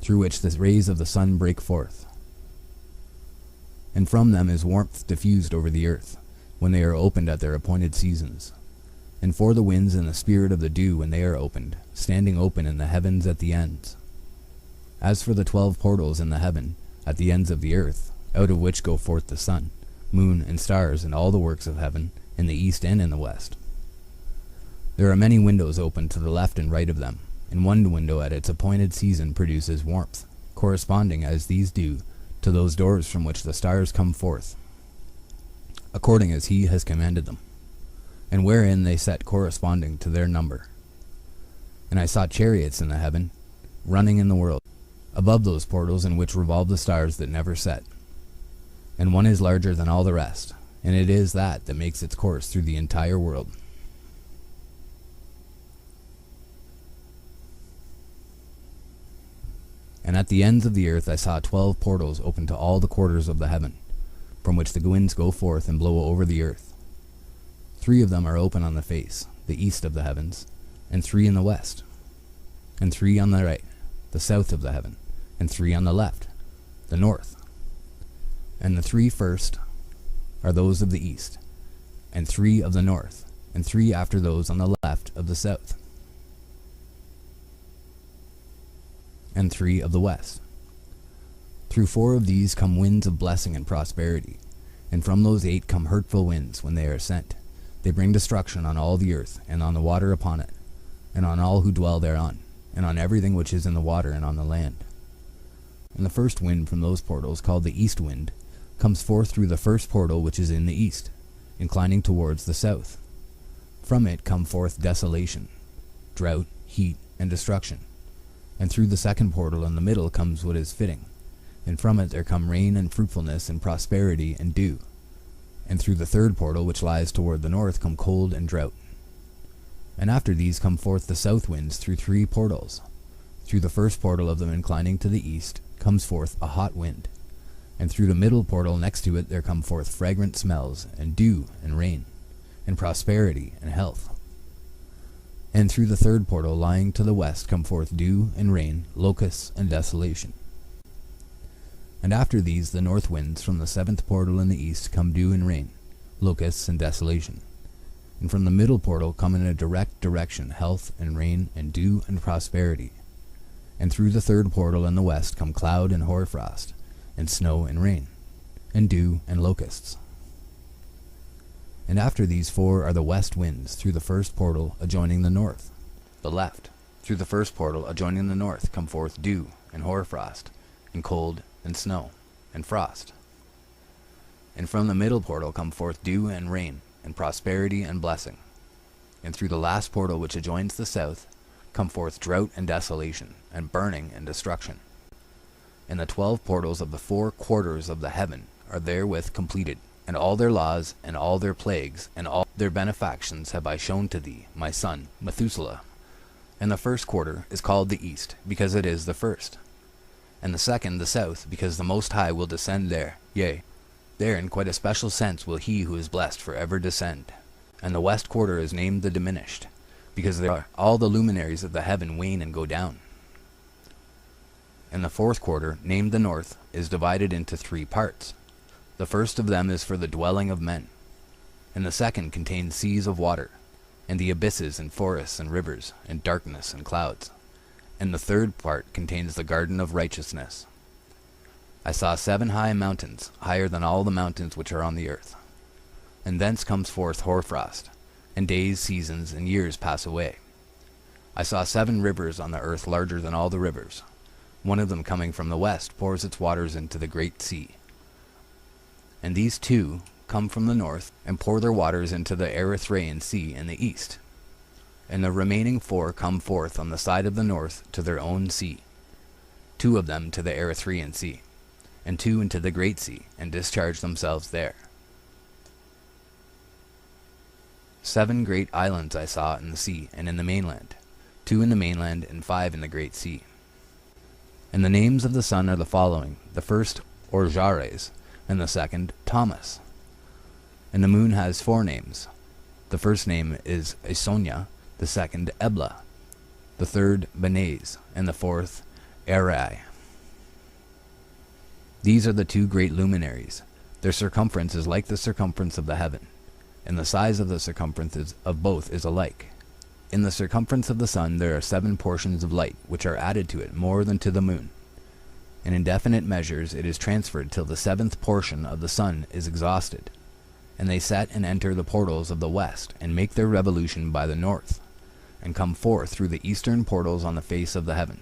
through which the rays of the sun break forth. And from them is warmth diffused over the earth, when they are opened at their appointed seasons, and for the winds and the spirit of the dew when they are opened, standing open in the heavens at the ends. As for the 12 portals in the heaven, at the ends of the earth, out of which go forth the sun, moon, and stars, and all the works of heaven, in the east and in the west. There are many windows open to the left and right of them, and one window at its appointed season produces warmth, corresponding as these do to those doors from which the stars come forth, according as he has commanded them, and wherein they set corresponding to their number. And I saw chariots in the heaven, running in the world, above those portals in which revolve the stars that never set. And one is larger than all the rest, and it is that makes its course through the entire world. And at the ends of the earth I saw 12 portals open to all the quarters of the heaven, from which the winds go forth and blow over the earth. 3 of them are open on the face, the east of the heavens, and 3 in the west, and 3 on the right, the south of the heaven, and 3 on the left, the north. And the 3 first are those of the east, and 3 of the north, and 3 after those on the left of the south, and 3 of the west. Through 4 of these come winds of blessing and prosperity, and from those 8 come hurtful winds when they are sent. They bring destruction on all the earth, and on the water upon it, and on all who dwell thereon, and on everything which is in the water and on the land. And the first wind from those portals, called the east wind, comes forth through the first portal which is in the east, inclining towards the south. From it come forth desolation, drought, heat, and destruction. And through the second portal in the middle comes what is fitting, and from it there come rain and fruitfulness and prosperity and dew. And through the third portal which lies toward the north come cold and drought. And after these come forth the south winds through 3 portals. Through the first portal of them inclining to the east comes forth a hot wind, and through the middle portal next to it there come forth fragrant smells, and dew, and rain, and prosperity, and health. And through the third portal lying to the west come forth dew, and rain, locusts, and desolation. And after these the north winds from the 7th portal in the east come dew and rain, locusts, and desolation. And from the middle portal come in a direct direction health, and rain, and dew, and prosperity. And through the third portal in the west come cloud and hoarfrost, and snow and rain, and dew and locusts. And after these 4 are the west winds through the first portal adjoining the north, the left. Through the first portal adjoining the north come forth dew and hoarfrost, and cold and snow and frost. And from the middle portal come forth dew and rain, and prosperity and blessing. And through the last portal which adjoins the south come forth drought and desolation, and burning and destruction. And the 12 portals of the 4 quarters of the heaven are therewith completed, and all their laws, and all their plagues, and all their benefactions have I shown to thee, my son, Methuselah. And the first quarter is called the east, because it is the first. and the second the south, because the Most High will descend there. Yea, there in quite a special sense will he who is blessed forever descend. And the west quarter is named the diminished, because there are all the luminaries of the heaven wane and go down. And the fourth quarter, named the north, is divided into 3 parts. The first of them is for the dwelling of men, and the second contains seas of water, and the abysses and forests and rivers, and darkness and clouds. And the third part contains the garden of righteousness. I saw 7 high mountains, higher than all the mountains which are on the earth. And thence comes forth hoarfrost, and days, seasons, and years pass away. I saw 7 rivers on the earth larger than all the rivers. One of them coming from the west pours its waters into the great sea. And these 2 come from the north, and pour their waters into the Erythraean Sea in the east. And the remaining 4 come forth on the side of the north to their own sea, 2 of them to the Erythraean Sea, and 2 into the great sea, and discharge themselves there. 7 great islands I saw in the sea and in the mainland, 2 in the mainland and 5 in the great sea. And the names of the sun are the following: the first Orjares, and the second Thomas. And the moon has 4 names. The first name is Esonia, the second Ebla, the third Benez, and the fourth Erai. These are the 2 great luminaries. Their circumference is like the circumference of the heaven, and the size of the circumferences of both is alike. In the circumference of the sun there are 7 portions of light, which are added to it more than to the moon. And in definite measures it is transferred till the 7th portion of the sun is exhausted. And they set and enter the portals of the west, and make their revolution by the north, and come forth through the eastern portals on the face of the heaven.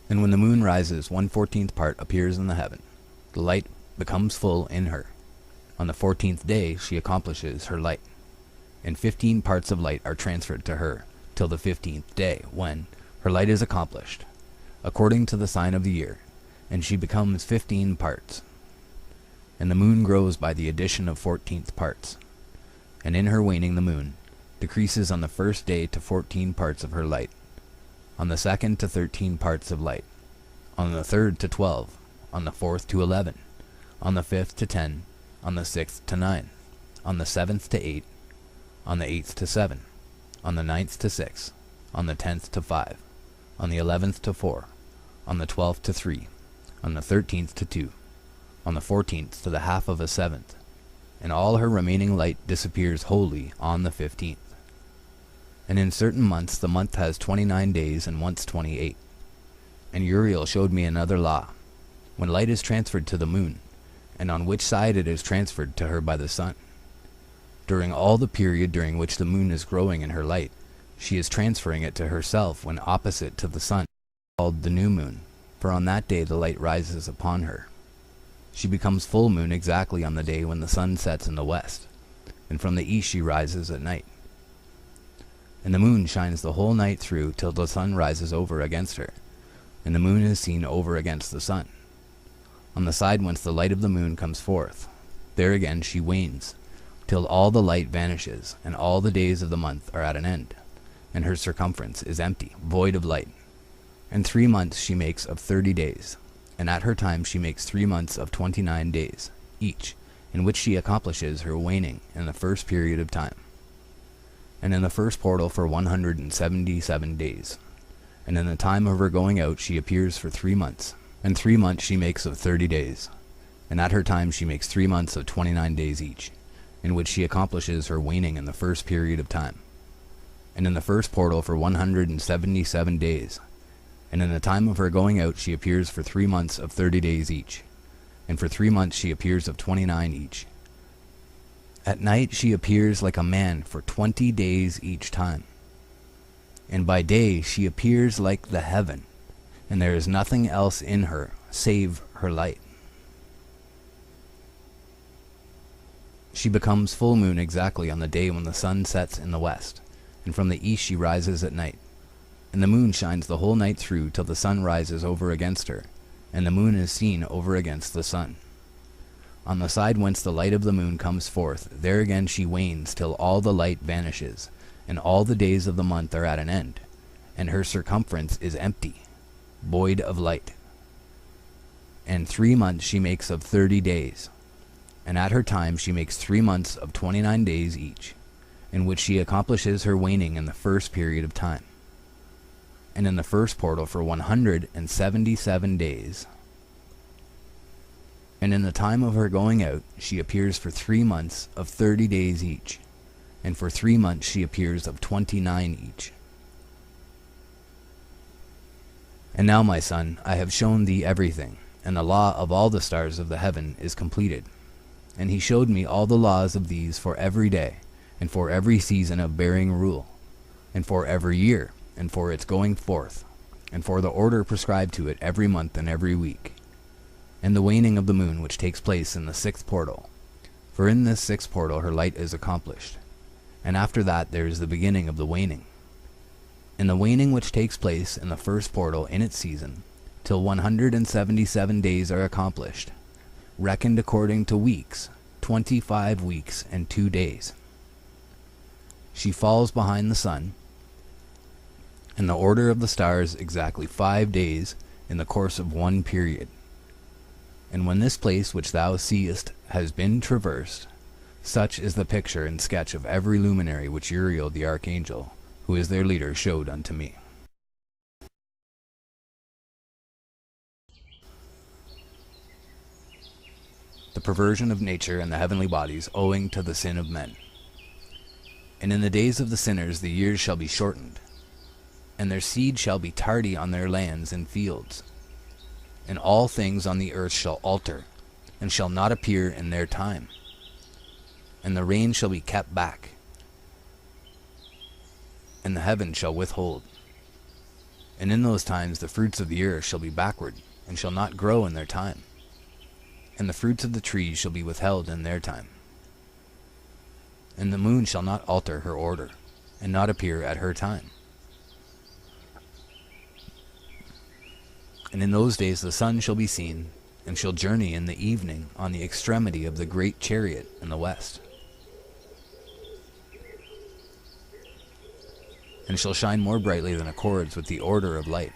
And when the moon rises, 1/14th part appears in the heaven. The light becomes full in her. On the 14th day she accomplishes her light, and 15 parts of light are transferred to her, till the 15th day, when her light is accomplished, according to the sign of the year, and she becomes 15 parts. And the moon grows by the addition of 14th parts, and in her waning the moon decreases on the first day to 14 parts of her light, on the second to 13 parts of light, on the third to 12, on the 4th to 11, on the 5th to 10, on the 6th to 9, on the 7th to 8, on the 8th to 7, on the 9th to 6, on the 10th to 5, on the 11th to 4, on the 12th to 3, on the 13th to 2, on the 14th to the half of a 7th, and all her remaining light disappears wholly on the 15th. And in certain months the month has 29 days, and once 28. And Uriel showed me another law. When light is transferred to the moon, and on which side it is transferred to her by the sun, during all the period during which the moon is growing in her light, she is transferring it to herself when opposite to the sun, called the new moon, for on that day the light rises upon her. She becomes full moon exactly on the day when the sun sets in the west, and from the east she rises at night. And the moon shines the whole night through till the sun rises over against her, and the moon is seen over against the sun. On the side whence the light of the moon comes forth, there again she wanes, till all the light vanishes, and all the days of the month are at an end, and her circumference is empty, void of light. And 3 months she makes of 30 days, and at her time she makes 3 months of 29 days, each, in which she accomplishes her waning in the first period of time, and in the first portal for 177 days. And in the time of her going out she appears for 3 months, and 3 months she makes of 30 days, and at her time she makes 3 months of 29 days each, in which she accomplishes her waning in the first period of time, and in the first portal for 177 days, and in the time of her going out she appears for 3 months of 30 days each, and for 3 months she appears of 29 each. At night she appears like a man for 20 days each time, and by day she appears like the heaven, and there is nothing else in her save her light. She becomes full moon exactly on the day when the sun sets in the west, and from the east she rises at night. And the moon shines the whole night through till the sun rises over against her, and the moon is seen over against the sun. On the side whence the light of the moon comes forth, there again she wanes till all the light vanishes, and all the days of the month are at an end, and her circumference is empty, void of light. And 3 months she makes of 30 days, and at her time she makes 3 months of 29 days each, in which she accomplishes her waning in the first period of time, and in the first portal for 177 days. And in the time of her going out she appears for 3 months of 30 days each, and for 3 months she appears of 29 each. And now, my son, I have shown thee everything, and the law of all the stars of the heaven is completed. And he showed me all the laws of these for every day, and for every season of bearing rule, and for every year, and for its going forth, and for the order prescribed to it every month and every week, and the waning of the moon which takes place in the 6th portal. For in this 6th portal her light is accomplished, and after that there is the beginning of the waning. And the waning which takes place in the 1st portal in its season, till 177 days are accomplished, reckoned according to weeks, 25 weeks and 2 days. She falls behind the sun, in the order of the stars exactly 5 days in the course of one period. And when this place which thou seest has been traversed, such is the picture and sketch of every luminary which Uriel the archangel, who is their leader, showed unto me. The perversion of nature and the heavenly bodies owing to the sin of men. And in the days of the sinners the years shall be shortened, and their seed shall be tardy on their lands and fields. And all things on the earth shall alter, and shall not appear in their time. And the rain shall be kept back, and the heaven shall withhold. And in those times the fruits of the earth shall be backward, and shall not grow in their time. And the fruits of the trees shall be withheld in their time. And the moon shall not alter her order, and not appear at her time. And in those days the sun shall be seen, and shall journey in the evening on the extremity of the great chariot in the west, and shall shine more brightly than accords with the order of light.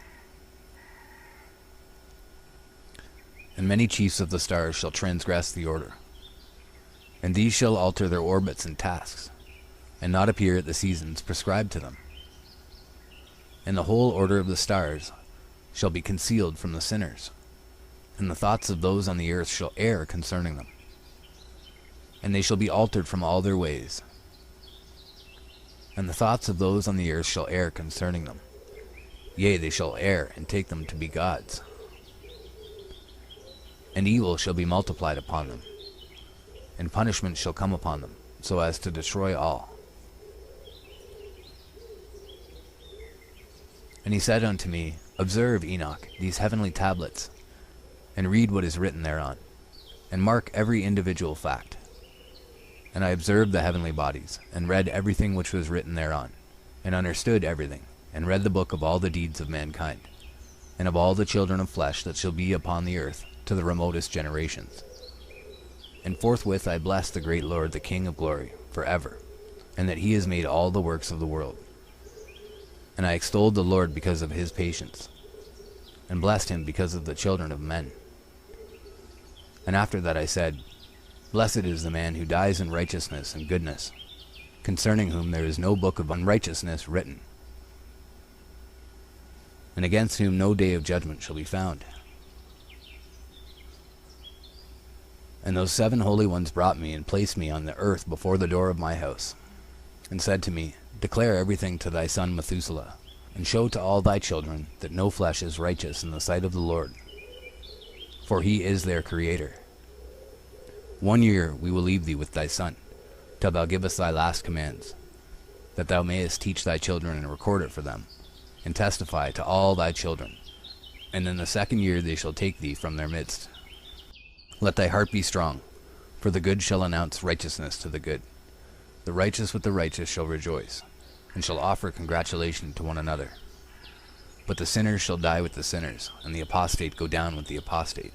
And many chiefs of the stars shall transgress the order, and these shall alter their orbits and tasks, and not appear at the seasons prescribed to them. And the whole order of the stars shall be concealed from the sinners, and the thoughts of those on the earth shall err concerning them, and they shall be altered from all their ways. And the thoughts of those on the earth shall err concerning them, yea, they shall err and take them to be gods. And evil shall be multiplied upon them, and punishment shall come upon them, so as to destroy all. And he said unto me, Observe, Enoch, these heavenly tablets, and read what is written thereon, and mark every individual fact. And I observed the heavenly bodies, and read everything which was written thereon, and understood everything, and read the book of all the deeds of mankind, and of all the children of flesh that shall be upon the earth, to the remotest generations. And forthwith I blessed the great Lord, the King of glory, forever, and that he has made all the works of the world. And I extolled the Lord because of his patience, and blessed him because of the children of men. And after that I said, Blessed is the man who dies in righteousness and goodness, concerning whom there is no book of unrighteousness written, and against whom no day of judgment shall be found. And those 7 holy ones brought me and placed me on the earth before the door of my house, and said to me, Declare everything to thy son Methuselah, and show to all thy children that no flesh is righteous in the sight of the Lord, for he is their creator. 1 year we will leave thee with thy son, till thou give us thy last commands, that thou mayest teach thy children and record it for them, and testify to all thy children. And in the 2nd year they shall take thee from their midst. Let thy heart be strong, for the good shall announce righteousness to the good. The righteous with the righteous shall rejoice, and shall offer congratulation to one another. But the sinners shall die with the sinners, and the apostate go down with the apostate.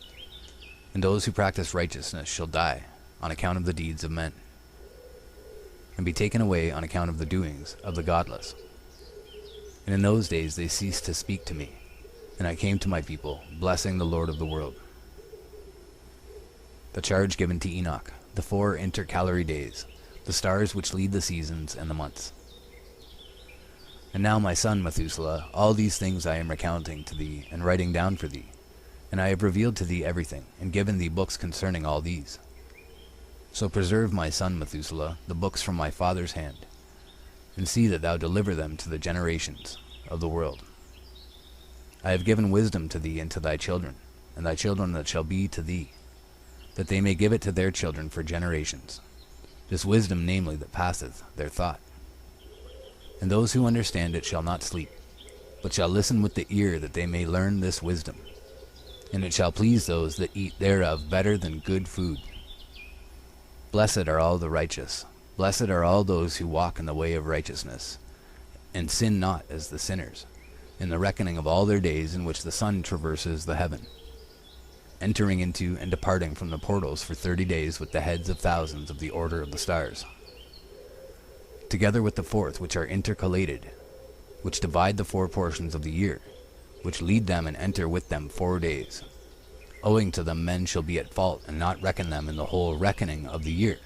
And those who practice righteousness shall die on account of the deeds of men, and be taken away on account of the doings of the godless. And And in those days they ceased to speak to me, and I came to my people, blessing the Lord of the world. The charge given to Enoch, the 4 intercalary days, the stars which lead the seasons and the months. And now, my son Methuselah, all these things I am recounting to thee, and writing down for thee. And I have revealed to thee everything, and given thee books concerning all these. So preserve, my son Methuselah, the books from my father's hand, and see that thou deliver them to the generations of the world. I have given wisdom to thee and to thy children, and thy children that shall be to thee, that they may give it to their children for generations, this wisdom namely that passeth their thought. And those who understand it shall not sleep, but shall listen with the ear, that they may learn this wisdom. And it shall please those that eat thereof better than good food. Blessed are all the righteous, blessed are all those who walk in the way of righteousness, and sin not as the sinners, in the reckoning of all their days in which the sun traverses the heaven, entering into and departing from the portals for 30 days with the heads of thousands of the order of the stars, together with the 4th, which are intercalated, which divide the 4 portions of the year, which lead them and enter with them 4 days. Owing to them men shall be at fault, and not reckon them in the whole reckoning of the year.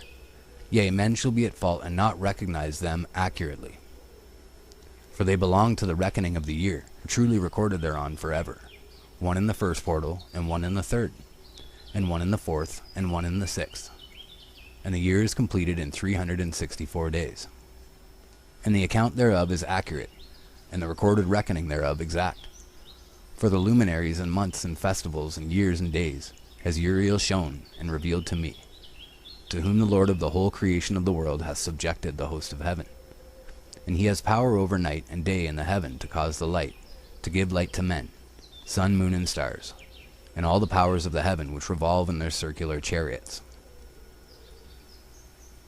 Yea, men shall be at fault, and not recognize them accurately. For they belong to the reckoning of the year, truly recorded thereon forever, 1 in the 1st portal, and 1 in the 3rd, and 1 in the 4th, and 1 in the 6th. And the year is completed in 364 days. And the account thereof is accurate, and the recorded reckoning thereof exact. For the luminaries and months and festivals and years and days has Uriel shown and revealed to me, to whom the Lord of the whole creation of the world hath subjected the host of heaven. And he has power over night and day in the heaven to cause the light, to give light to men, sun, moon, and stars, and all the powers of the heaven which revolve in their circular chariots.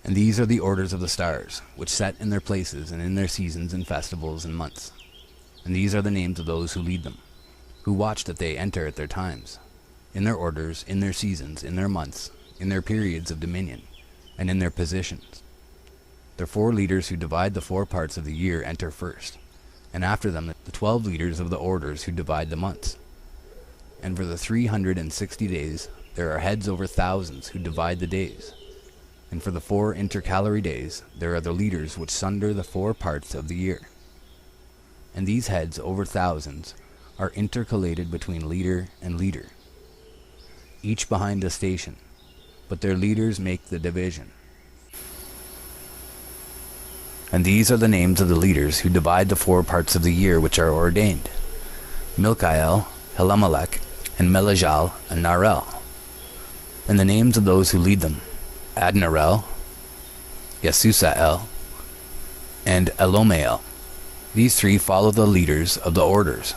And these are the orders of the stars, which set in their places and in their seasons and festivals and months. And these are the names of those who lead them, who watch that they enter at their times, in their orders, in their seasons, in their months, in their periods of dominion, and in their positions. The 4 leaders who divide the 4 parts of the year enter first, and after them the 12 leaders of the orders who divide the months. And for the 360 days there are heads over thousands who divide the days. And for the 4 intercalary days there are the leaders which sunder the 4 parts of the year. And these heads over thousands are intercalated between leader and leader, each behind a station, but their leaders make the division. And these are the names of the leaders who divide the 4 parts of the year which are ordained: Milkael, Helamelech, and Melejal, and Narel. And the names of those who lead them: Adnarel, Yesusael, and Elomael. These 3 follow the leaders of the orders,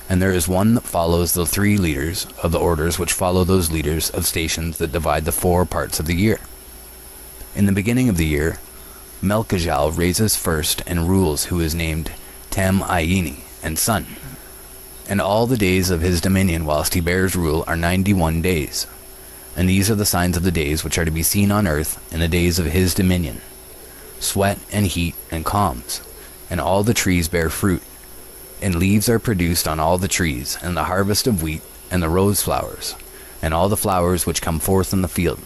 and there is one that follows the 3 leaders of the orders which follow those leaders of stations that divide the 4 parts of the year. In the beginning of the year, Melchijal raises first and rules, who is named Tam-Ayini, and son. And all the days of his dominion whilst he bears rule are 91 days. And these are the signs of the days which are to be seen on earth in the days of his dominion: sweat and heat and calms, and all the trees bear fruit, and leaves are produced on all the trees, and the harvest of wheat, and the rose flowers, and all the flowers which come forth in the field.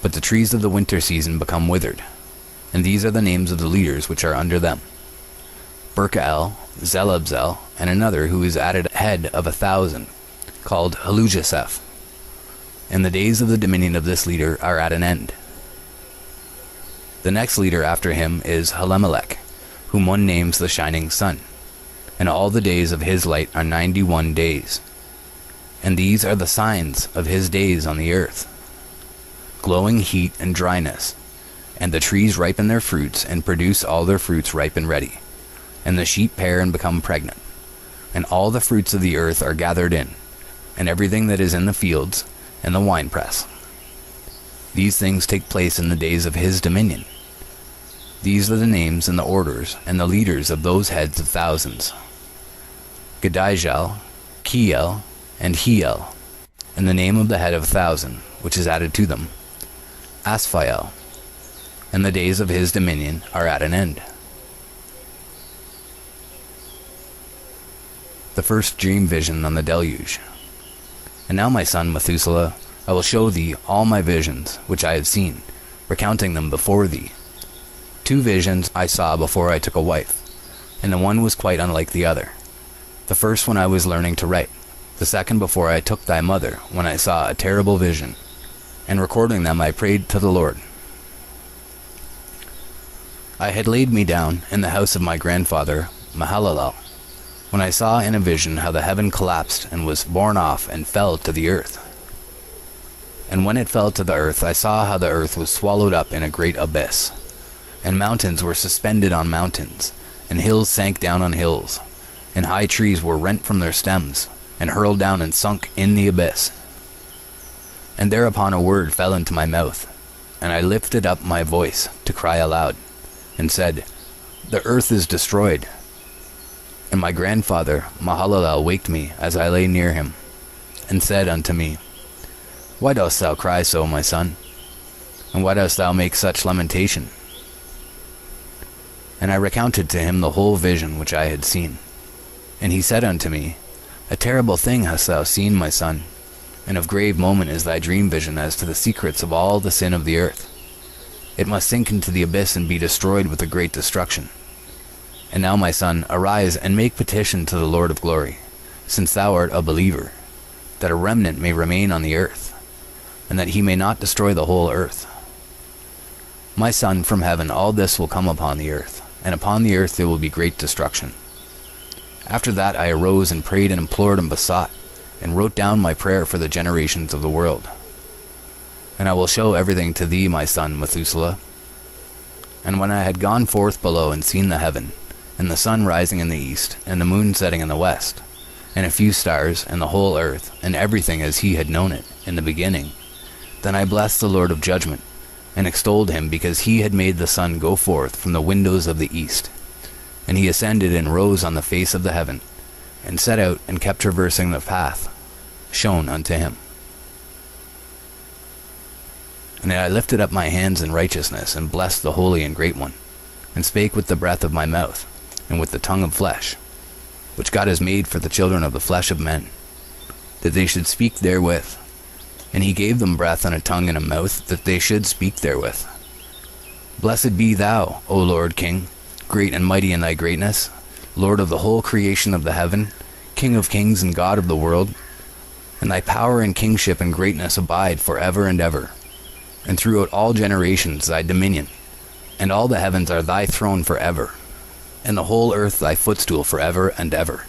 But the trees of the winter season become withered. And these are the names of the leaders which are under them: Berkael, Zelabzel, and another who is added head of 1,000, called Halujaseph. And the days of the dominion of this leader are at an end. The next leader after him is Helamelech, whom one names the shining sun, and all the days of his light are 91 days. And these are the signs of his days on the earth: glowing heat and dryness, and the trees ripen their fruits and produce all their fruits ripe and ready, and the sheep pair and become pregnant, and all the fruits of the earth are gathered in, and everything that is in the fields, and the winepress. These things take place in the days of his dominion. These are the names and the orders and the leaders of those heads of thousands: Gedijal, Kiel, and Hiel, and the name of the head of 1,000, which is added to them, Asphael. And the days of his dominion are at an end. The first dream vision on the deluge. And now, my son Methuselah, I will show thee all my visions which I have seen, recounting them before thee. 2 visions I saw before I took a wife, and the one was quite unlike the other. The first when I was learning to write, the second before I took thy mother, when I saw a terrible vision, and recording them I prayed to the Lord. I had laid me down in the house of my grandfather Mahalalel, when I saw in a vision how the heaven collapsed and was borne off and fell to the earth. And when it fell to the earth, I saw how the earth was swallowed up in a great abyss, and mountains were suspended on mountains, and hills sank down on hills, and high trees were rent from their stems, and hurled down and sunk in the abyss. And thereupon a word fell into my mouth, and I lifted up my voice to cry aloud, and said, The earth is destroyed. And my grandfather Mahalalel waked me as I lay near him, and said unto me, Why dost thou cry so, my son? And why dost thou make such lamentation? And I recounted to him the whole vision which I had seen. And he said unto me, A terrible thing hast thou seen, my son, and of grave moment is thy dream vision as to the secrets of all the sin of the earth. It must sink into the abyss and be destroyed with a great destruction. And now, my son, arise and make petition to the Lord of glory, since thou art a believer, that a remnant may remain on the earth, and that he may not destroy the whole earth. My son, from heaven all this will come upon the earth, and upon the earth there will be great destruction. After that I arose and prayed and implored and besought, and wrote down my prayer for the generations of the world. And I will show everything to thee, my son Methuselah. And when I had gone forth below and seen the heaven, and the sun rising in the east, and the moon setting in the west, and a few stars, and the whole earth, and everything as he had known it in the beginning, then I blessed the Lord of judgment, and extolled him, because he had made the sun go forth from the windows of the east. And he ascended and rose on the face of the heaven, and set out and kept traversing the path shown unto him. And I lifted up my hands in righteousness, and blessed the Holy and Great One, and spake with the breath of my mouth, and with the tongue of flesh, which God has made for the children of the flesh of men, that they should speak therewith. And he gave them breath and a tongue and a mouth, that they should speak therewith. Blessed be thou, O Lord King, great and mighty in thy greatness, Lord of the whole creation of the heaven, King of kings and God of the world. And thy power and kingship and greatness abide for ever and ever. And throughout all generations thy dominion, and all the heavens are thy throne for ever, and the whole earth thy footstool for ever and ever.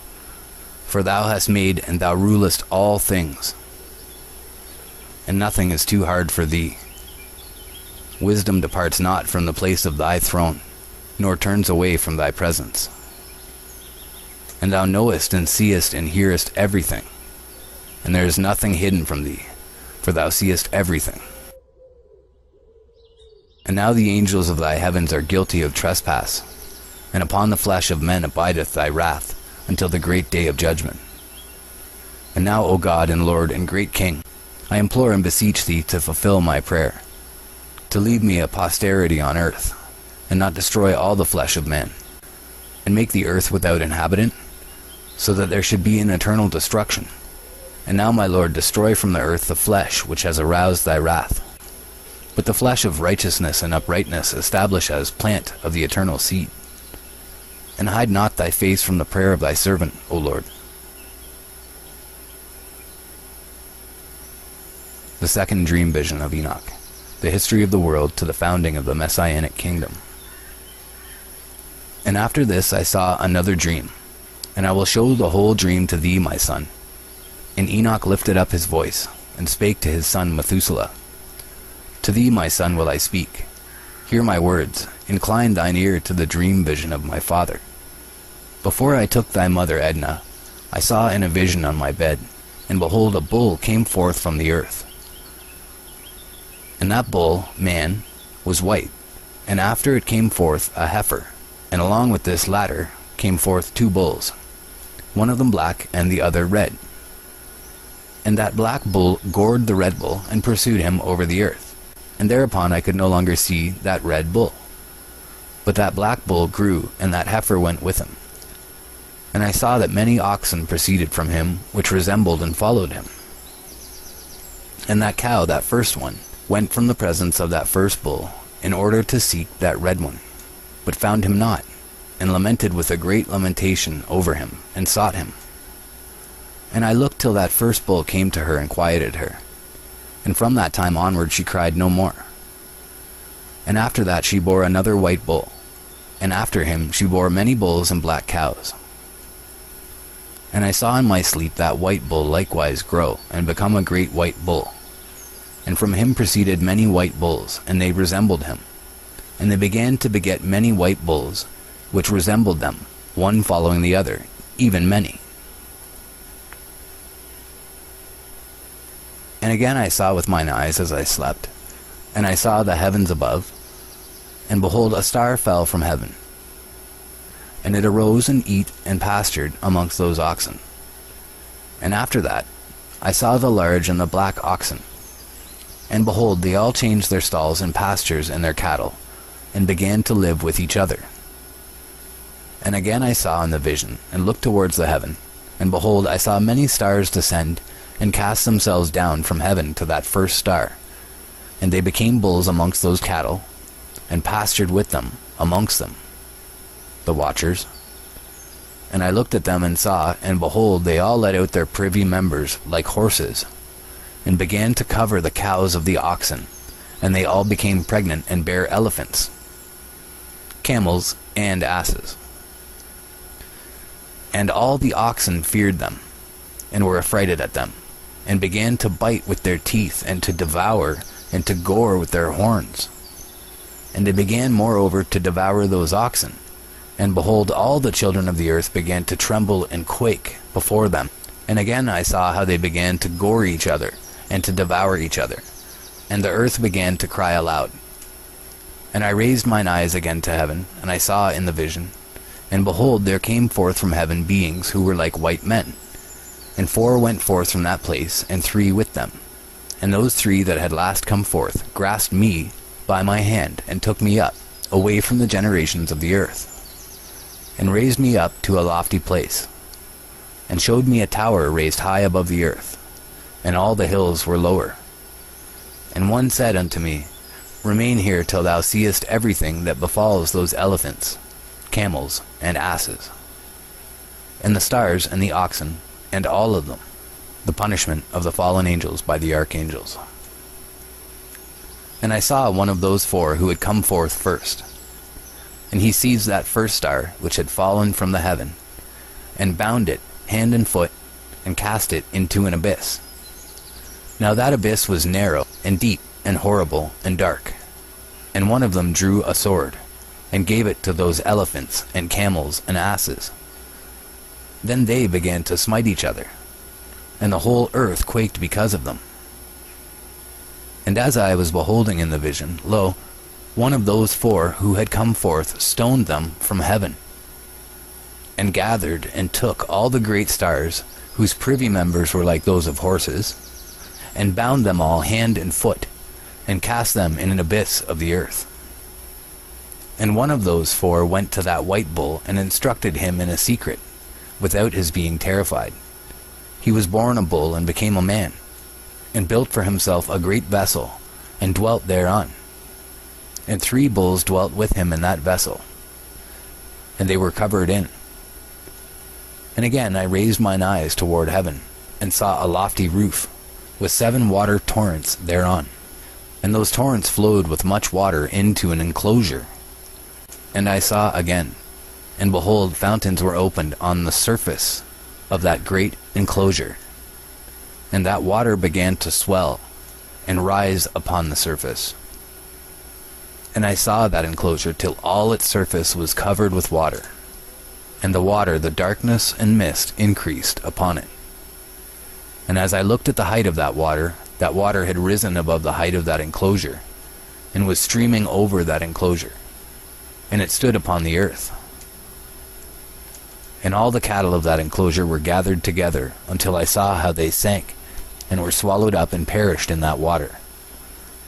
For thou hast made, and thou rulest all things, and nothing is too hard for thee. Wisdom departs not from the place of thy throne, nor turns away from thy presence. And thou knowest and seest and hearest everything, and there is nothing hidden from thee, for thou seest everything. And now the angels of thy heavens are guilty of trespass, and upon the flesh of men abideth thy wrath, until the great day of judgment. And now, O God and Lord and great King, I implore and beseech thee to fulfill my prayer, to leave me a posterity on earth, and not destroy all the flesh of men, and make the earth without inhabitant, so that there should be an eternal destruction. And now, my Lord, destroy from the earth the flesh which has aroused thy wrath, but the flesh of righteousness and uprightness establish as plant of the eternal seed. And hide not thy face from the prayer of thy servant, O Lord. The second dream vision of Enoch, the history of the world to the founding of the Messianic kingdom. And after this I saw another dream, and I will show the whole dream to thee, my son. And Enoch lifted up his voice, and spake to his son Methuselah. To thee, my son, will I speak. Hear my words, incline thine ear to the dream vision of my father. Before I took thy mother Edna, I saw in a vision on my bed, and behold, a bull came forth from the earth. And that bull, man, was white, and after it came forth a heifer, and along with this latter came forth 2 bulls, one of them black and the other red. And that black bull gored the red bull, and pursued him over the earth. And thereupon I could no longer see that red bull. But that black bull grew, and that heifer went with him. And I saw that many oxen proceeded from him, which resembled and followed him. And that cow, that first one, went from the presence of that first bull, in order to seek that red one, but found him not, and lamented with a great lamentation over him, and sought him. And I looked till that first bull came to her and quieted her. And from that time onward she cried no more. And after that she bore another white bull, and after him she bore many bulls and black cows. And I saw in my sleep that white bull likewise grow, and become a great white bull. And from him proceeded many white bulls, and they resembled him. And they began to beget many white bulls, which resembled them, one following the other, even many. And again I saw with mine eyes as I slept, and I saw the heavens above, and behold, a star fell from heaven. And it arose and eat and pastured amongst those oxen. And after that I saw the large and the black oxen. And behold, they all changed their stalls and pastures and their cattle, and began to live with each other. And again I saw in the vision, and looked towards the heaven, and behold, I saw many stars descend, and cast themselves down from heaven to that first star. And they became bulls amongst those cattle, and pastured with them amongst them, the watchers. And I looked at them and saw, and behold, they all let out their privy members like horses, and began to cover the cows of the oxen, and they all became pregnant and bare elephants, camels, and asses. And all the oxen feared them, and were affrighted at them, and began to bite with their teeth, and to devour, and to gore with their horns. And they began moreover to devour those oxen. And behold, all the children of the earth began to tremble and quake before them. And again I saw how they began to gore each other, and to devour each other. And the earth began to cry aloud. And I raised mine eyes again to heaven, and I saw in the vision, and behold, there came forth from heaven beings who were like white men. And 4 went forth from that place, and 3 with them. And those 3 that had last come forth grasped me by my hand, and took me up, away from the generations of the earth, and raised me up to a lofty place, and showed me a tower raised high above the earth, and all the hills were lower. And one said unto me, Remain here till thou seest everything that befalls those elephants, camels, and asses, and the stars and the oxen, and all of them, the punishment of the fallen angels by the archangels. And I saw one of those 4 who had come forth first, and he seized that first star which had fallen from the heaven, and bound it hand and foot, and cast it into an abyss. Now that abyss was narrow, and deep, and horrible, and dark. And one of them drew a sword, and gave it to those elephants, and camels, and asses. Then they began to smite each other, and the whole earth quaked because of them. And as I was beholding in the vision, lo, one of those 4 who had come forth stoned them from heaven, and gathered and took all the great stars, whose privy members were like those of horses, and bound them all hand and foot, and cast them in an abyss of the earth. And one of those 4 went to that white bull, and instructed him in a secret, without his being terrified. He was born a bull, and became a man, and built for himself a great vessel, and dwelt thereon. And 3 bulls dwelt with him in that vessel, and they were covered in. And again I raised mine eyes toward heaven, and saw a lofty roof, with 7 water torrents thereon. And those torrents flowed with much water into an enclosure. And I saw again, and behold, fountains were opened on the surface of that great enclosure. And that water began to swell, and rise upon the surface. And I saw that enclosure till all its surface was covered with water. And the water, the darkness and mist, increased upon it. And as I looked at the height of that water had risen above the height of that enclosure, and was streaming over that enclosure, and it stood upon the earth. And all the cattle of that enclosure were gathered together, until I saw how they sank, and were swallowed up and perished in that water.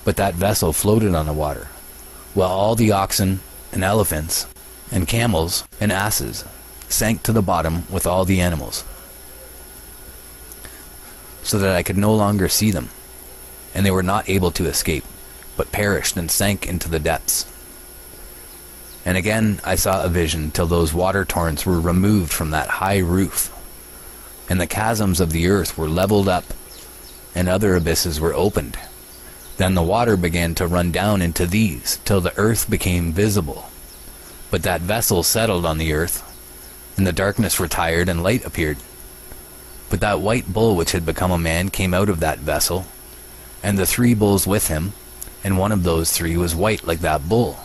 But that vessel floated on the water, while all the oxen, and elephants, and camels, and asses, sank to the bottom with all the animals, so that I could no longer see them, and they were not able to escape, but perished and sank into the depths. And again I saw a vision till those water torrents were removed from that high roof, and the chasms of the earth were leveled up, and other abysses were opened. Then the water began to run down into these, till the earth became visible. But that vessel settled on the earth, and the darkness retired, and light appeared. But that white bull which had become a man came out of that vessel, and the 3 bulls with him, and one of those 3 was white like that bull,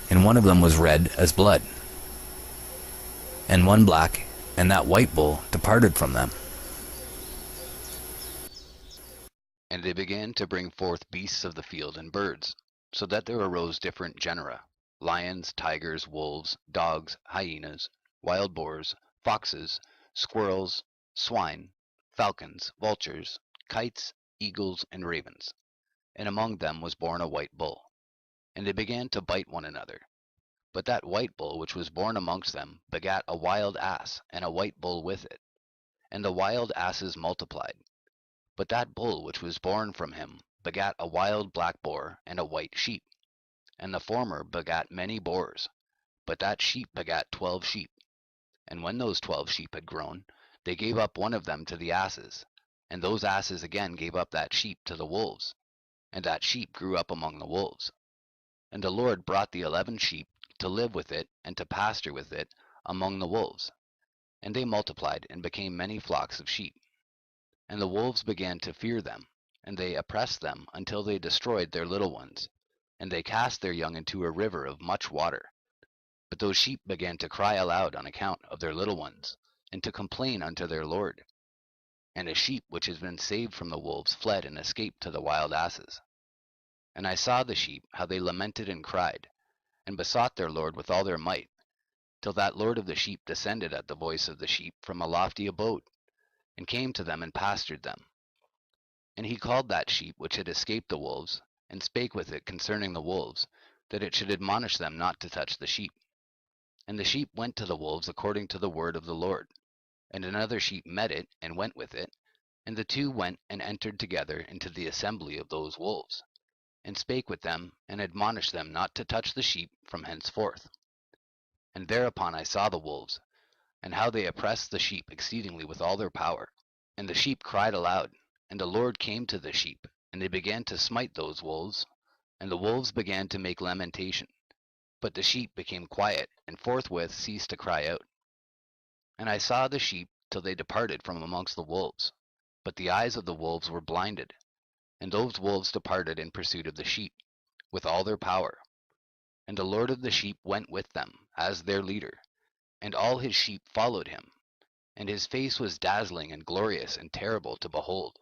and one of them was red as blood, and one black, and that white bull departed from them. And they began to bring forth beasts of the field and birds, so that there arose different genera: lions, tigers, wolves, dogs, hyenas, wild boars, foxes, squirrels, swine, falcons, vultures, kites, eagles, and ravens. And among them was born a white bull. And they began to bite one another. But that white bull which was born amongst them begat a wild ass, and a white bull with it. And the wild asses multiplied. But that bull which was born from him begat a wild black boar, and a white sheep. And the former begat many boars, but that sheep begat 12 sheep. And when those 12 sheep had grown, they gave up one of them to the asses, and those asses again gave up that sheep to the wolves, and that sheep grew up among the wolves. And the Lord brought the 11 sheep to live with it, and to pasture with it among the wolves. And they multiplied, and became many flocks of sheep. And the wolves began to fear them, and they oppressed them until they destroyed their little ones. And they cast their young into a river of much water. But those sheep began to cry aloud on account of their little ones, and to complain unto their Lord. And a sheep which has been saved from the wolves fled and escaped to the wild asses. And I saw the sheep, how they lamented and cried, and besought their Lord with all their might, till that Lord of the sheep descended at the voice of the sheep from a lofty abode, and came to them and pastured them. And he called that sheep which had escaped the wolves, and spake with it concerning the wolves, that it should admonish them not to touch the sheep. And the sheep went to the wolves according to the word of the Lord. And another sheep met it, and went with it, and the 2 went and entered together into the assembly of those wolves, and spake with them, and admonished them not to touch the sheep from henceforth. And thereupon I saw the wolves, and how they oppressed the sheep exceedingly with all their power. And the sheep cried aloud, and the Lord came to the sheep, and they began to smite those wolves, and the wolves began to make lamentation. But the sheep became quiet, and forthwith ceased to cry out. And I saw the sheep till they departed from amongst the wolves, but the eyes of the wolves were blinded. And those wolves departed in pursuit of the sheep, with all their power. And the Lord of the sheep went with them, as their leader, and all his sheep followed him, and his face was dazzling and glorious and terrible to behold.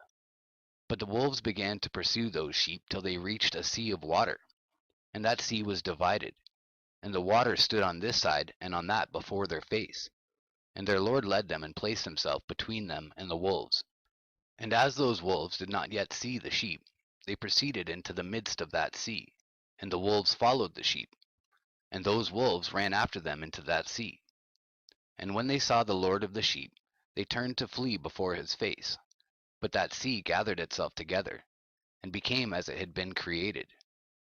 But the wolves began to pursue those sheep till they reached a sea of water, and that sea was divided, and the water stood on this side and on that before their face. And their Lord led them and placed himself between them and the wolves. And as those wolves did not yet see the sheep, they proceeded into the midst of that sea, and the wolves followed the sheep, and those wolves ran after them into that sea. And when they saw the Lord of the sheep, they turned to flee before his face. But that sea gathered itself together, and became as it had been created,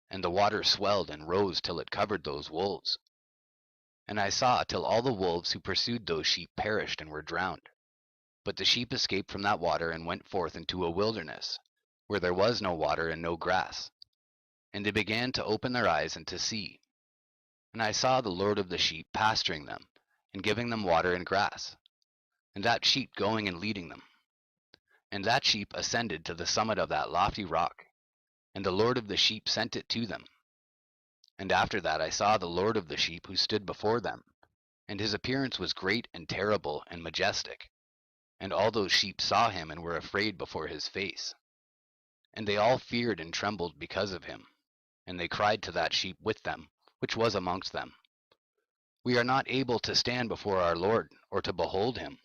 and the water swelled and rose till it covered those wolves. And I saw till all the wolves who pursued those sheep perished and were drowned. But the sheep escaped from that water and went forth into a wilderness, where there was no water and no grass. And they began to open their eyes and to see. And I saw the Lord of the sheep pasturing them, and giving them water and grass, and that sheep going and leading them. And that sheep ascended to the summit of that lofty rock, and the Lord of the sheep sent it to them. And after that I saw the Lord of the sheep who stood before them, and his appearance was great and terrible and majestic. And all those sheep saw him and were afraid before his face. And they all feared and trembled because of him. And they cried to that sheep with them, which was amongst them, We are not able to stand before our Lord, or to behold him.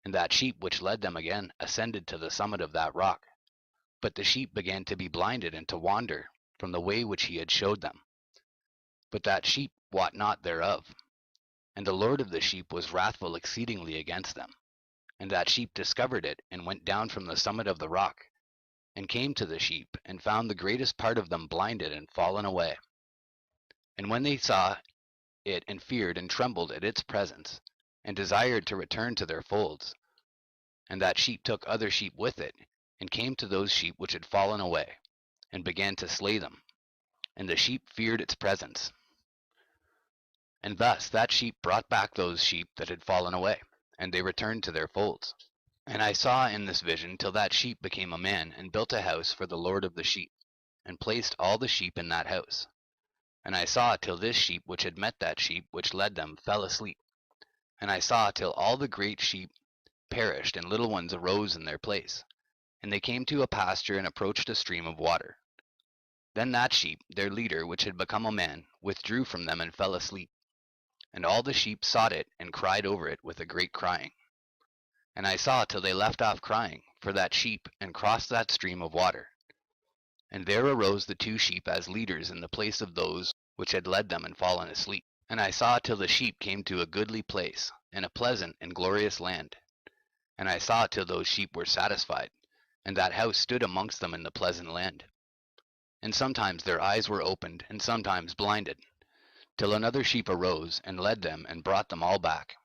And that sheep which led them again ascended to the summit of that rock. But the sheep began to be blinded and to wander from the way which he had showed them. But that sheep wot not thereof. And the Lord of the sheep was wrathful exceedingly against them. And that sheep discovered it, and went down from the summit of the rock, and came to the sheep, and found the greatest part of them blinded and fallen away. And when they saw it, and feared and trembled at its presence, and desired to return to their folds, and that sheep took other sheep with it, and came to those sheep which had fallen away, and began to slay them. And the sheep feared its presence. And thus that sheep brought back those sheep that had fallen away, and they returned to their folds. And I saw in this vision till that sheep became a man, and built a house for the Lord of the sheep, and placed all the sheep in that house. And I saw till this sheep which had met that sheep which led them fell asleep. And I saw till all the great sheep perished, and little ones arose in their place. And they came to a pasture, and approached a stream of water. Then that sheep, their leader, which had become a man, withdrew from them and fell asleep. And all the sheep sought it, and cried over it with a great crying. And I saw till they left off crying for that sheep, and crossed that stream of water. And there arose the two sheep as leaders in the place of those which had led them and fallen asleep. And I saw till the sheep came to a goodly place, and a pleasant and glorious land. And I saw till those sheep were satisfied, and that house stood amongst them in the pleasant land. And sometimes their eyes were opened, and sometimes blinded, till another sheep arose, and led them, and brought them all back.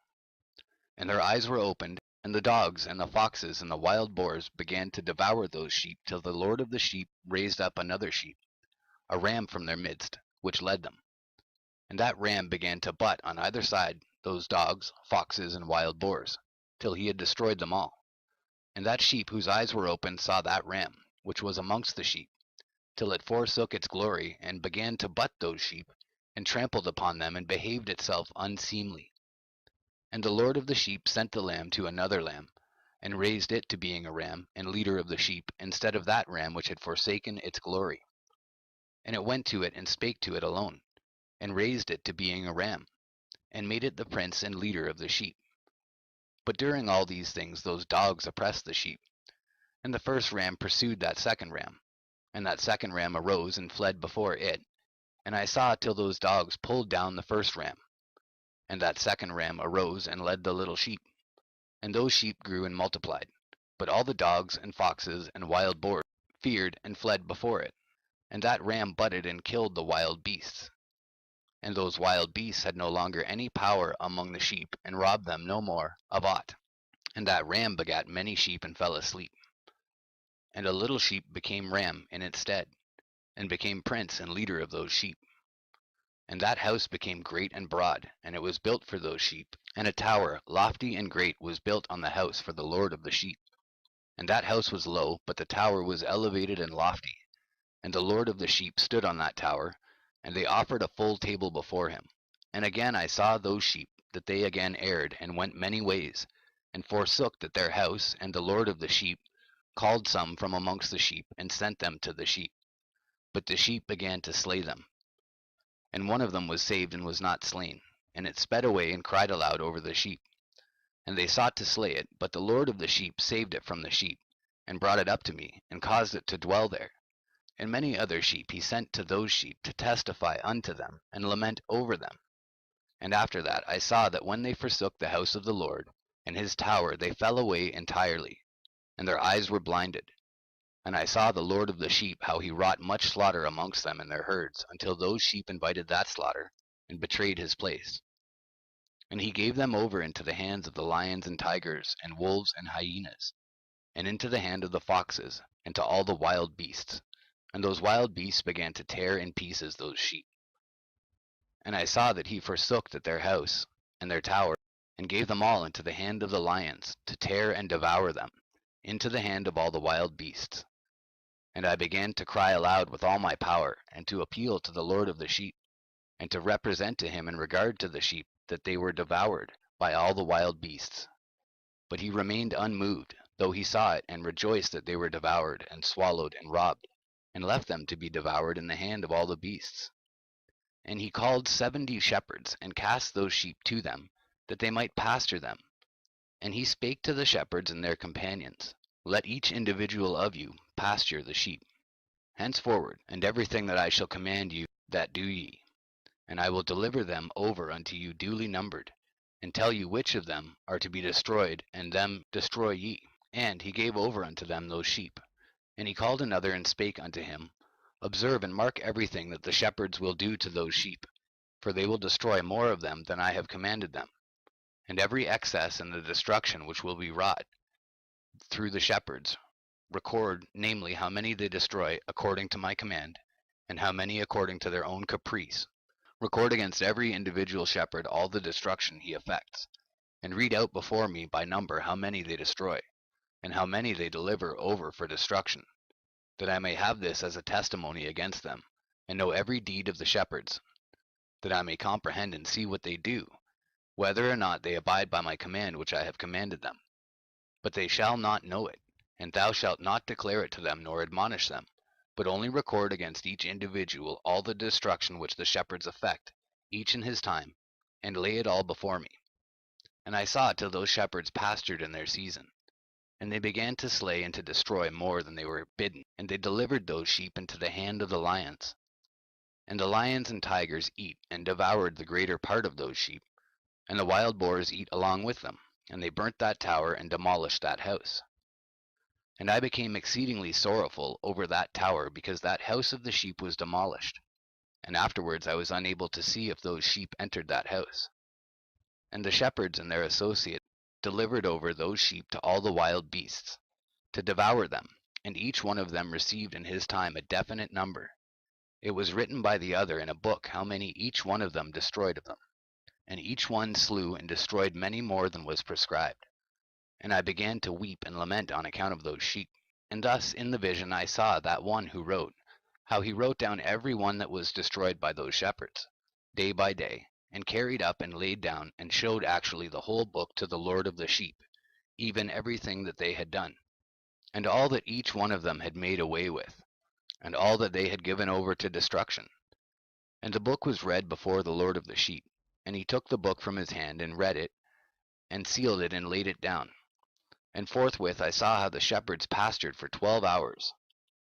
And their eyes were opened, and the dogs, and the foxes, and the wild boars began to devour those sheep, till the Lord of the sheep raised up another sheep, a ram from their midst, which led them. And that ram began to butt on either side those dogs, foxes, and wild boars, till he had destroyed them all. And that sheep whose eyes were opened saw that ram, which was amongst the sheep, till it forsook its glory, and began to butt those sheep, and trampled upon them, and behaved itself unseemly. And the Lord of the sheep sent the lamb to another lamb, and raised it to being a ram, and leader of the sheep, instead of that ram which had forsaken its glory. And it went to it, and spake to it alone, and raised it to being a ram, and made it the prince and leader of the sheep. But during all these things those dogs oppressed the sheep. And the first ram pursued that second ram, and that second ram arose and fled before it. And I saw till those dogs pulled down the first ram. And that second ram arose and led the little sheep. And those sheep grew and multiplied. But all the dogs and foxes and wild boars feared and fled before it. And that ram butted and killed the wild beasts. And those wild beasts had no longer any power among the sheep, and robbed them no more of aught. And that ram begat many sheep and fell asleep. And a little sheep became ram in its stead, and became prince and leader of those sheep. And that house became great and broad, and it was built for those sheep. And a tower, lofty and great, was built on the house for the Lord of the sheep. And that house was low, but the tower was elevated and lofty. And the Lord of the sheep stood on that tower, and they offered a full table before him. And again I saw those sheep, that they again erred, and went many ways, and forsook that their house. And the Lord of the sheep called some from amongst the sheep, and sent them to the sheep. But the sheep began to slay them. And one of them was saved and was not slain, and it sped away and cried aloud over the sheep. And they sought to slay it, but the Lord of the sheep saved it from the sheep, and brought it up to me, and caused it to dwell there. And many other sheep he sent to those sheep, to testify unto them, and lament over them. And after that I saw that when they forsook the house of the Lord, and his tower, they fell away entirely, and their eyes were blinded. And I saw the Lord of the sheep, how he wrought much slaughter amongst them in their herds, until those sheep invited that slaughter, and betrayed his place. And he gave them over into the hands of the lions and tigers, and wolves and hyenas, and into the hand of the foxes, and to all the wild beasts. And those wild beasts began to tear in pieces those sheep. And I saw that he forsook that their house, and their tower, and gave them all into the hand of the lions, to tear and devour them, into the hand of all the wild beasts. And I began to cry aloud with all my power, and to appeal to the Lord of the sheep, and to represent to him in regard to the sheep, that they were devoured by all the wild beasts. But he remained unmoved, though he saw it, and rejoiced that they were devoured, and swallowed, and robbed, and left them to be devoured in the hand of all the beasts. And he called 70 shepherds, and cast those sheep to them, that they might pasture them. And he spake to the shepherds and their companions, Let each individual of you pasture the sheep henceforward, and everything that I shall command you, that do ye. And I will deliver them over unto you duly numbered, and tell you which of them are to be destroyed, and them destroy ye. And he gave over unto them those sheep. And he called another and spake unto him, Observe and mark everything that the shepherds will do to those sheep, for they will destroy more of them than I have commanded them. And every excess in the destruction which will be wrought through the shepherds, record, namely, how many they destroy according to my command, and how many according to their own caprice. Record against every individual shepherd all the destruction he effects, and read out before me by number how many they destroy, and how many they deliver over for destruction, that I may have this as a testimony against them, and know every deed of the shepherds, that I may comprehend and see what they do, whether or not they abide by my command which I have commanded them. But they shall not know it, and thou shalt not declare it to them nor admonish them, but only record against each individual all the destruction which the shepherds effect, each in his time, and lay it all before me. And I saw till those shepherds pastured in their season. And they began to slay and to destroy more than they were bidden, and they delivered those sheep into the hand of the lions. And the lions and tigers eat and devoured the greater part of those sheep, and the wild boars eat along with them, and they burnt that tower and demolished that house. And I became exceedingly sorrowful over that tower, because that house of the sheep was demolished. And afterwards I was unable to see if those sheep entered that house. And the shepherds and their associates delivered over those sheep to all the wild beasts, to devour them, and each one of them received in his time a definite number. It was written by the other in a book how many each one of them destroyed of them. And each one slew and destroyed many more than was prescribed. And I began to weep and lament on account of those sheep. And thus in the vision I saw that one who wrote, how he wrote down every one that was destroyed by those shepherds, day by day, and carried up and laid down and showed actually the whole book to the Lord of the sheep, even everything that they had done, and all that each one of them had made away with, and all that they had given over to destruction. And the book was read before the Lord of the sheep, and he took the book from his hand and read it, and sealed it and laid it down. And forthwith I saw how the shepherds pastured for 12 hours.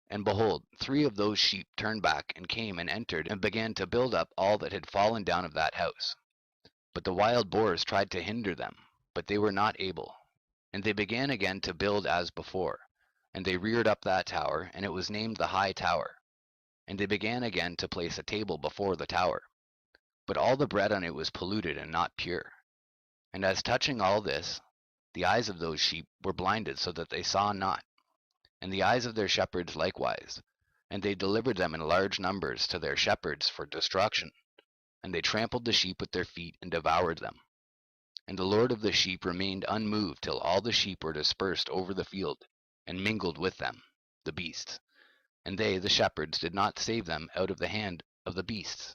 And behold, 3 of those sheep turned back, and came and entered, and began to build up all that had fallen down of that house. But the wild boars tried to hinder them, but they were not able. And they began again to build as before, and they reared up that tower, and it was named the High Tower. And they began again to place a table before the tower. But all the bread on it was polluted and not pure. And as touching all this, the eyes of those sheep were blinded so that they saw not, and the eyes of their shepherds likewise, and they delivered them in large numbers to their shepherds for destruction, and they trampled the sheep with their feet and devoured them. And the Lord of the sheep remained unmoved till all the sheep were dispersed over the field, and mingled with them, the beasts. And they, the shepherds, did not save them out of the hand of the beasts.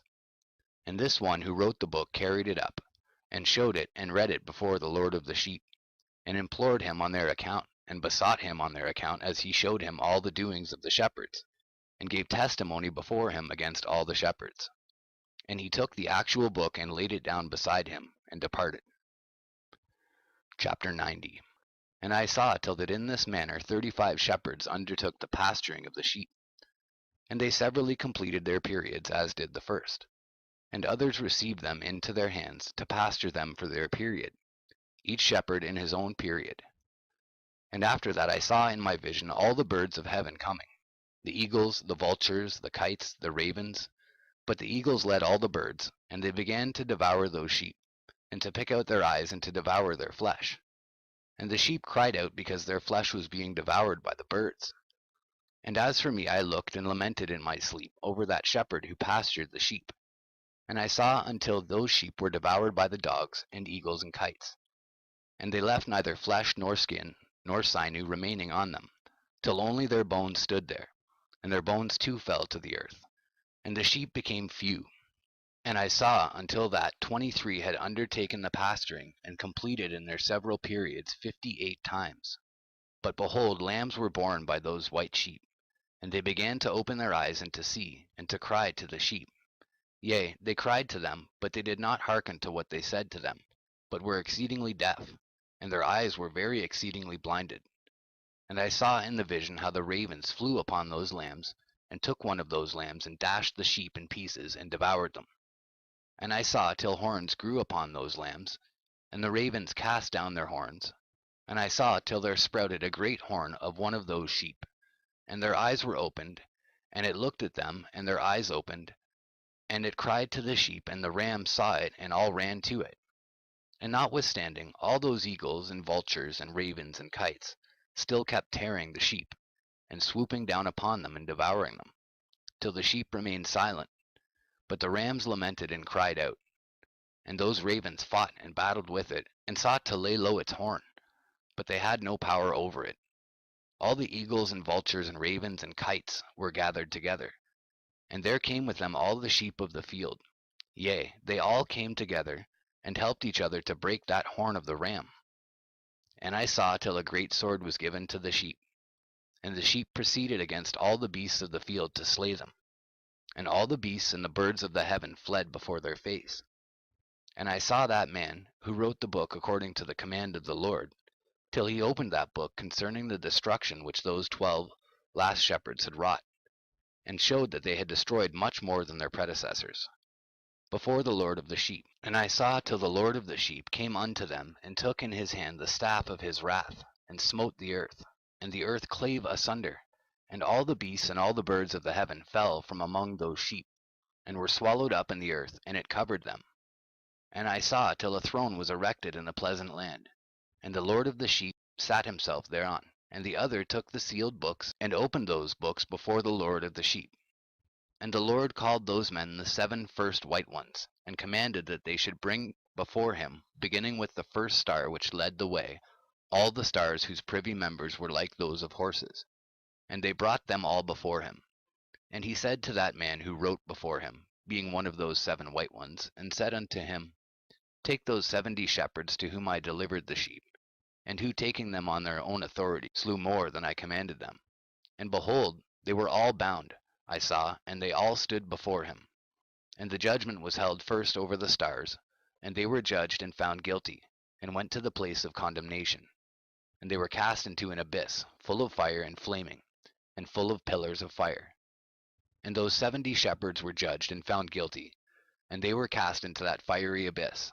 And this one who wrote the book carried it up, and showed it and read it before the Lord of the sheep, and implored him on their account, and besought him on their account, as he showed him all the doings of the shepherds, and gave testimony before him against all the shepherds. And he took the actual book and laid it down beside him, and departed. Chapter 90. And I saw till that in this manner 35 shepherds undertook the pasturing of the sheep. And they severally completed their periods, as did the first. And others received them into their hands to pasture them for their period, each shepherd in his own period. And after that I saw in my vision all the birds of heaven coming, the eagles, the vultures, the kites, the ravens. But the eagles led all the birds, and they began to devour those sheep, and to pick out their eyes, and to devour their flesh. And the sheep cried out because their flesh was being devoured by the birds. And as for me, I looked and lamented in my sleep over that shepherd who pastured the sheep. And I saw until those sheep were devoured by the dogs, and eagles, and kites. And they left neither flesh nor skin, nor sinew remaining on them, till only their bones stood there, and their bones too fell to the earth. And the sheep became few. And I saw until that 23 had undertaken the pasturing, and completed in their several periods 58 times. But behold, lambs were born by those white sheep, and they began to open their eyes and to see, and to cry to the sheep. Yea, they cried to them, but they did not hearken to what they said to them, but were exceedingly deaf, and their eyes were very exceedingly blinded. And I saw in the vision how the ravens flew upon those lambs, and took one of those lambs, and dashed the sheep in pieces, and devoured them. And I saw till horns grew upon those lambs, And the ravens cast down their horns. And I saw till there sprouted a great horn of one of those sheep. And their eyes were opened, and it looked at them, and their eyes opened. And it cried to the sheep, and the rams saw it, and all ran to it. And notwithstanding, all those eagles and vultures and ravens and kites still kept tearing the sheep, and swooping down upon them and devouring them, till the sheep remained silent. But the rams lamented and cried out. And those ravens fought and battled with it, and sought to lay low its horn, but they had no power over it. All the eagles and vultures and ravens and kites were gathered together, and there came with them all the sheep of the field. Yea, they all came together, and helped each other to break that horn of the ram. And I saw till a great sword was given to the sheep, and the sheep proceeded against all the beasts of the field to slay them. And all the beasts and the birds of the heaven fled before their face. And I saw that man who wrote the book according to the command of the Lord, till he opened that book concerning the destruction which those 12 last shepherds had wrought, and showed that they had destroyed much more than their predecessors, before the Lord of the sheep. And I saw till the Lord of the sheep came unto them, and took in his hand the staff of his wrath, and smote the earth, and the earth clave asunder, and all the beasts and all the birds of the heaven fell from among those sheep, and were swallowed up in the earth, and it covered them. And I saw till a throne was erected in the pleasant land, and the Lord of the sheep sat himself thereon. And the other took the sealed books, and opened those books before the Lord of the sheep. And the Lord called those men the 7 first white ones, and commanded that they should bring before him, beginning with the first star which led the way, all the stars whose privy members were like those of horses. And they brought them all before him. And he said to that man who wrote before him, being one of those 7 white ones, and said unto him, Take those 70 shepherds to whom I delivered the sheep, and who taking them on their own authority slew more than I commanded them. And behold, they were all bound, I saw, and they all stood before him. And the judgment was held first over the stars, and they were judged and found guilty, and went to the place of condemnation. And they were cast into an abyss, full of fire and flaming, and full of pillars of fire. And those 70 shepherds were judged and found guilty, and they were cast into that fiery abyss.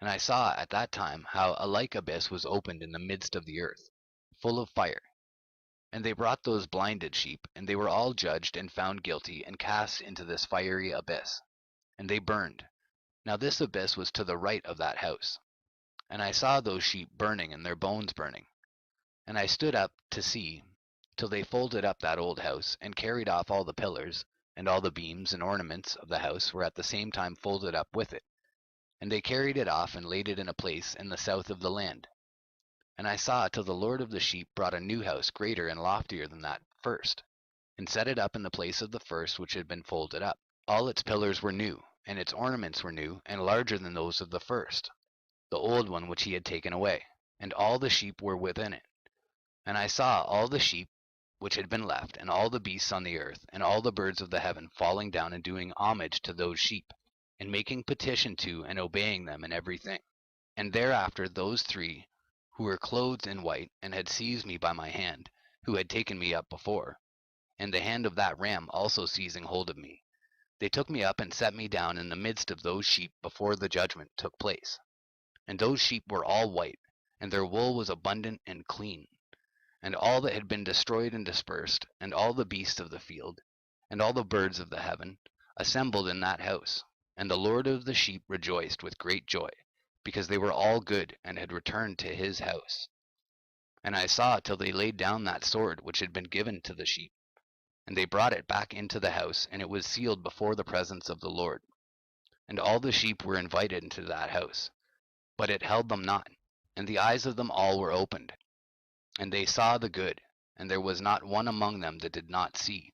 And I saw at that time how a like abyss was opened in the midst of the earth, full of fire. And they brought those blinded sheep, and they were all judged and found guilty, and cast into this fiery abyss. And they burned. Now this abyss was to the right of that house. And I saw those sheep burning, and their bones burning. And I stood up to see, till they folded up that old house, and carried off all the pillars, and all the beams and ornaments of the house were at the same time folded up with it. And they carried it off, and laid it in a place in the south of the land. And I saw till the Lord of the sheep brought a new house greater and loftier than that first, and set it up in the place of the first which had been folded up. All its pillars were new, and its ornaments were new, and larger than those of the first, the old one which he had taken away, and all the sheep were within it. And I saw all the sheep which had been left, and all the beasts on the earth, and all the birds of the heaven falling down and doing homage to those sheep, and making petition to and obeying them in everything. And thereafter those 3 who were clothed in white, and had seized me by my hand, who had taken me up before, and the hand of that ram also seizing hold of me, they took me up and set me down in the midst of those sheep before the judgment took place. And those sheep were all white, and their wool was abundant and clean. And all that had been destroyed and dispersed, and all the beasts of the field, and all the birds of the heaven, assembled in that house. And the Lord of the sheep rejoiced with great joy, because they were all good, and had returned to his house. And I saw till they laid down that sword which had been given to the sheep, and they brought it back into the house, and it was sealed before the presence of the Lord. And all the sheep were invited into that house, but it held them not. And the eyes of them all were opened, and they saw the good, and there was not one among them that did not see.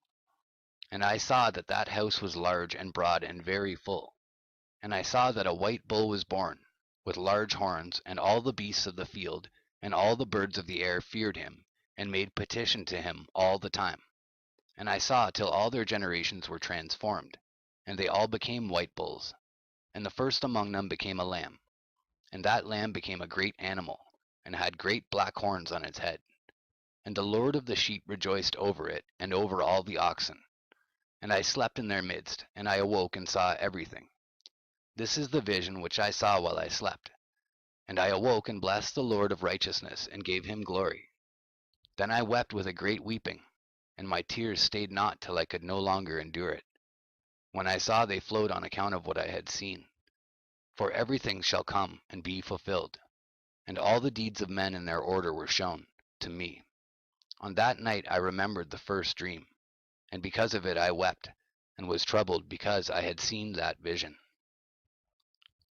And I saw that that house was large and broad and very full. And I saw that a white bull was born, with large horns, and all the beasts of the field, and all the birds of the air feared him, and made petition to him all the time. And I saw till all their generations were transformed, and they all became white bulls. And the first among them became a lamb. And that lamb became a great animal, and had great black horns on its head. And the Lord of the sheep rejoiced over it, and over all the oxen. And I slept in their midst, and I awoke and saw everything. This is the vision which I saw while I slept. And I awoke and blessed the Lord of righteousness, and gave him glory. Then I wept with a great weeping, and my tears stayed not till I could no longer endure it, when I saw they flowed on account of what I had seen. For everything shall come and be fulfilled, and all the deeds of men in their order were shown to me. On that night I remembered the first dream, and because of it I wept, and was troubled because I had seen that vision.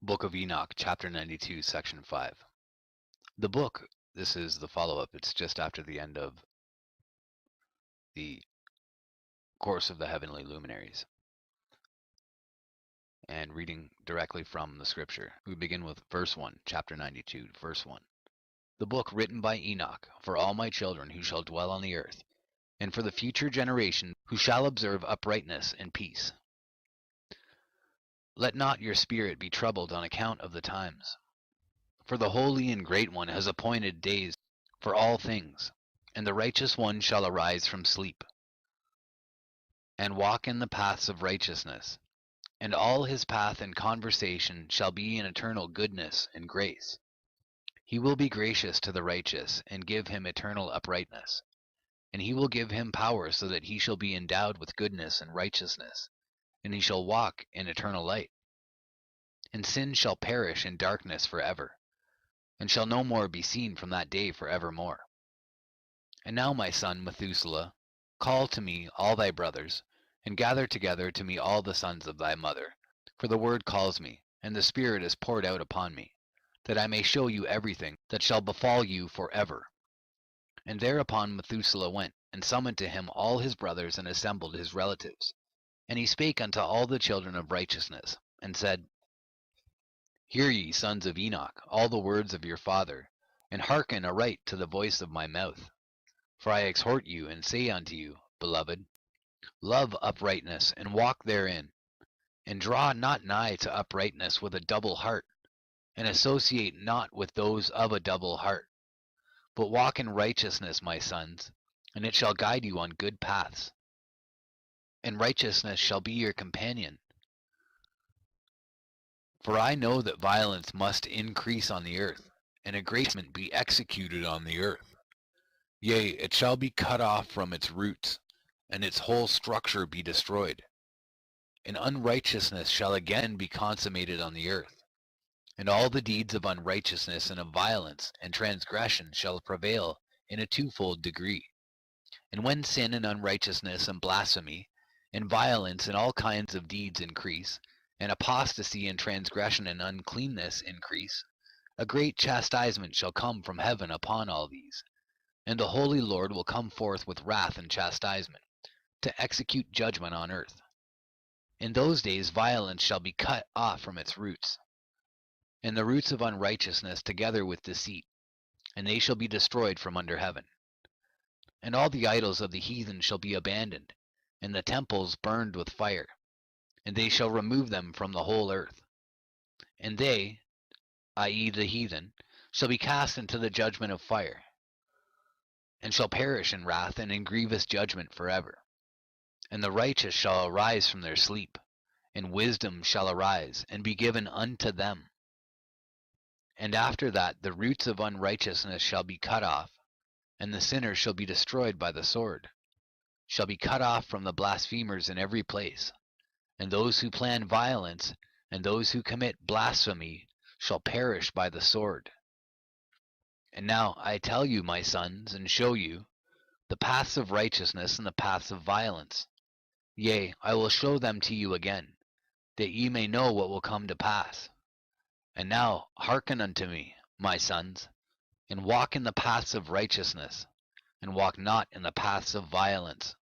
Book of Enoch, chapter 92, section 5. The book, this is the follow-up. It's just after the end of the course of the heavenly luminaries. And reading directly from the scripture, we begin with verse 1, chapter 92, verse 1. The book written by Enoch, for all my children who shall dwell on the earth, and for the future generation who shall observe uprightness and peace. Let not your spirit be troubled on account of the times. For the Holy and Great One has appointed days for all things, and the righteous one shall arise from sleep, and walk in the paths of righteousness, and all his path and conversation shall be in eternal goodness and grace. He will be gracious to the righteous, and give him eternal uprightness, and he will give him power so that he shall be endowed with goodness and righteousness, and he shall walk in eternal light. And sin shall perish in darkness forever, and shall no more be seen from that day forevermore. And now, my son Methuselah, call to me all thy brothers, and gather together to me all the sons of thy mother, for the word calls me, and the Spirit is poured out upon me, that I may show you everything that shall befall you forever. And thereupon Methuselah went, and summoned to him all his brothers, and assembled his relatives. And he spake unto all the children of righteousness, and said, Hear ye, sons of Enoch, all the words of your father, and hearken aright to the voice of my mouth. For I exhort you, and say unto you, beloved, love uprightness, and walk therein, and draw not nigh to uprightness with a double heart, and associate not with those of a double heart. But walk in righteousness, my sons, and it shall guide you on good paths. And righteousness shall be your companion. For I know that violence must increase on the earth, and aggrandizement be executed on the earth. Yea, it shall be cut off from its roots, and its whole structure be destroyed. And unrighteousness shall again be consummated on the earth, and all the deeds of unrighteousness and of violence and transgression shall prevail in a twofold degree. And when sin and unrighteousness and blasphemy and violence and all kinds of deeds increase, and apostasy and transgression and uncleanness increase, a great chastisement shall come from heaven upon all these. And the Holy Lord will come forth with wrath and chastisement, to execute judgment on earth. In those days violence shall be cut off from its roots, and the roots of unrighteousness together with deceit, and they shall be destroyed from under heaven. And all the idols of the heathen shall be abandoned, and the temples burned with fire, and they shall remove them from the whole earth. And they, i.e. the heathen, shall be cast into the judgment of fire, and shall perish in wrath and in grievous judgment forever. And the righteous shall arise from their sleep, and wisdom shall arise, and be given unto them. And after that the roots of unrighteousness shall be cut off, and the sinners shall be destroyed by the sword, shall be cut off from the blasphemers in every place. And those who plan violence, and those who commit blasphemy, shall perish by the sword. And now I tell you, my sons, and show you the paths of righteousness and the paths of violence. Yea, I will show them to you again, that ye may know what will come to pass. And now hearken unto me, my sons, and walk in the paths of righteousness, and walk not in the paths of violence.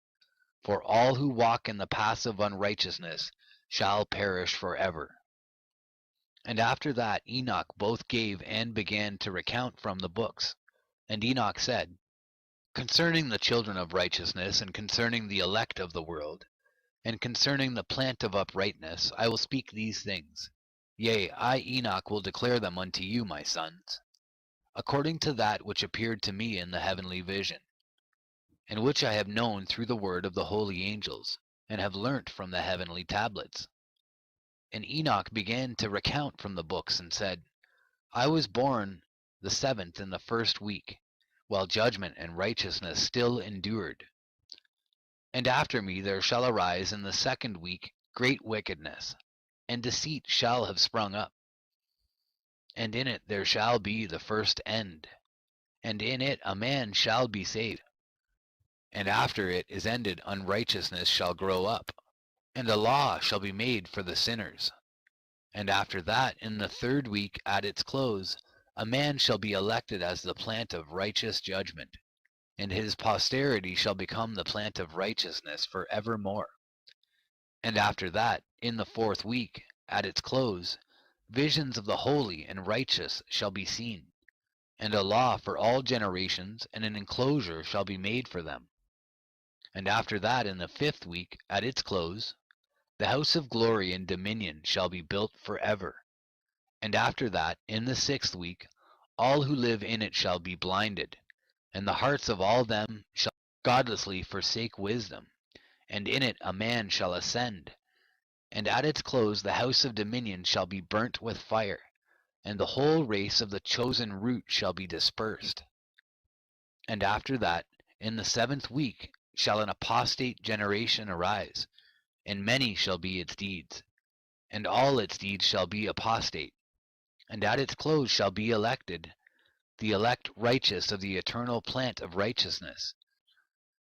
For all who walk in the paths of unrighteousness shall perish forever. And after that Enoch both gave and began to recount from the books. And Enoch said, Concerning the children of righteousness, and concerning the elect of the world, and concerning the plant of uprightness, I will speak these things. Yea, I Enoch will declare them unto you, my sons, according to that which appeared to me in the heavenly vision, and which I have known through the word of the holy angels, and have learnt from the heavenly tablets. And Enoch began to recount from the books, and said, I was born the 7th in the 1st week, while judgment and righteousness still endured. And after me there shall arise in the 2nd week great wickedness, and deceit shall have sprung up. And in it there shall be the first end, and in it a man shall be saved. And after it is ended unrighteousness shall grow up, and a law shall be made for the sinners. And after that, in the 3rd week at its close, a man shall be elected as the plant of righteous judgment, and his posterity shall become the plant of righteousness for evermore. And after that, in the 4th week, at its close, visions of the holy and righteous shall be seen, and a law for all generations, and an enclosure shall be made for them. And after that, in the 5th week, at its close, the house of glory and dominion shall be built forever. And after that, in the 6th week, all who live in it shall be blinded, and the hearts of all them shall godlessly forsake wisdom, and in it a man shall ascend. And at its close the house of dominion shall be burnt with fire, and the whole race of the chosen root shall be dispersed. And after that, in the 7th week, shall an apostate generation arise, and many shall be its deeds, and all its deeds shall be apostate. And at its close shall be elected the elect righteous of the eternal plant of righteousness,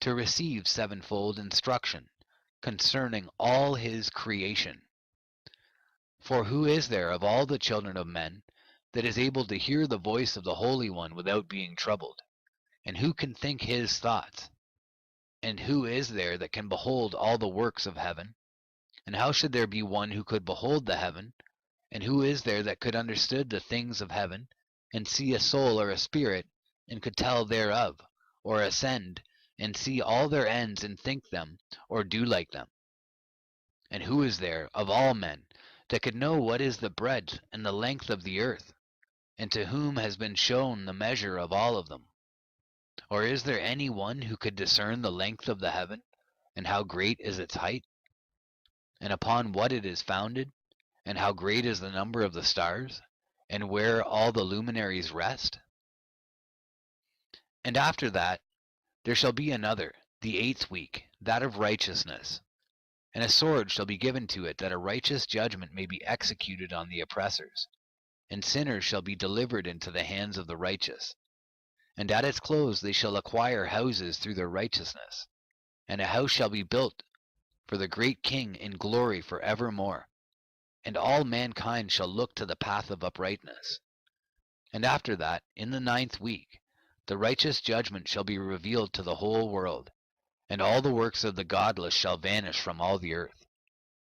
to receive sevenfold instruction concerning all his creation. For who is there of all the children of men that is able to hear the voice of the Holy One without being troubled? And who can think his thoughts? And who is there that can behold all the works of heaven? And how should there be one who could behold the heaven? And who is there that could understand the things of heaven, and see a soul or a spirit, and could tell thereof, or ascend, and see all their ends, and think them, or do like them? And who is there, of all men, that could know what is the breadth and the length of the earth, and to whom has been shown the measure of all of them? Or is there any one who could discern the length of the heaven, and how great is its height, and upon what it is founded, and how great is the number of the stars, and where all the luminaries rest? And after that there shall be another, the 8th week, that of righteousness. And a sword shall be given to it, that a righteous judgment may be executed on the oppressors, and sinners shall be delivered into the hands of the righteous. And at its close they shall acquire houses through their righteousness, and a house shall be built for the great King in glory for evermore. And all mankind shall look to the path of uprightness. And after that, in the 9th week, the righteous judgment shall be revealed to the whole world, and all the works of the godless shall vanish from all the earth,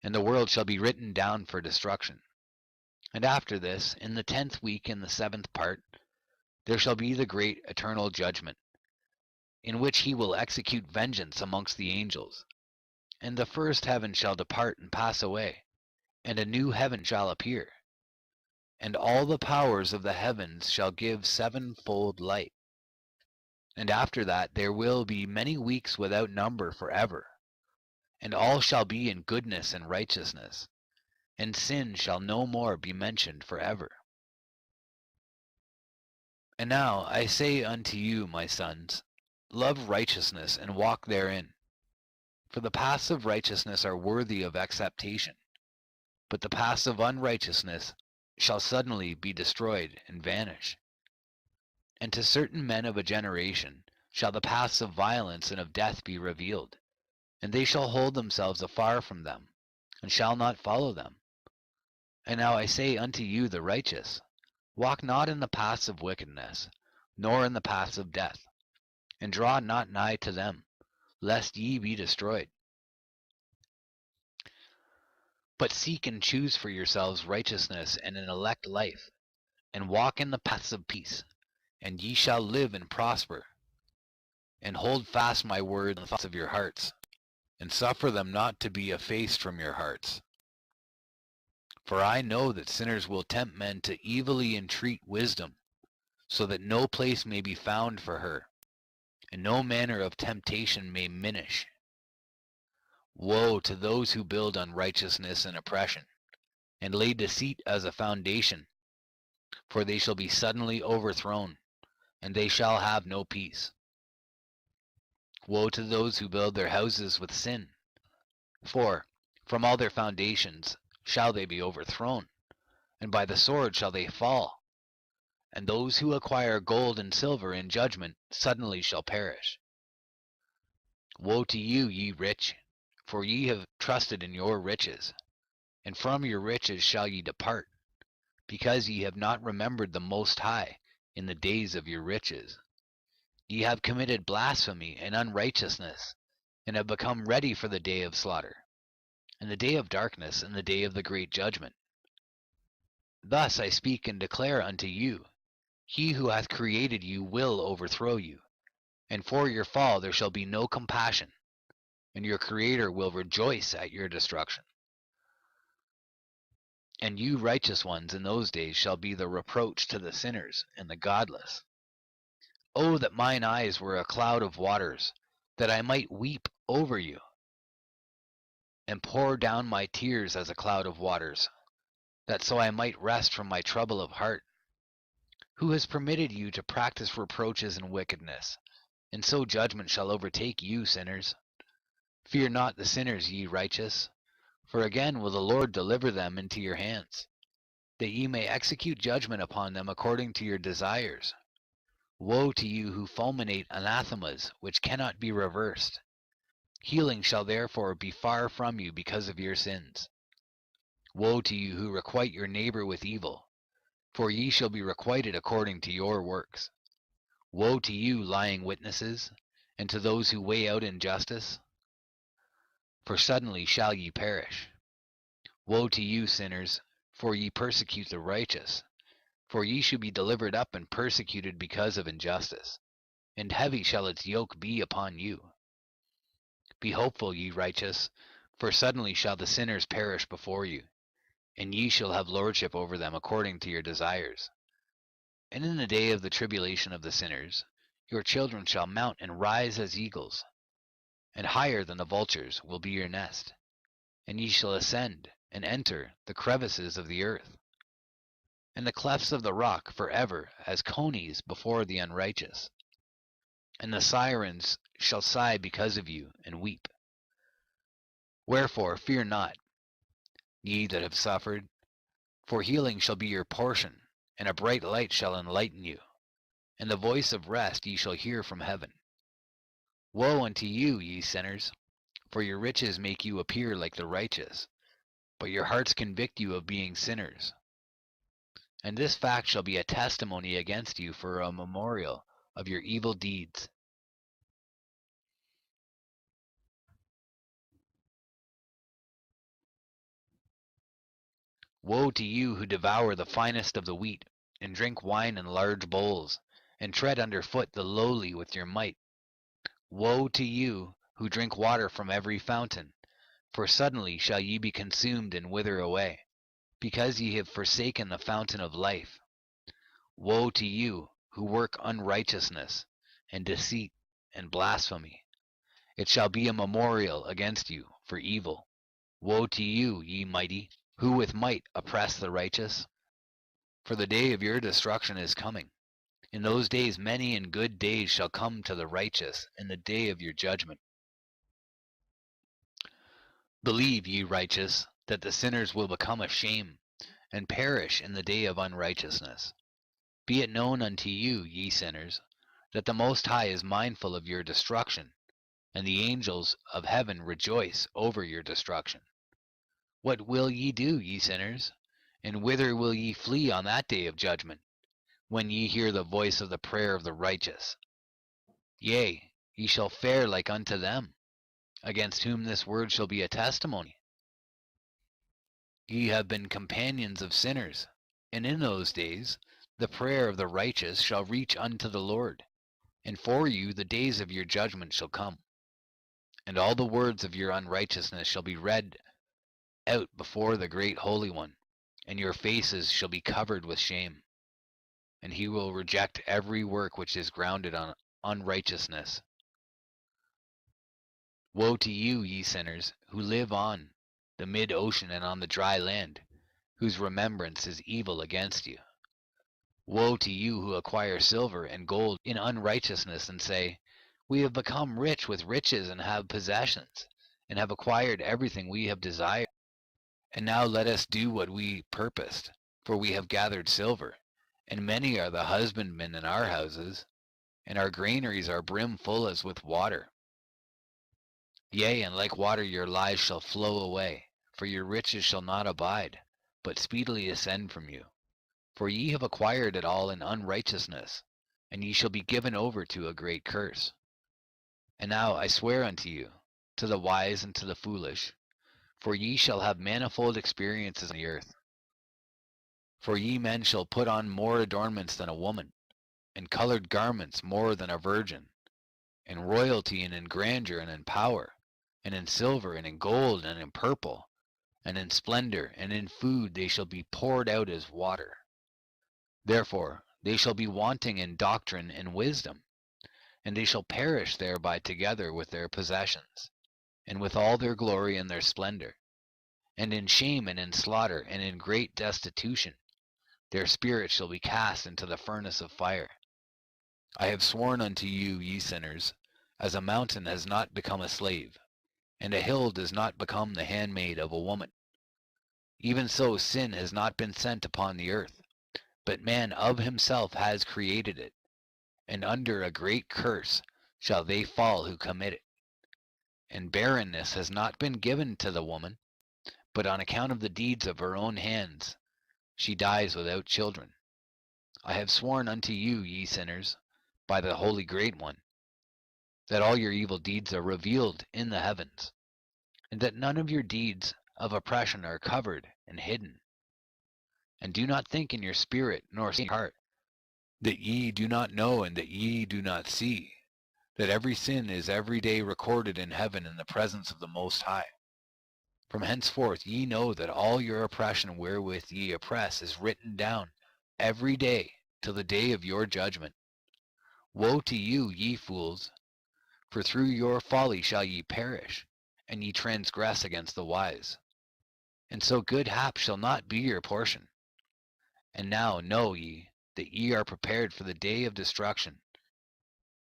and the world shall be written down for destruction. And after this, in the 10th week, in the 7th part, there shall be the great eternal judgment, in which he will execute vengeance amongst the angels. And the first heaven shall depart and pass away, and a new heaven shall appear. And all the powers of the heavens shall give sevenfold light. And after that there will be many weeks without number forever. And all shall be in goodness and righteousness, and sin shall no more be mentioned forever. And now I say unto you, my sons, love righteousness and walk therein. For the paths of righteousness are worthy of acceptation, but the paths of unrighteousness shall suddenly be destroyed and vanish. And to certain men of a generation shall the paths of violence and of death be revealed, and they shall hold themselves afar from them, and shall not follow them. And now I say unto you the righteous, walk not in the paths of wickedness, nor in the paths of death, and draw not nigh to them, lest ye be destroyed. But seek and choose for yourselves righteousness and an elect life, and walk in the paths of peace, and ye shall live and prosper. And hold fast my word in the thoughts of your hearts, and suffer them not to be effaced from your hearts. For I know that sinners will tempt men to evilly entreat wisdom, so that no place may be found for her, and no manner of temptation may minish. Woe to those who build unrighteousness and oppression, and lay deceit as a foundation. for they shall be suddenly overthrown, and they shall have no peace. Woe to those who build their houses with sin, for from all their foundations shall they be overthrown, and by the sword shall they fall. And those who acquire gold and silver in judgment suddenly shall perish. Woe to you, ye rich, for ye have trusted in your riches, and from your riches shall ye depart, because ye have not remembered the Most High in the days of your riches. Ye have committed blasphemy and unrighteousness, and have become ready for the day of slaughter, and the day of darkness, and the day of the great judgment. Thus I speak and declare unto you, he who hath created you will overthrow you, and for your fall there shall be no compassion, and your Creator will rejoice at your destruction. And you righteous ones in those days shall be the reproach to the sinners and the godless. Oh, that mine eyes were a cloud of waters, that I might weep over you, and pour down my tears as a cloud of waters, that so I might rest from my trouble of heart. Who has permitted you to practice reproaches and wickedness, and so judgment shall overtake you, sinners? Fear not the sinners, ye righteous, for again will the Lord deliver them into your hands, that ye may execute judgment upon them according to your desires. Woe to you who fulminate anathemas which cannot be reversed. Healing shall therefore be far from you because of your sins. Woe to you who requite your neighbor with evil, for ye shall be requited according to your works. Woe to you, lying witnesses, and to those who weigh out injustice, for suddenly shall ye perish. Woe to you, sinners, for ye persecute the righteous, for ye shall be delivered up and persecuted because of injustice, and heavy shall its yoke be upon you. Be hopeful, ye righteous, for suddenly shall the sinners perish before you, and ye shall have lordship over them according to your desires. And in the day of the tribulation of the sinners, your children shall mount and rise as eagles, and higher than the vultures will be your nest, and ye shall ascend and enter the crevices of the earth, and the clefts of the rock forever as conies before the unrighteous. And the sirens shall sigh because of you, and weep. Wherefore fear not, ye that have suffered, for healing shall be your portion, and a bright light shall enlighten you, and the voice of rest ye shall hear from heaven. Woe unto you, ye sinners, for your riches make you appear like the righteous, but your hearts convict you of being sinners. And this fact shall be a testimony against you for a memorial of your evil deeds. Woe to you who devour the finest of the wheat, and drink wine in large bowls, and tread under foot the lowly with your might. Woe to you who drink water from every fountain, for suddenly shall ye be consumed and wither away, because ye have forsaken the fountain of life. Woe to you who work unrighteousness, and deceit, and blasphemy. It shall be a memorial against you for evil. Woe to you, ye mighty, who with might oppress the righteous. For the day of your destruction is coming. In those days many and good days shall come to the righteous in the day of your judgment. Believe, ye righteous, that the sinners will become a shame, and perish in the day of unrighteousness. Be it known unto you, ye sinners, that the Most High is mindful of your destruction, and the angels of heaven rejoice over your destruction. What will ye do, ye sinners? And whither will ye flee on that day of judgment, when ye hear the voice of the prayer of the righteous? Yea, ye shall fare like unto them, against whom this word shall be a testimony. Ye have been companions of sinners, and in those days the prayer of the righteous shall reach unto the Lord, and for you the days of your judgment shall come, and all the words of your unrighteousness shall be read out before the great Holy One, and your faces shall be covered with shame, and he will reject every work which is grounded on unrighteousness. Woe to you, ye sinners, who live on the mid-ocean and on the dry land, whose remembrance is evil against you. Woe to you who acquire silver and gold in unrighteousness, and say, We have become rich with riches and have possessions, and have acquired everything we have desired. And now let us do what we purposed, for we have gathered silver, and many are the husbandmen in our houses, and our granaries are brimful as with water. Yea, and like water your lies shall flow away, for your riches shall not abide, but speedily ascend from you. For ye have acquired it all in unrighteousness, and ye shall be given over to a great curse. And now I swear unto you, to the wise and to the foolish, for ye shall have manifold experiences on the earth. For ye men shall put on more adornments than a woman, and colored garments more than a virgin, in royalty and in grandeur and in power, and in silver and in gold and in purple, and in splendor and in food they shall be poured out as water. Therefore they shall be wanting in doctrine and wisdom, and they shall perish thereby together with their possessions, and with all their glory and their splendor, and in shame and in slaughter and in great destitution. Their spirits shall be cast into the furnace of fire. I have sworn unto you, ye sinners, as a mountain has not become a slave, and a hill does not become the handmaid of a woman. Even so sin has not been sent upon the earth, but man of himself has created it, and under a great curse shall they fall who commit it. And barrenness has not been given to the woman, but on account of the deeds of her own hands she dies without children. I have sworn unto you, ye sinners, by the Holy Great One, that all your evil deeds are revealed in the heavens, and that none of your deeds of oppression are covered and hidden. And do not think in your spirit nor in your heart, that ye do not know and that ye do not see, that every sin is every day recorded in heaven in the presence of the Most High. From henceforth ye know that all your oppression wherewith ye oppress is written down every day till the day of your judgment. Woe to you, ye fools, for through your folly shall ye perish, and ye transgress against the wise. And so good hap shall not be your portion. And now know ye that ye are prepared for the day of destruction.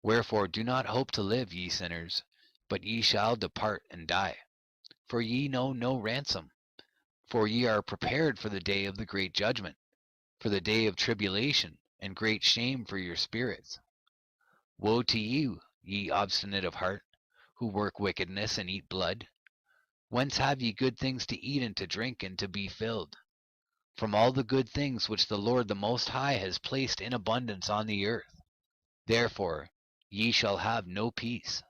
Wherefore do not hope to live, ye sinners, but ye shall depart and die. For ye know no ransom, for ye are prepared for the day of the great judgment, for the day of tribulation and great shame for your spirits. Woe to you, ye obstinate of heart, who work wickedness and eat blood. Whence have ye good things to eat and to drink and to be filled? From all the good things which the Lord the Most High has placed in abundance on the earth. Therefore ye shall have no peace.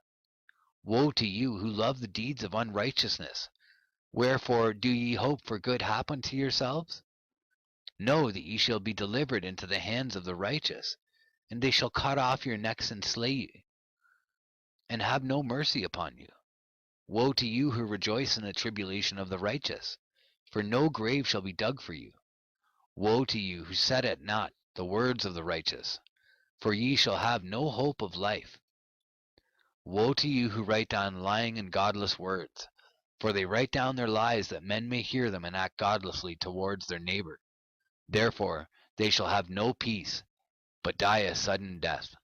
Woe to you who love the deeds of unrighteousness. Wherefore do ye hope for good hap unto yourselves? Know that ye shall be delivered into the hands of the righteous, and they shall cut off your necks and slay you, and have no mercy upon you. Woe to you who rejoice in the tribulation of the righteous, for no grave shall be dug for you. Woe to you who set at naught the words of the righteous, for ye shall have no hope of life. Woe to you who write down lying and godless words, for they write down their lies that men may hear them and act godlessly towards their neighbor. Therefore they shall have no peace, but die a sudden death.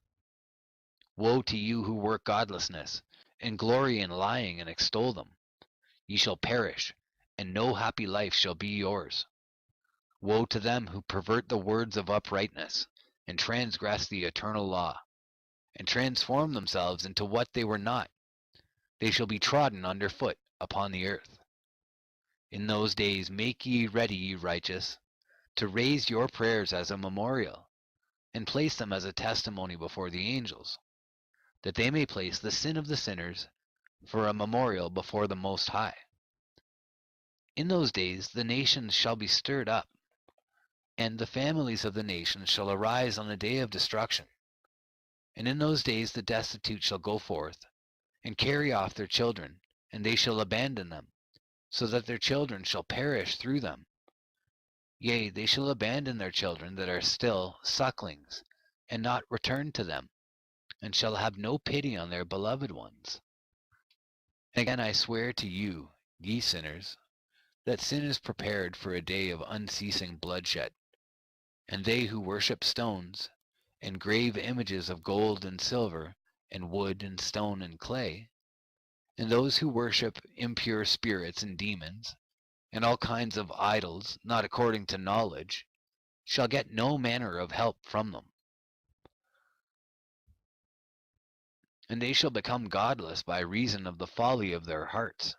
Woe to you who work godlessness, and glory in lying and extol them. Ye shall perish, and no happy life shall be yours. Woe to them who pervert the words of uprightness, and transgress the eternal law, and transform themselves into what they were not. They shall be trodden under foot upon the earth. In those days make ye ready, ye righteous, to raise your prayers as a memorial, and place them as a testimony before the angels, that they may place the sin of the sinners for a memorial before the Most High. In those days the nations shall be stirred up, and the families of the nations shall arise on the day of destruction. And in those days the destitute shall go forth, and carry off their children, and they shall abandon them, so that their children shall perish through them. Yea, they shall abandon their children that are still sucklings, and not return to them, and shall have no pity on their beloved ones. And again I swear to you, ye sinners, that sin is prepared for a day of unceasing bloodshed, And they who worship stones, and grave images of gold and silver, and wood and stone and clay, and those who worship impure spirits and demons, and all kinds of idols not according to knowledge, shall get no manner of help from them. And they shall become godless by reason of the folly of their hearts,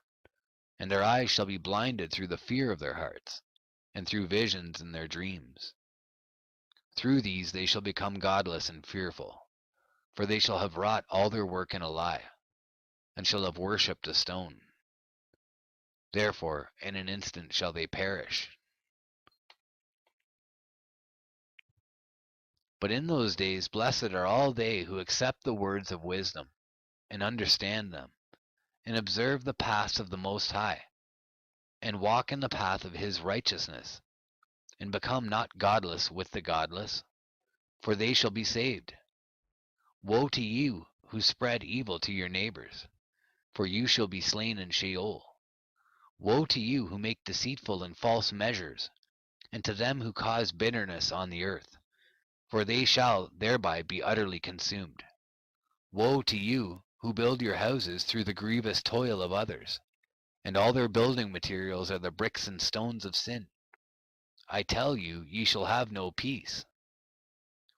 and their eyes shall be blinded through the fear of their hearts, and through visions in their dreams. Through these they shall become godless and fearful, for they shall have wrought all their work in a lie, and shall have worshipped a stone. Therefore in an instant shall they perish. But in those days blessed are all they who accept the words of wisdom, and understand them, and observe the paths of the Most High, and walk in the path of his righteousness, and become not godless with the godless, for they shall be saved. Woe to you who spread evil to your neighbors, for you shall be slain in Sheol. Woe to you who make deceitful and false measures, and to them who cause bitterness on the earth, for they shall thereby be utterly consumed. Woe to you who build your houses through the grievous toil of others, and all their building materials are the bricks and stones of sin. I tell you, ye shall have no peace.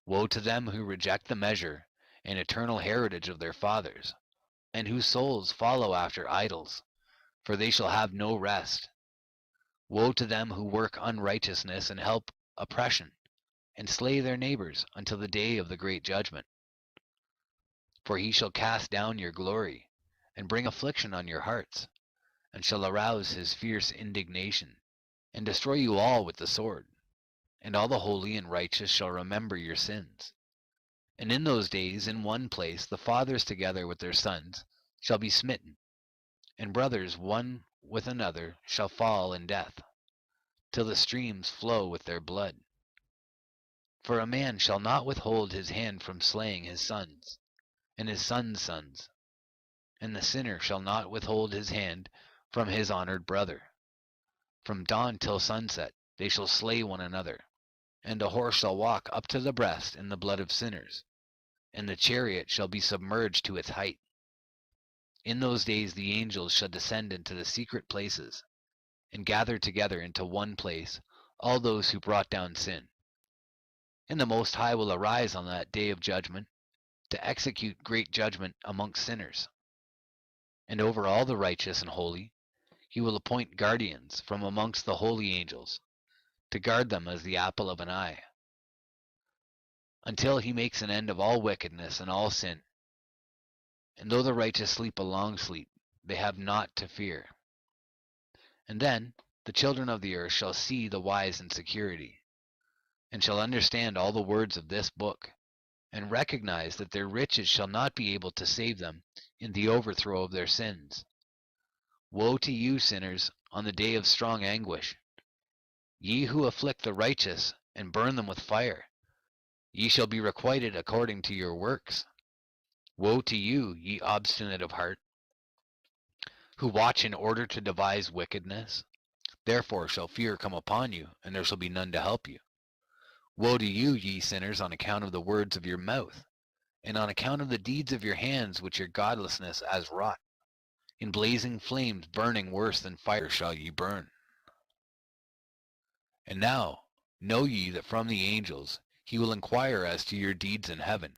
Woe to them who reject the measure and eternal heritage of their fathers, and whose souls follow after idols, for they shall have no rest. Woe to them who work unrighteousness and help oppression, and slay their neighbors until the day of the great judgment. For he shall cast down your glory, and bring affliction on your hearts, and shall arouse his fierce indignation, and destroy you all with the sword. And all the holy and righteous shall remember your sins. And in those days, in one place, the fathers together with their sons shall be smitten, and brothers one with another shall fall in death, till the streams flow with their blood. For a man shall not withhold his hand from slaying his sons, and his sons' sons, and the sinner shall not withhold his hand from his honored brother. From dawn till sunset they shall slay one another, and a horse shall walk up to the breast in the blood of sinners, and the chariot shall be submerged to its height. In those days the angels shall descend into the secret places, and gather together into one place all those who brought down sin. And the Most High will arise on that day of judgment, to execute great judgment amongst sinners. And over all the righteous and holy he will appoint guardians from amongst the holy angels, to guard them as the apple of an eye, until he makes an end of all wickedness and all sin. And though the righteous sleep a long sleep, they have naught to fear. And then the children of the earth shall see the wise in security, and shall understand all the words of this book, and recognize that their riches shall not be able to save them in the overthrow of their sins. Woe to you, sinners, on the day of strong anguish! Ye who afflict the righteous, and burn them with fire, ye shall be requited according to your works. Woe to you, ye obstinate of heart, who watch in order to devise wickedness! Therefore shall fear come upon you, and there shall be none to help you. Woe to you, ye sinners, on account of the words of your mouth, and on account of the deeds of your hands which your godlessness has wrought. In blazing flames burning worse than fire shall ye burn. And now know ye that from the angels he will inquire as to your deeds in heaven,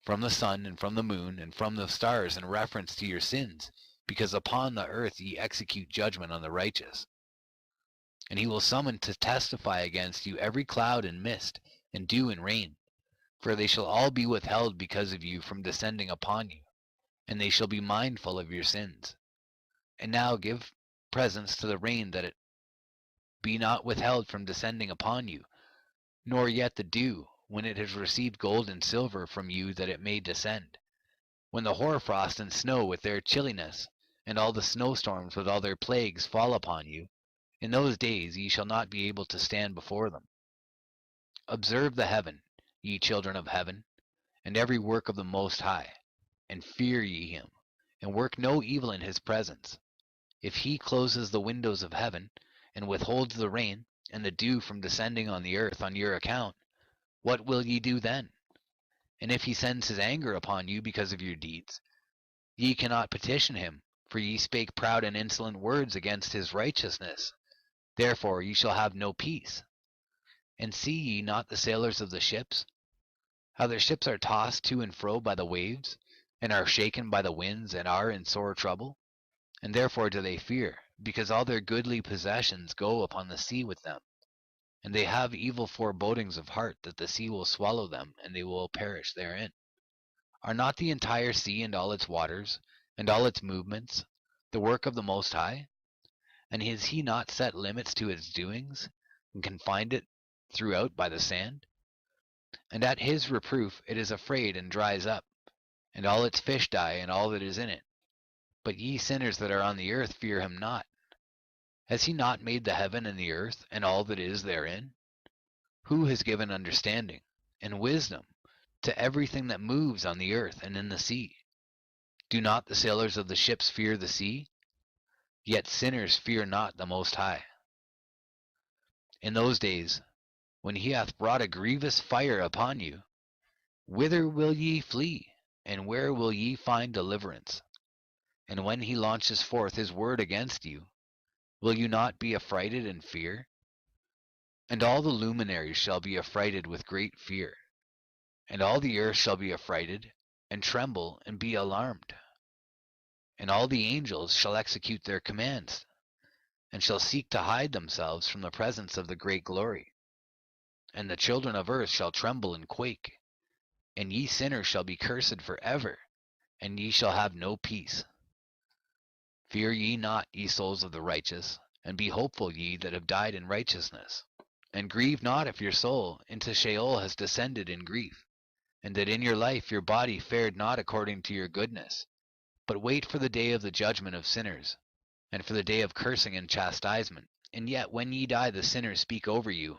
from the sun and from the moon and from the stars, in reference to your sins, because upon the earth ye execute judgment on the righteous. And he will summon to testify against you every cloud and mist, and dew and rain, for they shall all be withheld because of you from descending upon you, and they shall be mindful of your sins. And now give presents to the rain, that it be not withheld from descending upon you, nor yet the dew, when it has received gold and silver from you, that it may descend. When the hoarfrost and snow with their chilliness, and all the snowstorms with all their plagues fall upon you, in those days ye shall not be able to stand before them. Observe the heaven, ye children of heaven, and every work of the Most High, and fear ye him, and work no evil in his presence. If he closes the windows of heaven, and withholds the rain and the dew from descending on the earth on your account, what will ye do then? And if he sends his anger upon you because of your deeds, ye cannot petition him, for ye spake proud and insolent words against his righteousness. Therefore ye shall have no peace. And see ye not the sailors of the ships, how their ships are tossed to and fro by the waves, and are shaken by the winds, and are in sore trouble? And therefore do they fear, because all their goodly possessions go upon the sea with them. And they have evil forebodings of heart that the sea will swallow them, and they will perish therein. Are not the entire sea and all its waters, and all its movements, the work of the Most High? And has he not set limits to its doings, and confined it throughout by the sand? And at his reproof it is afraid and dries up, and all its fish die, and all that is in it. But ye sinners that are on the earth fear him not. Has he not made the heaven and the earth, and all that is therein? Who has given understanding and wisdom to everything that moves on the earth and in the sea? Do not the sailors of the ships fear the sea? Yet sinners fear not the Most High. In those days, when he hath brought a grievous fire upon you, whither will ye flee, and where will ye find deliverance? And when he launches forth his word against you, will you not be affrighted and fear? And all the luminaries shall be affrighted with great fear, and all the earth shall be affrighted, and tremble, and be alarmed. And all the angels shall execute their commands, and shall seek to hide themselves from the presence of the great glory. And the children of earth shall tremble and quake, and ye sinners shall be cursed for ever, and ye shall have no peace. Fear ye not, ye souls of the righteous, and be hopeful, ye that have died in righteousness. And grieve not if your soul into Sheol has descended in grief, and that in your life your body fared not according to your goodness. But wait for the day of the judgment of sinners, and for the day of cursing and chastisement. And yet when ye die, the sinners speak over you.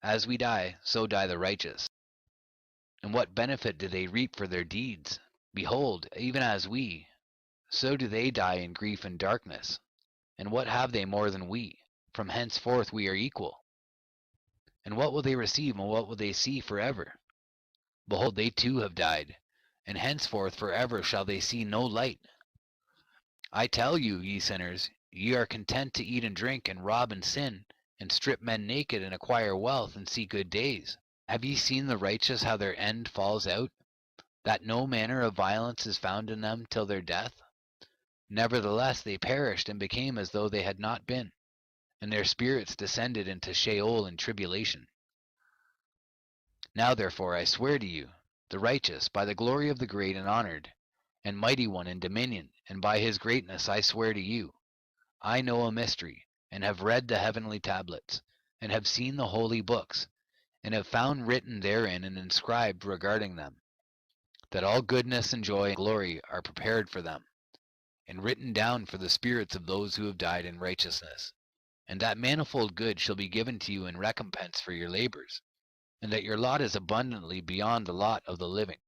As we die, so die the righteous. And what benefit do they reap for their deeds? Behold, even as we, so do they die in grief and darkness. And what have they more than we? From henceforth we are equal. And what will they receive, and what will they see forever? Behold, they too have died, and henceforth forever shall they see no light. I tell you, ye sinners, ye are content to eat and drink, and rob and sin, and strip men naked, and acquire wealth, and see good days. Have ye seen the righteous, how their end falls out, that no manner of violence is found in them till their death? Nevertheless they perished, and became as though they had not been, and their spirits descended into Sheol in tribulation. Now therefore I swear to you, the righteous, by the glory of the great and honored, and mighty one in dominion, and by his greatness I swear to you, I know a mystery, and have read the heavenly tablets, and have seen the holy books, and have found written therein and inscribed regarding them, that all goodness and joy and glory are prepared for them, and written down for the spirits of those who have died in righteousness, and that manifold good shall be given to you in recompense for your labors, and that your lot is abundantly beyond the lot of the living.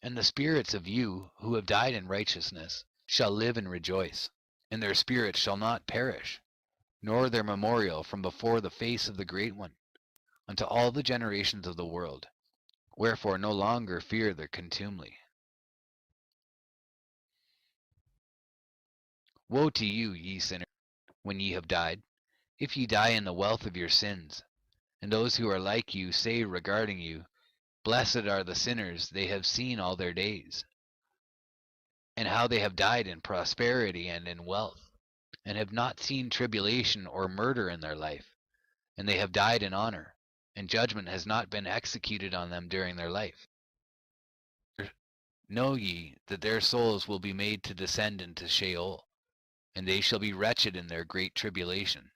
And the spirits of you who have died in righteousness shall live and rejoice, and their spirits shall not perish, nor their memorial from before the face of the Great One, unto all the generations of the world. Wherefore no longer fear their contumely. Woe to you, ye sinners, when ye have died, if ye die in the wealth of your sins. And those who are like you say regarding you, Blessed are the sinners, they have seen all their days. And how they have died in prosperity and in wealth, and have not seen tribulation or murder in their life. And they have died in honor, and judgment has not been executed on them during their life. Know ye that their souls will be made to descend into Sheol, and they shall be wretched in their great tribulation,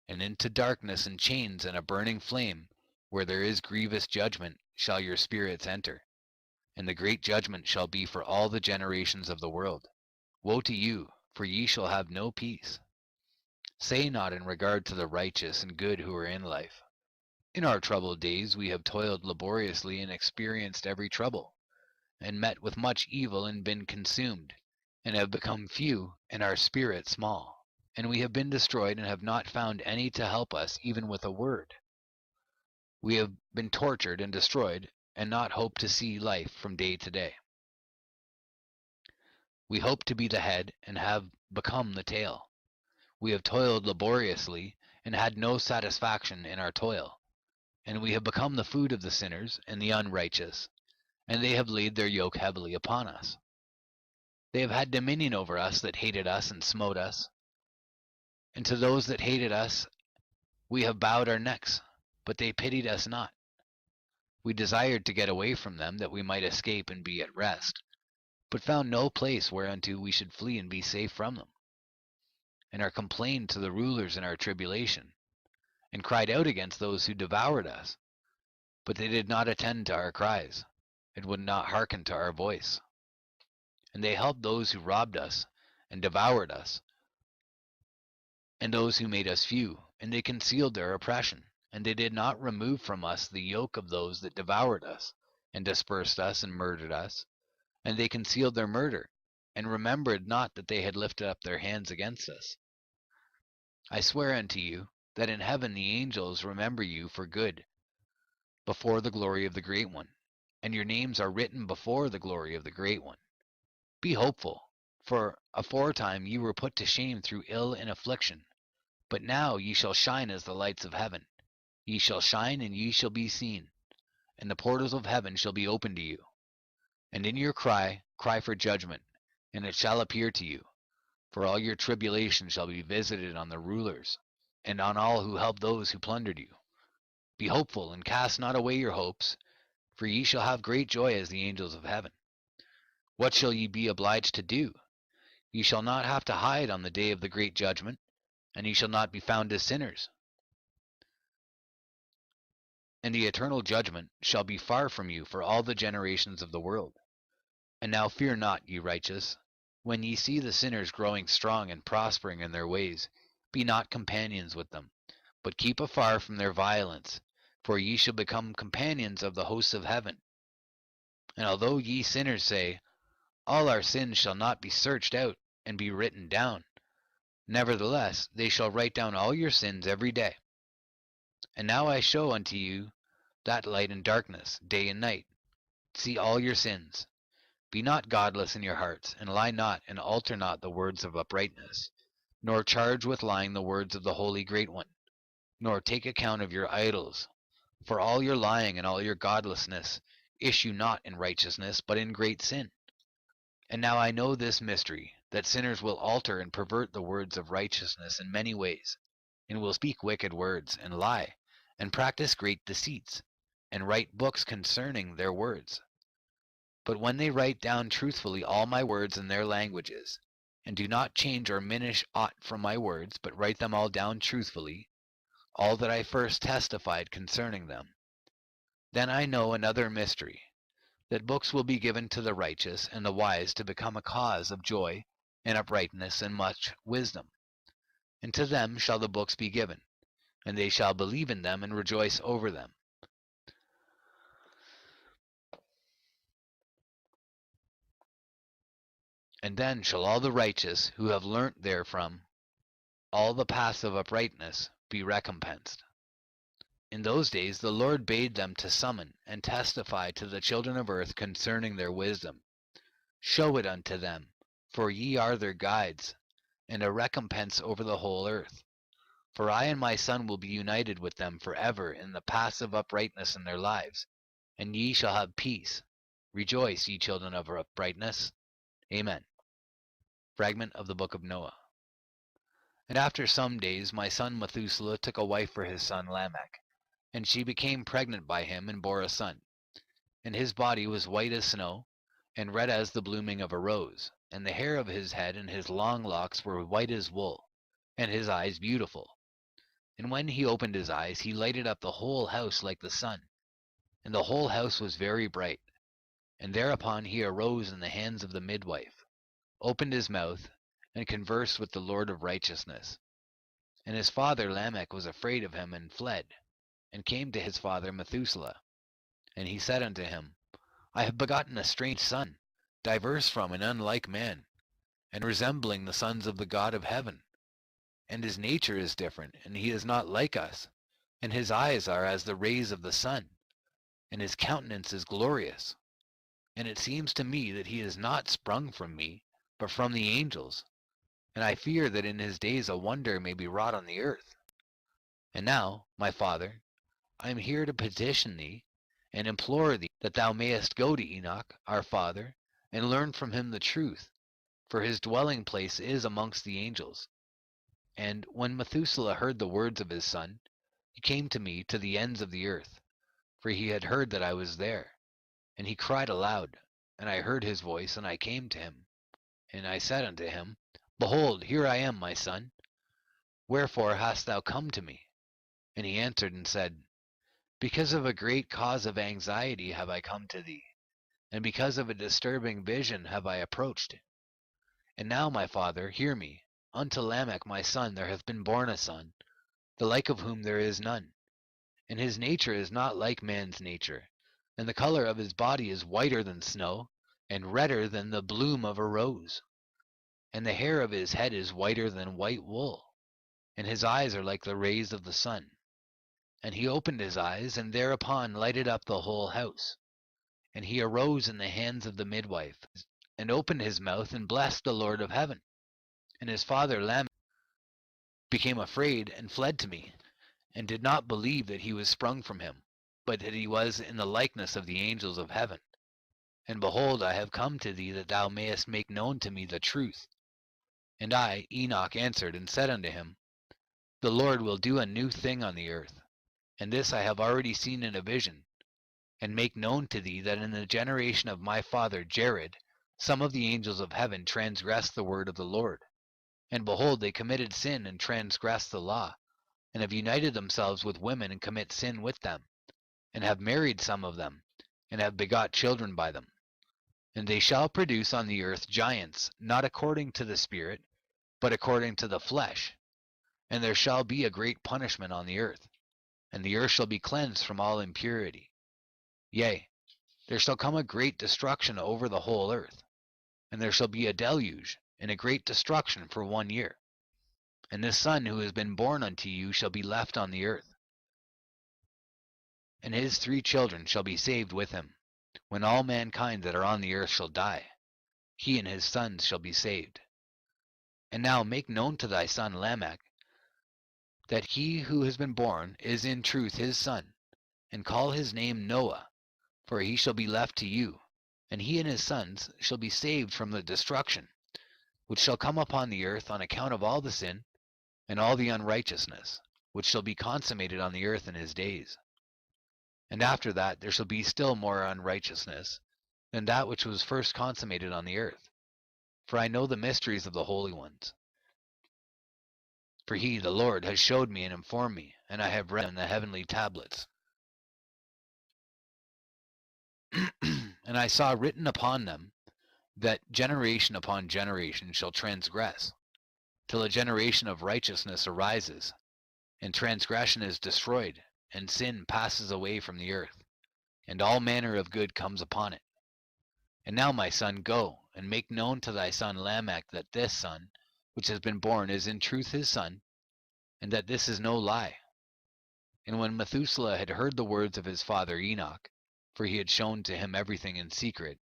and into darkness and chains and a burning flame, where there is grievous judgment, shall your spirits enter. And the great judgment shall be for all the generations of the world. Woe to you, for ye shall have no peace. Say not in regard to the righteous and good who are in life, In our troubled days we have toiled laboriously and experienced every trouble, and met with much evil and been consumed, and have become few, and our spirit small. And we have been destroyed and have not found any to help us even with a word. We have been tortured and destroyed, and not hope to see life from day to day. We hope to be the head, and have become the tail. We have toiled laboriously, and had no satisfaction in our toil. And we have become the food of the sinners and the unrighteous, and they have laid their yoke heavily upon us. They have had dominion over us that hated us and smote us. And to those that hated us we have bowed our necks, but they pitied us not. We desired to get away from them, that we might escape and be at rest, but found no place whereunto we should flee and be safe from them. And are complained to the rulers in our tribulation, and cried out against those who devoured us. But they did not attend to our cries, and would not hearken to our voice. And they helped those who robbed us, and devoured us, and those who made us few, and they concealed their oppression. And they did not remove from us the yoke of those that devoured us, and dispersed us, and murdered us. And they concealed their murder, and remembered not that they had lifted up their hands against us. I swear unto you, that in heaven the angels remember you for good, before the glory of the Great One, and your names are written before the glory of the Great One. Be hopeful, for aforetime ye were put to shame through ill and affliction. But now ye shall shine as the lights of heaven. Ye shall shine, and ye shall be seen, and the portals of heaven shall be opened to you. And in your cry for judgment, and it shall appear to you. For all your tribulation shall be visited on the rulers, and on all who help those who plundered you. Be hopeful, and cast not away your hopes, for ye shall have great joy as the angels of heaven. What shall ye be obliged to do? Ye shall not have to hide on the day of the great judgment, and ye shall not be found as sinners. And the eternal judgment shall be far from you for all the generations of the world. And now fear not, ye righteous, when ye see the sinners growing strong and prospering in their ways. Be not companions with them, but keep afar from their violence, for ye shall become companions of the hosts of heaven. And although ye sinners say, all our sins shall not be searched out and be written down, nevertheless they shall write down all your sins every day. And now I show unto you that light and darkness, day and night. See all your sins. Be not godless in your hearts, and lie not, and alter not the words of uprightness, nor charge with lying the words of the Holy Great One, nor take account of your idols. For all your lying and all your godlessness issue not in righteousness, but in great sin. And now I know this mystery, that sinners will alter and pervert the words of righteousness in many ways, and will speak wicked words, and lie, and practice great deceits, and write books concerning their words. But when they write down truthfully all my words in their languages, and do not change or diminish aught from my words, but write them all down truthfully, all that I first testified concerning them, then I know another mystery, that books will be given to the righteous and the wise to become a cause of joy and uprightness and much wisdom. And to them shall the books be given, and they shall believe in them and rejoice over them. And then shall all the righteous who have learnt therefrom all the paths of uprightness be recompensed. In those days the Lord bade them to summon and testify to the children of earth concerning their wisdom. Show it unto them, for ye are their guides, and a recompense over the whole earth. For I and my Son will be united with them forever in the paths of uprightness in their lives, and ye shall have peace. Rejoice, ye children of uprightness. Amen. Fragment of the Book of Noah. And after some days my son Methuselah took a wife for his son Lamech, and she became pregnant by him and bore a son. And his body was white as snow, and red as the blooming of a rose, and the hair of his head and his long locks were white as wool, and his eyes beautiful. And when he opened his eyes, he lighted up the whole house like the sun, and the whole house was very bright. And thereupon he arose in the hands of the midwife, opened his mouth, and conversed with the Lord of righteousness. And his father Lamech was afraid of him, and fled, and came to his father Methuselah. And he said unto him, I have begotten a strange son, diverse from and unlike man, and resembling the sons of the God of heaven. And his nature is different, and he is not like us, and his eyes are as the rays of the sun, and his countenance is glorious. And it seems to me that he is not sprung from me, but from the angels, and I fear that in his days a wonder may be wrought on the earth. And now, my father, I am here to petition thee, and implore thee that thou mayest go to Enoch, our father, and learn from him the truth, for his dwelling place is amongst the angels. And when Methuselah heard the words of his son, he came to me to the ends of the earth, for he had heard that I was there. And he cried aloud, and I heard his voice, and I came to him. And I said unto him, Behold, here I am, my son. Wherefore hast thou come to me? And he answered and said, Because of a great cause of anxiety have I come to thee, and because of a disturbing vision have I approached. And now, my father, hear me. Unto Lamech my son there hath been born a son, the like of whom there is none. And his nature is not like man's nature, and the color of his body is whiter than snow, and redder than the bloom of a rose. And the hair of his head is whiter than white wool, and his eyes are like the rays of the sun. And he opened his eyes, and thereupon lighted up the whole house. And he arose in the hands of the midwife, and opened his mouth, and blessed the Lord of heaven. And his father Lamech became afraid, and fled to me, and did not believe that he was sprung from him, but that he was in the likeness of the angels of heaven. And behold, I have come to thee that thou mayest make known to me the truth. And I, Enoch, answered and said unto him, The Lord will do a new thing on the earth, and this I have already seen in a vision, and make known to thee that in the generation of my father Jared some of the angels of heaven transgressed the word of the Lord. And behold, they committed sin and transgressed the law, and have united themselves with women and commit sin with them, and have married some of them, and have begot children by them. And they shall produce on the earth giants, not according to the Spirit, but according to the flesh. And there shall be a great punishment on the earth, and the earth shall be cleansed from all impurity. Yea, there shall come a great destruction over the whole earth, and there shall be a deluge, and a great destruction for 1 year. And this son who has been born unto you shall be left on the earth, and his 3 children shall be saved with him. When all mankind that are on the earth shall die, he and his sons shall be saved. And now make known to thy son Lamech that he who has been born is in truth his son, and call his name Noah, for he shall be left to you, and he and his sons shall be saved from the destruction, which shall come upon the earth on account of all the sin and all the unrighteousness, which shall be consummated on the earth in his days. And after that there shall be still more unrighteousness than that which was first consummated on the earth. For I know the mysteries of the holy ones. For he, the Lord, has showed me and informed me, and I have read in the heavenly tablets. And I saw written upon them that generation upon generation shall transgress, till a generation of righteousness arises, and transgression is destroyed, and sin passes away from the earth, and all manner of good comes upon it. And now, my son, go, and make known to thy son Lamech that this son, which has been born, is in truth his son, and that this is no lie. And when Methuselah had heard the words of his father Enoch, for he had shown to him everything in secret,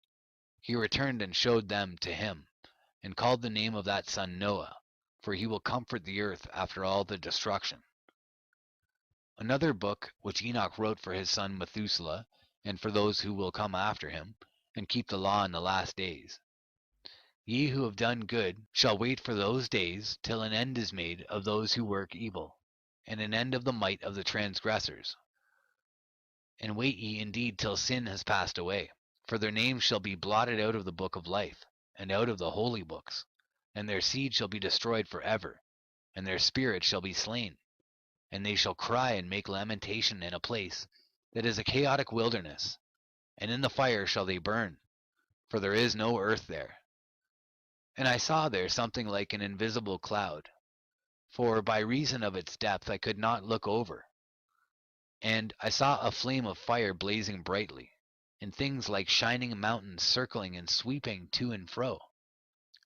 he returned and showed them to him, and called the name of that son Noah, for he will comfort the earth after all the destruction. Another book which Enoch wrote for his son Methuselah, and for those who will come after him, and keep the law in the last days. Ye who have done good shall wait for those days till an end is made of those who work evil, and an end of the might of the transgressors. And wait ye indeed till sin has passed away, for their names shall be blotted out of the book of life, and out of the holy books, and their seed shall be destroyed forever, and their spirit shall be slain. And they shall cry and make lamentation in a place that is a chaotic wilderness, and in the fire shall they burn, for there is no earth there. And I saw there something like an invisible cloud, for by reason of its depth I could not look over. And I saw a flame of fire blazing brightly, and things like shining mountains circling and sweeping to and fro.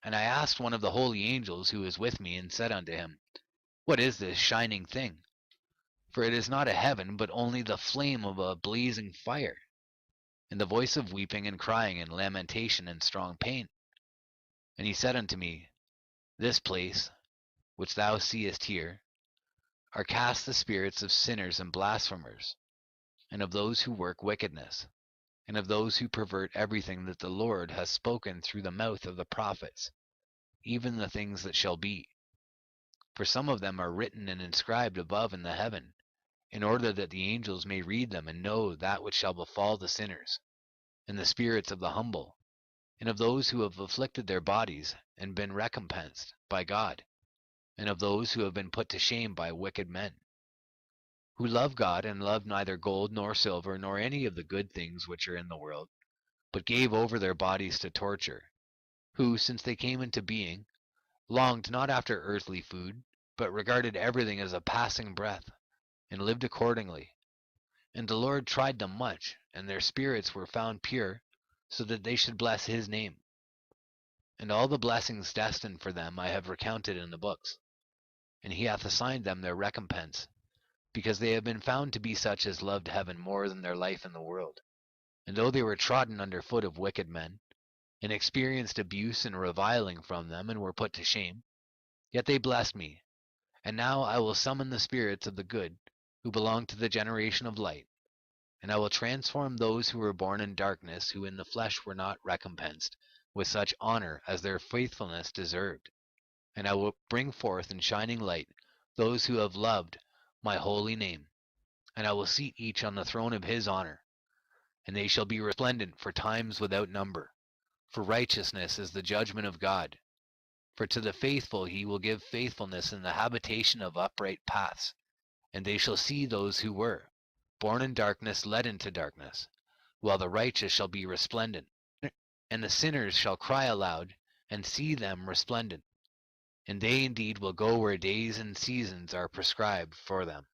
And I asked one of the holy angels who was with me, and said unto him, What is this shining thing? For it is not a heaven, but only the flame of a blazing fire, and the voice of weeping and crying and lamentation and strong pain. And he said unto me, This place, which thou seest here, are cast the spirits of sinners and blasphemers, and of those who work wickedness, and of those who pervert everything that the Lord has spoken through the mouth of the prophets, even the things that shall be. For some of them are written and inscribed above in the heaven, in order that the angels may read them and know that which shall befall the sinners, and the spirits of the humble, and of those who have afflicted their bodies and been recompensed by God, and of those who have been put to shame by wicked men, who love God and love neither gold nor silver nor any of the good things which are in the world, but gave over their bodies to torture, who, since they came into being, longed not after earthly food, but regarded everything as a passing breath, and lived accordingly. And the Lord tried them much, and their spirits were found pure, so that they should bless his name. And all the blessings destined for them I have recounted in the books, and he hath assigned them their recompense, because they have been found to be such as loved heaven more than their life in the world. And though they were trodden under foot of wicked men, and experienced abuse and reviling from them, and were put to shame, yet they blessed me. And now I will summon the spirits of the good, who belong to the generation of light, and I will transform those who were born in darkness, who in the flesh were not recompensed with such honor as their faithfulness deserved. And I will bring forth in shining light those who have loved my holy name, and I will seat each on the throne of his honor. And they shall be resplendent for times without number. For righteousness is the judgment of God. For to the faithful he will give faithfulness in the habitation of upright paths. And they shall see those who were born in darkness led into darkness, while the righteous shall be resplendent. And the sinners shall cry aloud, and see them resplendent. And they indeed will go where days and seasons are prescribed for them.